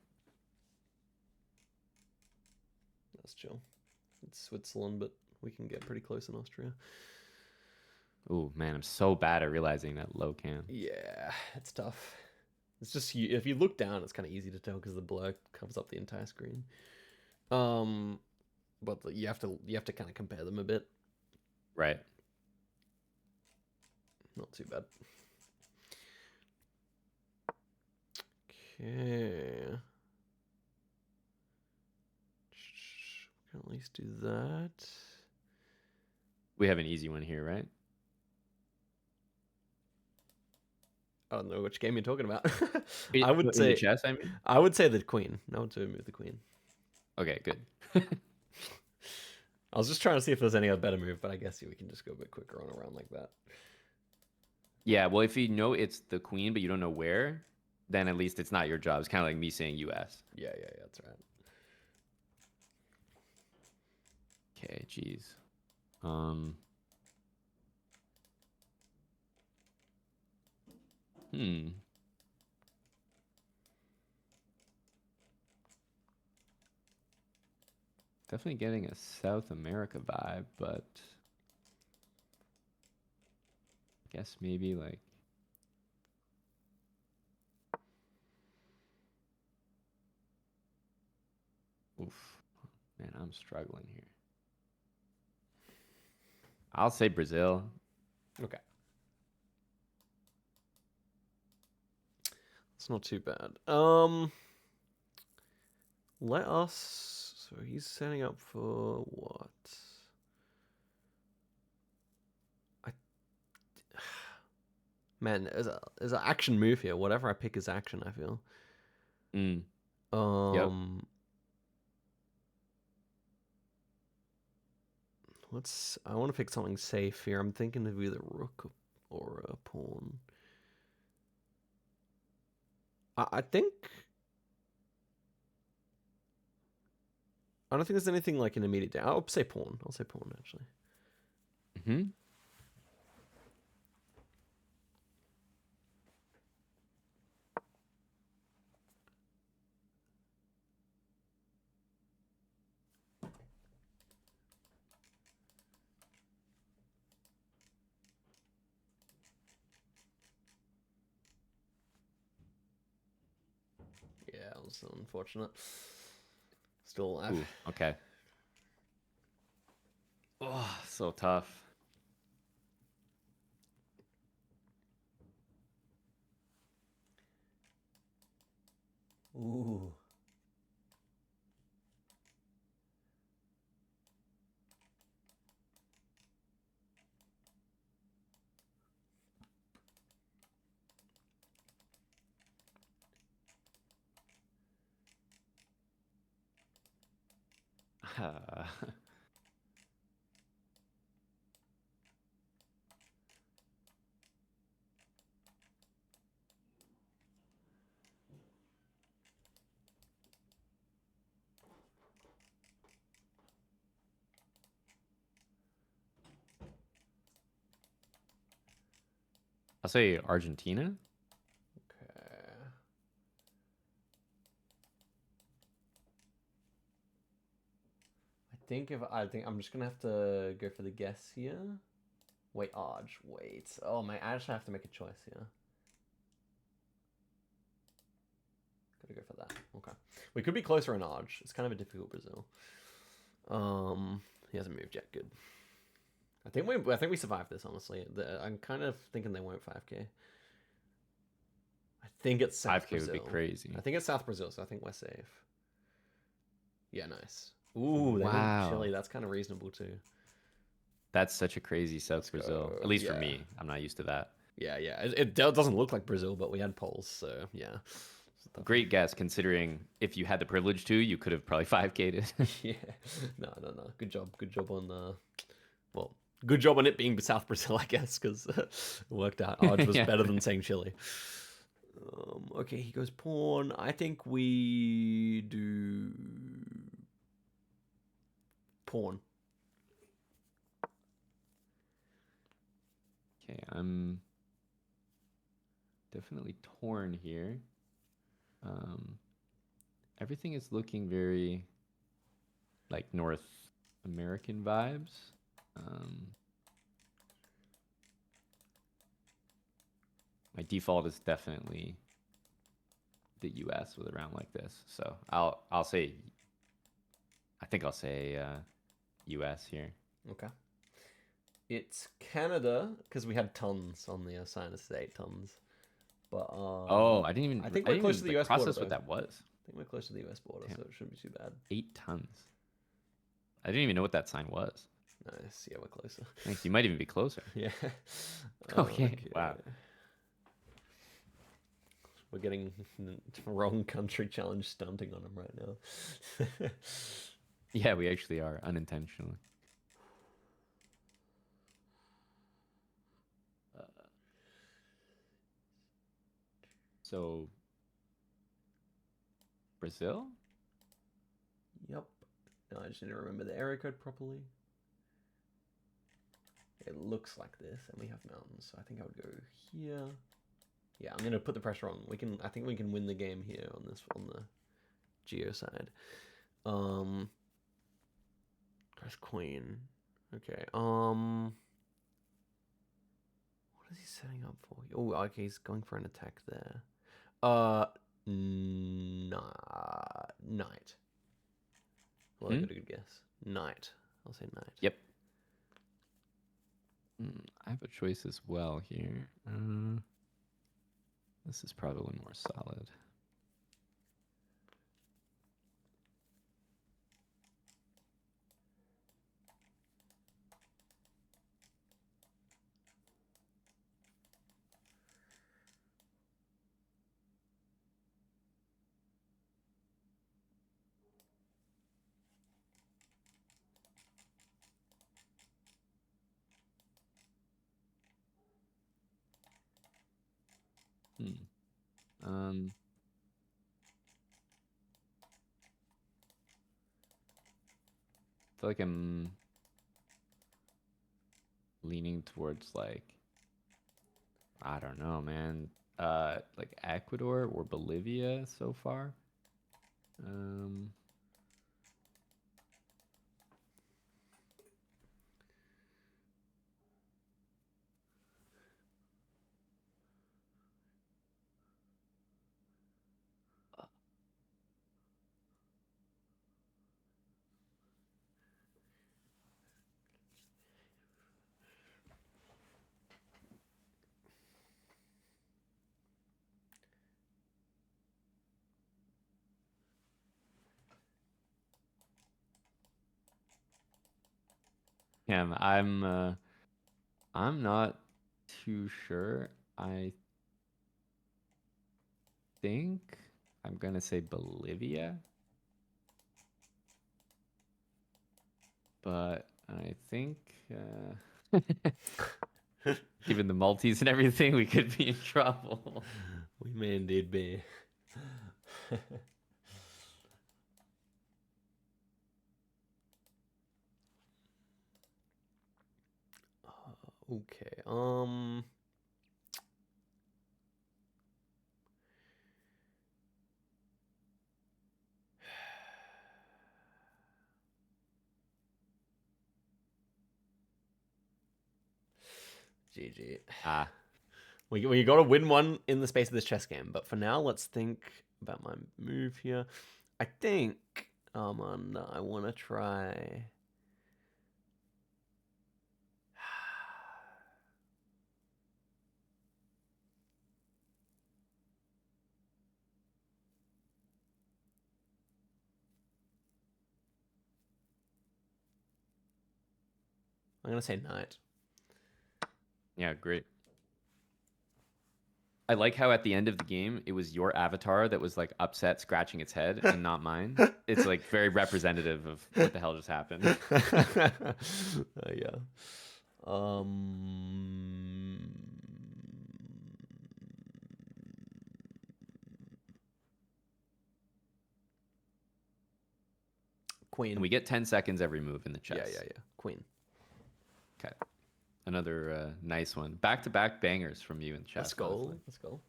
That's chill. It's Switzerland, but we can get pretty close in Austria. Oh man, I'm so bad at realizing that low can. Yeah, it's tough. It's just if you look down, it's kind of easy to tell because the blur covers up the entire screen. But you have to kind of compare them a bit. Right. Not too bad. Okay. We can at least do that. We have an easy one here, right? I don't know which game you're talking about. In, I would in say the chess, I mean. I would say the queen. I would say move the queen. Okay, good. I was just trying to see if there's any other better move, but I guess we can just go a bit quicker on a round like that. Yeah, well, if you know it's the queen, but you don't know where, then at least it's not your job. It's kind of like me saying U.S. Yeah, that's right. Okay, geez. Definitely getting a South America vibe, but I guess maybe like oof. Man, I'm struggling here. I'll say Brazil. Okay. It's not too bad. Let us. So he's setting up for what? Man, there's an action move here. Whatever I pick is action, I feel. Mm. Yep. Um, I want to pick something safe here. I'm thinking of either rook or a pawn. I think I don't think there's anything like an immediate. I'll say pawn. I'll say pawn actually. Hmm. Yeah, it was unfortunate. Still alive. Ooh, okay. Oh, so tough. Ooh. I'll say Argentina. Okay. I think I'm just gonna have to go for the guess here. Wait, Arj. Wait. Oh my! I actually have to make a choice here. Gotta go for that. Okay. We could be closer in Arj. It's kind of a difficult Brazil. He hasn't moved yet. Good. I think we survived this. Honestly, I'm kind of thinking they won't 5K. I think it's South 5K Brazil. would be crazy. I think it's South Brazil, so I think we're safe. Yeah, nice. Ooh, they went Wow. Chile. That's kind of reasonable too. That's such a crazy South Let's Brazil. go. At least for Yeah. me. I'm not used to that. Yeah. It doesn't look like Brazil, but we had polls, so yeah. Great guess considering if you had the privilege to, you could have probably 5K'd it. Yeah. No. Good job. Good job on well, good job on it being South Brazil, I guess, because it worked out. Odds was Yeah. better than saying Chile. Okay, he goes pawn. I think we do pawn. Okay, I'm definitely torn here. Everything is looking very like North American vibes. My default is definitely the US with a round like this. So I'll say I think I'll say US here. Okay. It's Canada because we had tons on the sign of state tons. But Oh, I didn't I think we're even close to the like, US border process though. what that was. I think we're close to the US border, Damn. so it shouldn't be too bad. 8 tons. I didn't even know what that sign was. Nice. Yeah, we're closer. Thanks. You might even be closer. Yeah. Okay. Wow. We're getting wrong country challenge stunting on him right now. Yeah, we actually are unintentionally. So Brazil? Yep. No, I just need to remember the area code properly. It looks like this, and we have mountains, so I think I would go here. Yeah, I'm gonna put the pressure on. I think we can win the game here on the Geo side. Press queen. Okay. What is he setting up for? Oh, okay, he's going for an attack there. Knight. Well, I got a good guess. Knight. I'll say knight. Yep. I have a choice as well here. This is probably more solid. Hmm. Um, I feel like I'm leaning towards like I don't know, man. Like Ecuador or Bolivia so far. Um, yeah, I'm not too sure. I think I'm gonna say Bolivia, but I think given the Maltese and everything, we could be in trouble. We may indeed be. Okay. GG. Ah, We got to win one in the space of this chess game. But for now, let's think about my move here. I think I want to try. I'm gonna say knight. yeah, great. I like how at the end of the game it was your avatar that was like upset, scratching its head, and not mine. It's like very representative of what the hell just happened. Yeah. And Queen. we get 10 seconds every move in the Yeah, chess. yeah, yeah. Queen. Okay. Another nice one. Back to back bangers from you in Let's chess, go. honestly. Let's go.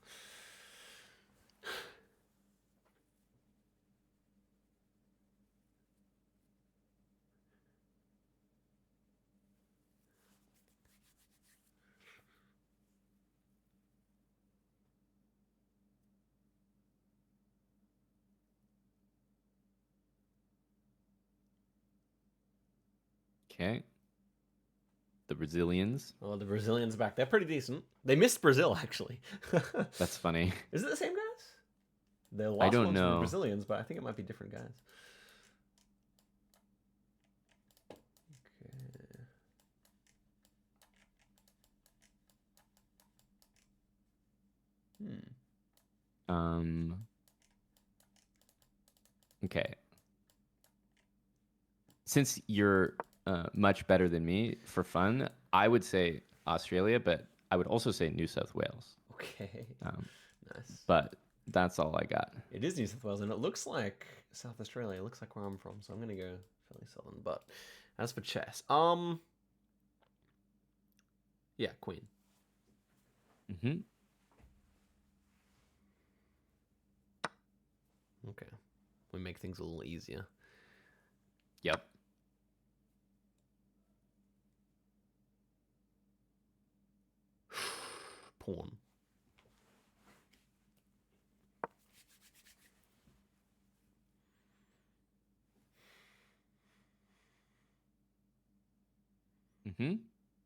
Okay. The Brazilians. Oh, the Brazilians back. They're pretty decent. They missed Brazil, actually. That's funny. Is it the same guys? The I last don't ones were the know. Brazilians, but I think it might be different guys. Okay. Um, okay. Since you're much better than me for fun, I would say Australia, but I would also say New South Wales. Okay. Um, Nice. but that's all I got. It is New South Wales, and it looks like South Australia. It looks like where I'm from, so I'm gonna go fairly southern. But as for chess, yeah, Queen. Hmm. Okay, we make things a little easier. Yep. Pawn. Hmm.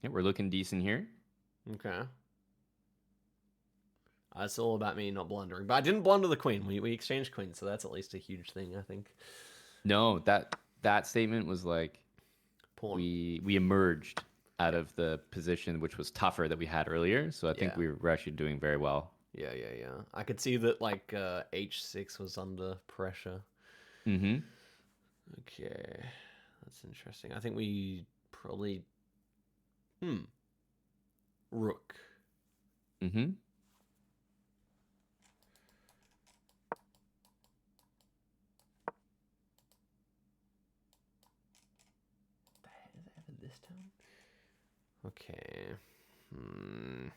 Yeah, we're looking decent here. Okay. It's all about me not blundering, but I didn't blunder the queen. We exchanged queens, so that's at least a huge thing, I think. No, that statement was like Pawn. we emerged out of the position which was tougher that we had earlier. So I think Yeah. we're actually doing very well. Yeah, yeah, yeah. I could see that like h6 was under pressure. Mm-hmm. Okay, that's interesting. I think we probably rook. Mm-hmm. this town? Okay. Hmm.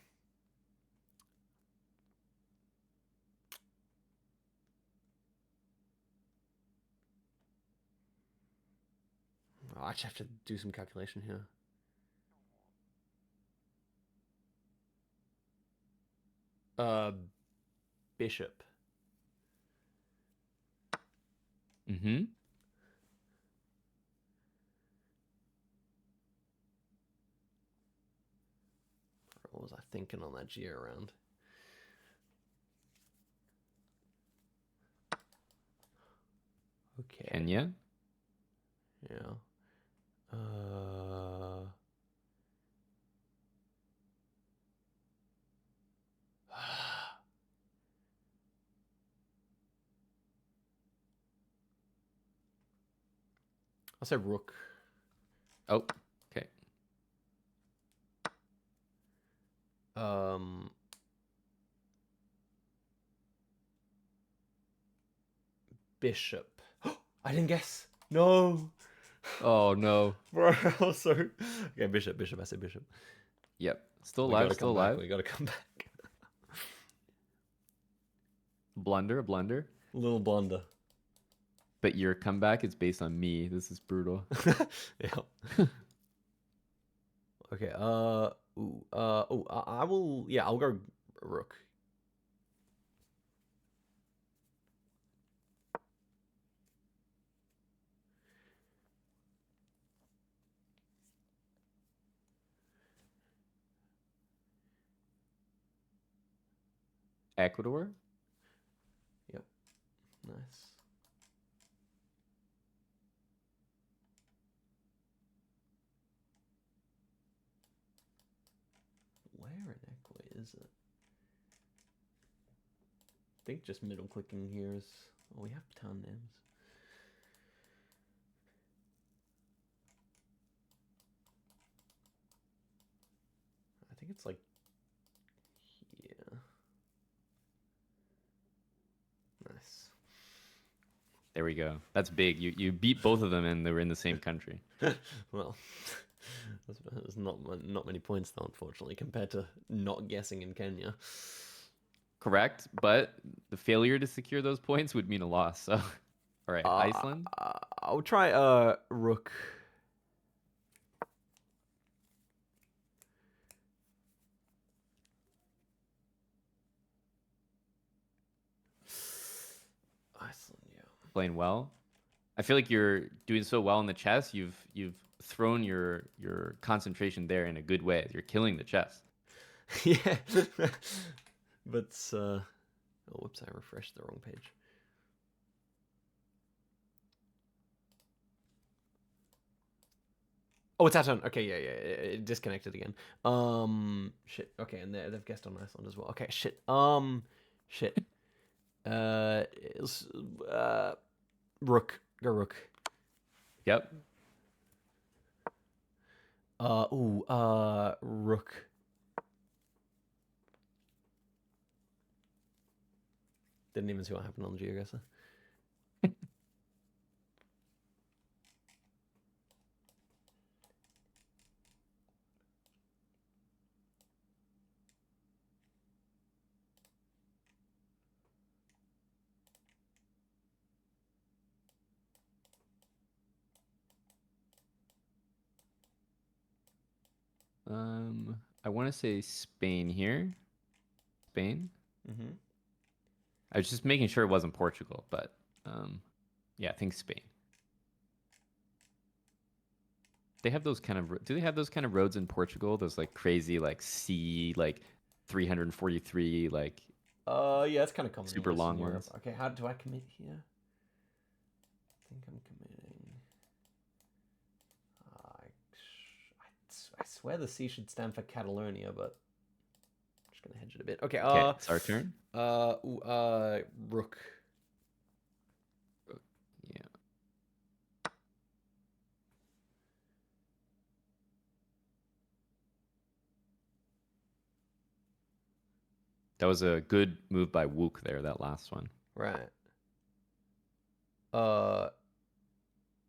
Oh, I actually have to do some calculation here. Bishop. Mm-hmm. What was I thinking on that Geo round? Okay. Kenya. Yeah. I'll say rook. Oh, okay. Bishop. I didn't guess. No. Oh no. Bro, also. Okay, bishop. I said bishop. Yep. Still We gotta alive. Still come back. alive. We gotta come back. Blunder. Blunder. Little blunder. But your comeback is based on me. This is brutal. Yeah. Okay. I will. Yeah, I'll go rook. Ecuador. Yep. Nice. Where in Ecuador is it? I think just middle clicking here is. Oh, we have town names. I think it's like here. Nice. There we go. That's big. You beat both of them and they were in the same country. Well, there's not many points though, unfortunately, compared to not guessing in Kenya. Correct, but the failure to secure those points would mean a loss. So, all right, Iceland. I'll try rook. Iceland, yeah. Playing well. I feel like you're doing so well in the chess. You've thrown your concentration there in a good way. You're killing the chess. Yeah. But oh, whoops! I refreshed the wrong page. Oh, it's our turn. Okay, yeah, it disconnected again. Shit. Okay, and they've guessed on Iceland as well. Okay, shit. Shit. Rook. Go rook. Yep. Rook. Didn't even see what happened on the GeoGuessr. I want to say Spain here. Spain. Mm-hmm. I was just making sure it wasn't Portugal, but yeah, I think Spain. They have those kind of. Do they have those kind of roads in Portugal? Those like crazy like C like 343 like Yeah, it's kind of common in super long Western Europe. ones. Okay, how do I commit here? I think I'm committing. I swear the C should stand for Catalonia, but I'm just gonna hedge it a bit. Okay. Okay, it's our turn. Rook. Yeah. That was a good move by Wook there, that last one. Right.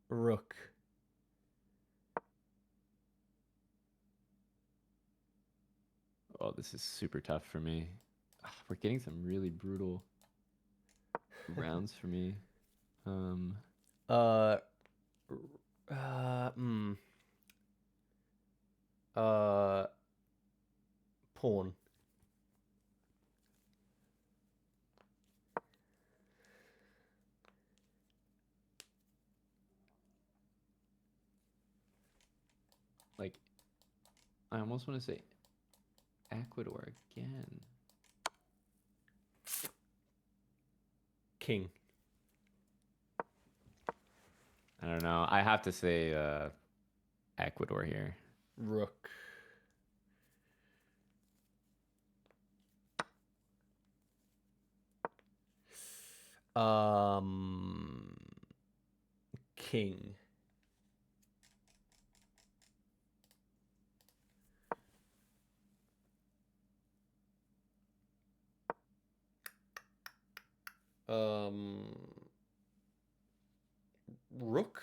Rook. Oh, this is super tough for me. We're getting some really brutal rounds for me. Uh, hmm. Pawn. Like, I almost want to say Ecuador again. King. I don't know. I have to say Ecuador here. Rook. King. Rook.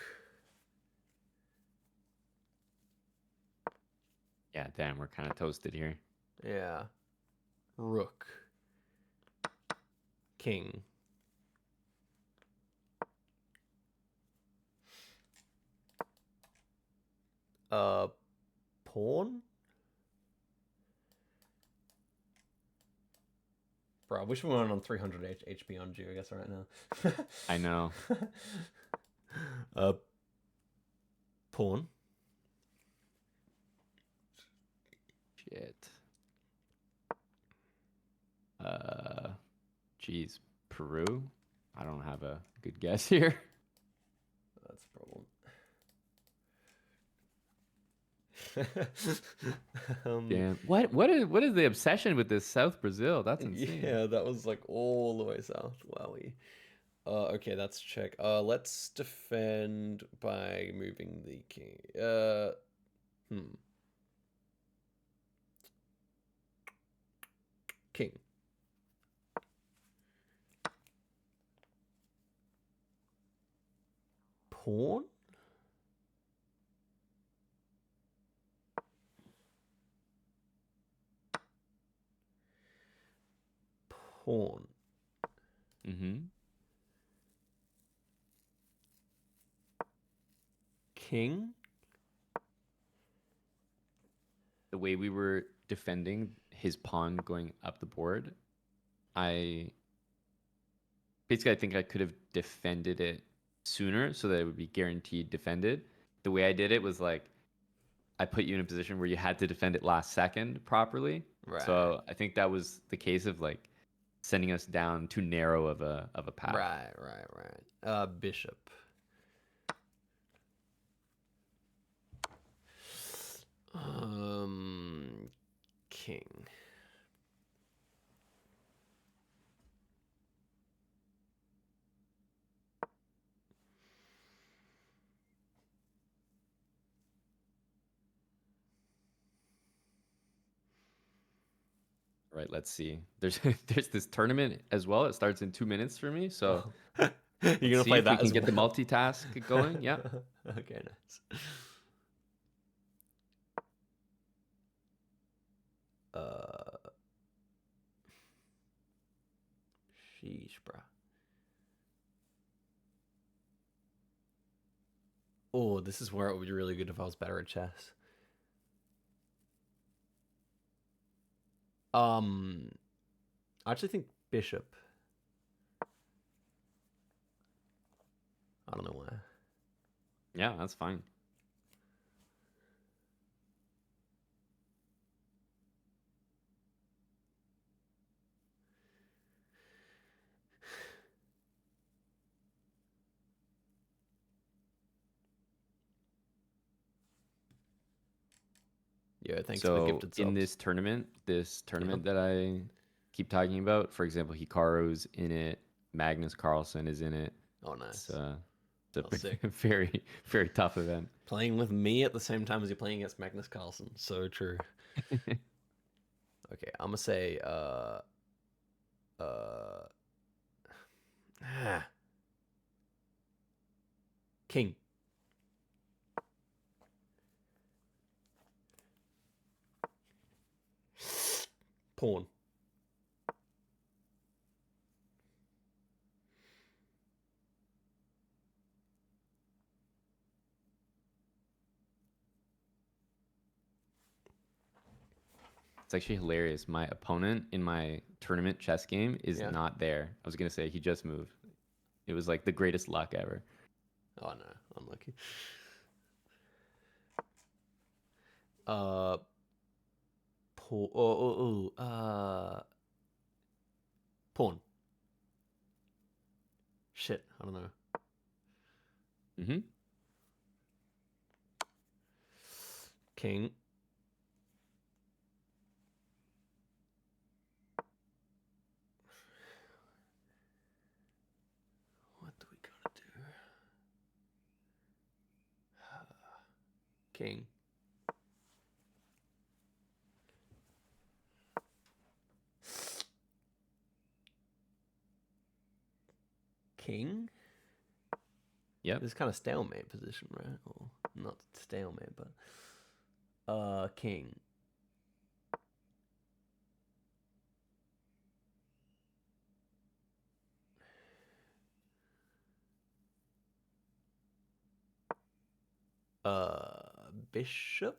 Yeah, damn, we're kind of toasted here. Yeah. Rook. King. Pawn? Bro, I wish we weren't on 300 HP on GeoGuessr right now. I know. Pawn. Shit. Geez, Peru? I don't have a good guess here. That's a problem. Damn. What is the obsession with this South Brazil? That's insane. Yeah, that was like all the way south. Wowie. Okay, that's check. Let's defend by moving the king. King. Pawn? Pawn. Mm-hmm. King? The way we were defending his pawn going up the board, I think I could have defended it sooner so that it would be guaranteed defended. The way I did it was like I put you in a position where you had to defend it last second properly. Right. So I think that was the case of like sending us down too narrow of a path. Right. Bishop. King. Right, let's see. There's there's this tournament as well. It starts in 2 minutes for me. So You're gonna see play if we that can as get the well. multitask going. Yeah. Okay, nice. Sheesh, bro. Oh, this is where it would be really good if I was better at chess. I actually think bishop. I don't know why. Yeah, that's fine. Yeah, thanks for the So gifted in subs. this tournament that I keep talking about, for example, Hikaru's in it, Magnus Carlsen is in it. Oh, nice. It's Oh, a sick. very, very tough event. Playing with me at the same time as you're playing against Magnus Carlsen. So true. Okay, I'm gonna say uh king. Pawn. It's actually hilarious. My opponent in my tournament chess game is Yeah. not there. I was gonna say he just moved. It was like the greatest luck ever. Oh no, unlucky. Pawn. Pawn. Shit, I don't know. Mm-hmm. King. What do we gotta do? King. King? Yep. This is kind of stalemate position, right? Or not stalemate, but king. Bishop.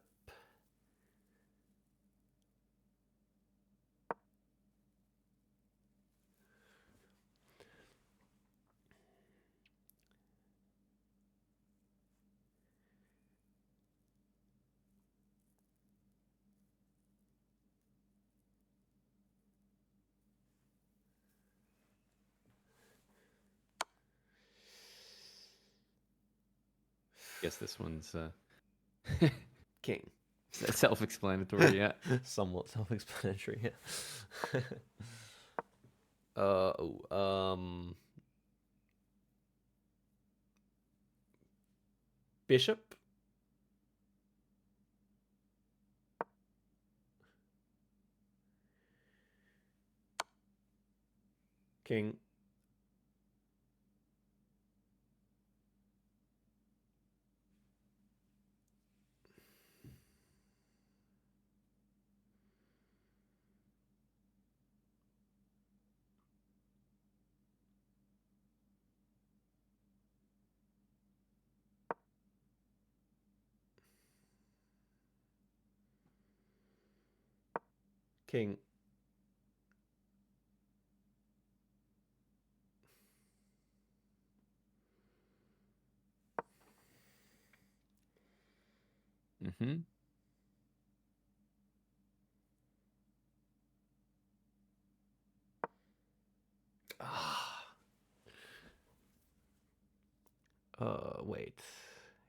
Guess this one's King. self-explanatory. Yeah. Somewhat self-explanatory, yeah. Bishop. King. King. Mm-hmm. Ah. Wait.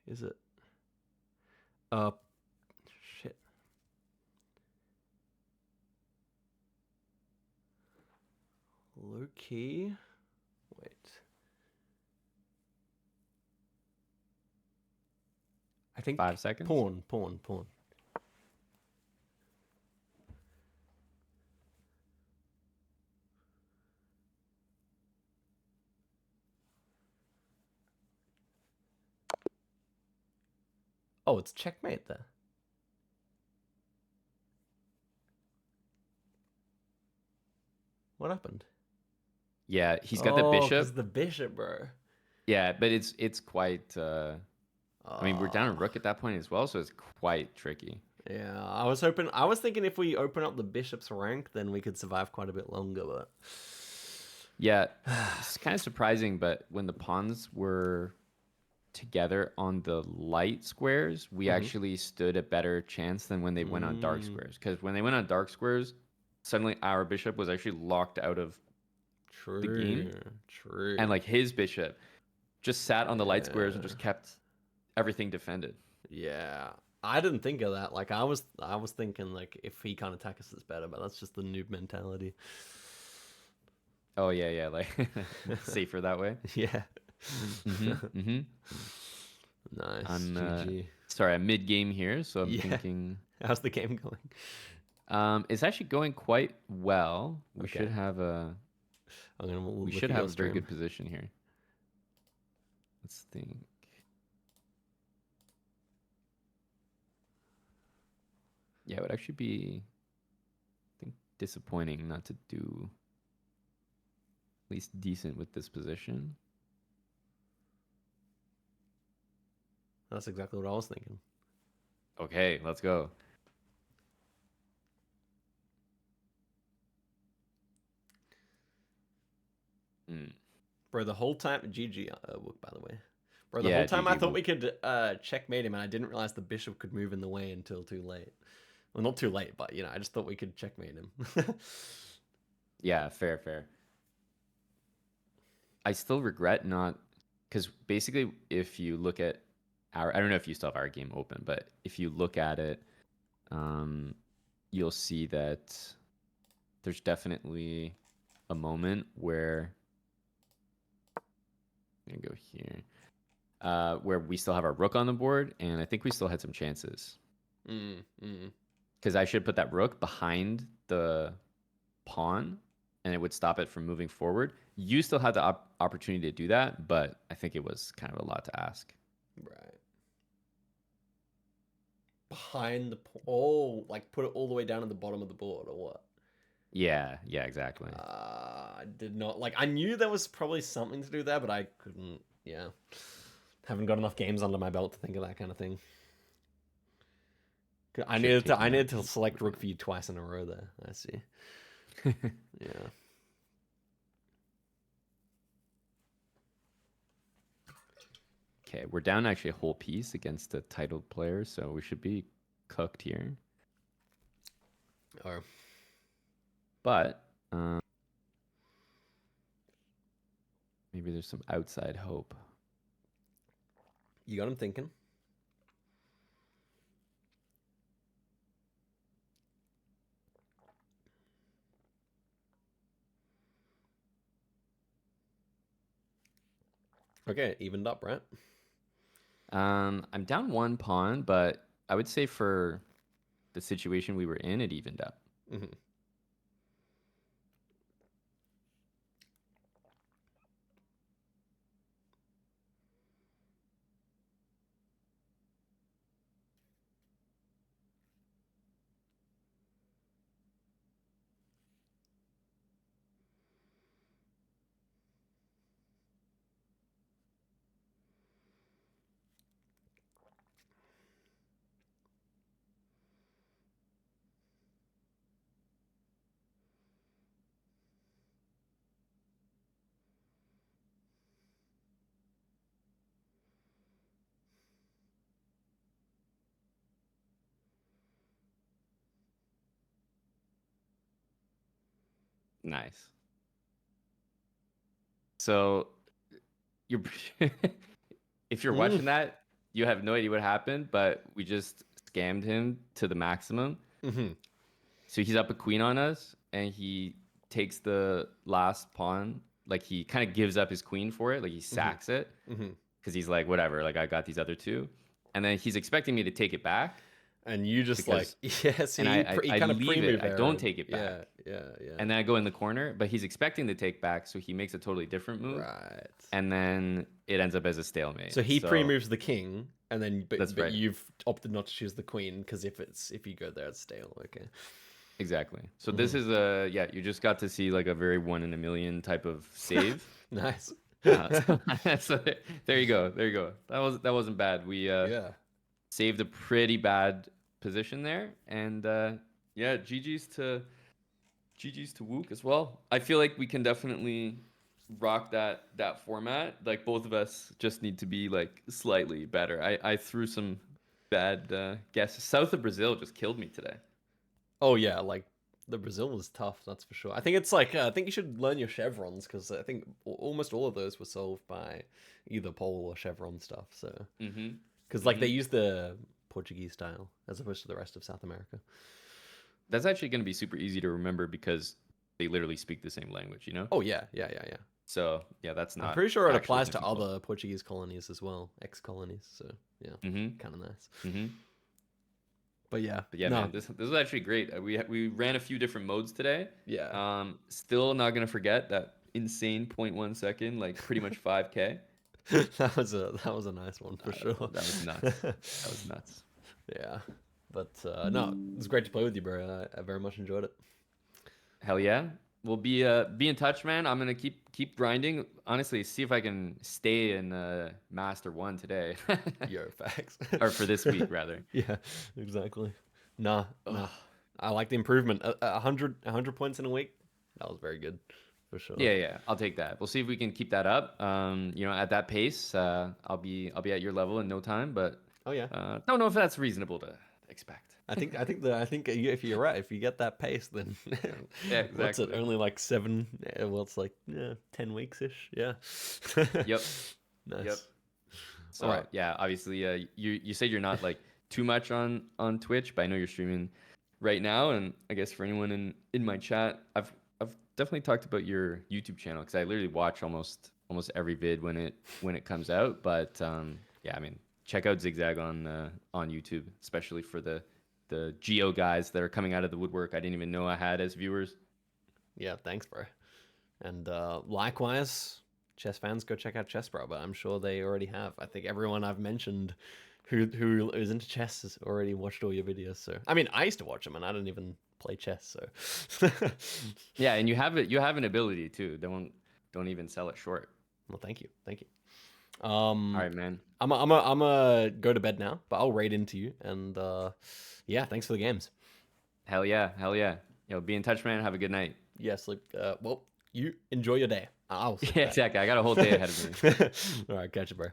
Is it? Uh, shit. Low key. Wait. I think 5 seconds. pawn. Oh, it's checkmate there. What happened? Yeah, he's got the Oh, because bishop. the bishop, bro. Yeah, but it's quite. I mean, we're down a Ah. rook at that point as well, so it's quite tricky. Yeah, I was thinking if we open up the bishop's rank, then we could survive quite a bit longer, but Yeah, it's kind of surprising, but when the pawns were together on the light squares, we Mhm. actually stood a better chance than when they went on dark Mm, squares. Because when they went on dark squares, suddenly our bishop was actually locked out of the game, and true. like his bishop just sat on the light squares and Yeah. just kept everything defended. Yeah. I didn't think of that. Like I was thinking like if he can't attack us it's better, but that's just the noob mentality. Oh yeah, yeah, like safer that way. Yeah. Mm-hmm. Mm-hmm. Nice. I'm GG. sorry, I'm mid game here, so I'm Yeah. thinking How's the game going? it's actually going quite well. We should Okay. have a I'm gonna we look should at have your a very stream. good position here. Let's think. Yeah, it would actually be I think disappointing not to do at least decent with this position. That's exactly what I was thinking. Okay, let's go. Bro, the whole time... GG, by the way. Bro, the Yeah, whole time I GG. thought we could checkmate him, and I didn't realize the bishop could move in the way until too late. Well, not too late, but, I just thought we could checkmate him. Yeah, fair. I still regret not, because basically, if you look at I don't know if you still have our game open, but if you look at it, you'll see that there's definitely a moment where I'm gonna go here, where we still have our rook on the board, and I think we still had some chances. Because I should put that rook behind the pawn, and it would stop it from moving forward. You still had the opportunity to do that, but I think it was kind of a lot to ask. Right. Behind the... Oh, like put it all the way down at the bottom of the board, or what? Yeah, exactly. I did not... Like, I knew there was probably something to do there, but I couldn't... Yeah. Haven't got enough games under my belt to think of that kind of thing. I needed to select rook v twice in a row there. I see. Yeah. Okay, we're down actually a whole piece against a titled player, so we should be cooked here. Or... But maybe there's some outside hope. You got him thinking. Okay, evened up, right? I'm down one pawn, but I would say for the situation we were in, it evened up. Nice. So you're if you're watching that, you have no idea what happened, but we just scammed him to the maximum. So he's up a queen on us, and he takes the last pawn. Like he kind of gives up his queen for it. Like he sacks it because he's like, whatever. Like I got these other two, and then he's expecting me to take it back. And you just because, yes, and I kind of leave it. I don't take it back. Yeah. And then I go in the corner, but he's expecting to take back, so he makes a totally different move. Right. And then it ends up as a stalemate. So he pre-moves the king, and then but right. You've opted not to choose the queen because if you go there, it's stale. Okay. Exactly. So this is you just got to see like a very 1 in a million type of save. Nice. So there you go. That wasn't bad. We saved a pretty bad position there, and GG's to Wook as well. I feel like we can definitely rock that format. Like both of us just need to be like slightly better. I threw some bad guesses. South of Brazil just killed me today. Oh yeah, like the Brazil was tough, that's for sure. I think it's like I think you should learn your chevrons because I think almost all of those were solved by either pole or chevron stuff. So because like they use the Portuguese style as opposed to the rest of South America. That's actually going to be super easy to remember because they literally speak the same language, you know? Oh yeah. So yeah, that's not. I'm pretty sure it applies to other Portuguese colonies as well, ex-colonies. So yeah, kind of nice. But yeah, man, this was actually great. We ran a few different modes today. Yeah. Still not gonna forget that insane 0.1 second, like pretty much 5K. that was a nice one for sure. That was nuts. Yeah, but no, it was great to play with you, bro. I very much enjoyed it. Hell yeah. We'll be in touch, man. I'm gonna keep grinding. Honestly, see if I can stay in Master 1 today. Yo, facts. Or for this week rather. Yeah, exactly. Nah, nah. Ugh. I like the improvement. 100 points in a week. That was very good, for sure. Yeah, yeah, I'll take that. We'll see if we can keep that up. At that pace, I'll be at your level in no time, but Oh yeah. don't know if that's reasonable to expect. I think if you're right, if you get that pace, then Yeah, what's it? exactly. Only like 7. Well, it's like 10 weeks ish. Yeah. Yep, yep. Nice. All So right. yeah, obviously, you said you're not like too much on Twitch, but I know you're streaming right now, and I guess for anyone in my chat, I've definitely talked about your YouTube channel because I literally watch almost every vid when it comes out. But yeah, I mean, check out Zigzag on YouTube, especially for the Geo guys that are coming out of the woodwork. I didn't even know I had as viewers. Yeah. Thanks, bro. And likewise, chess fans, go check out Chess Bro. But I'm sure they already have. I think everyone I've mentioned who is into chess has already watched all your videos. So I mean, I used to watch them, and I don't even play chess. So Yeah, and you have an ability too. Don't even sell it short. well, thank you, thank you. All right, man. I'm a go to bed now, but I'll raid into you. And yeah, thanks for the games. Hell yeah, hell yeah. Yo, be in touch, man. Have a good night. Yeah, sleep. Well, you enjoy your day. I'll sleep Yeah, back. exactly. I got a whole day ahead of me. All right, catch you, bro.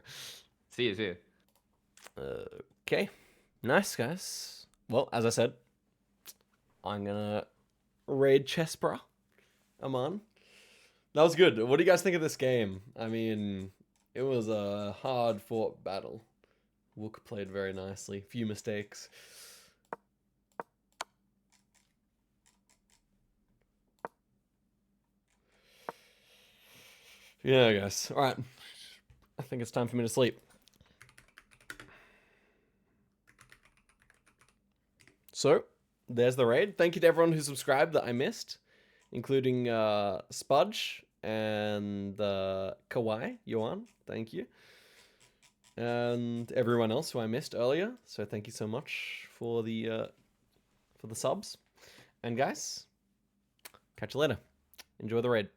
See you, see you. Okay, nice guys. Well, as I said, I'm gonna raid Chessbra. I'm on. That was good. What do you guys think of this game? I mean, it was a hard fought battle. Wook played very nicely. Few mistakes. Yeah, guys. All right. I think it's time for me to sleep. So, there's the raid. Thank you to everyone who subscribed that I missed, including Spudge and Kawaii, Yuan. Thank you. And everyone else who I missed earlier. So thank you so much for the subs. And guys, catch you later. Enjoy the raid.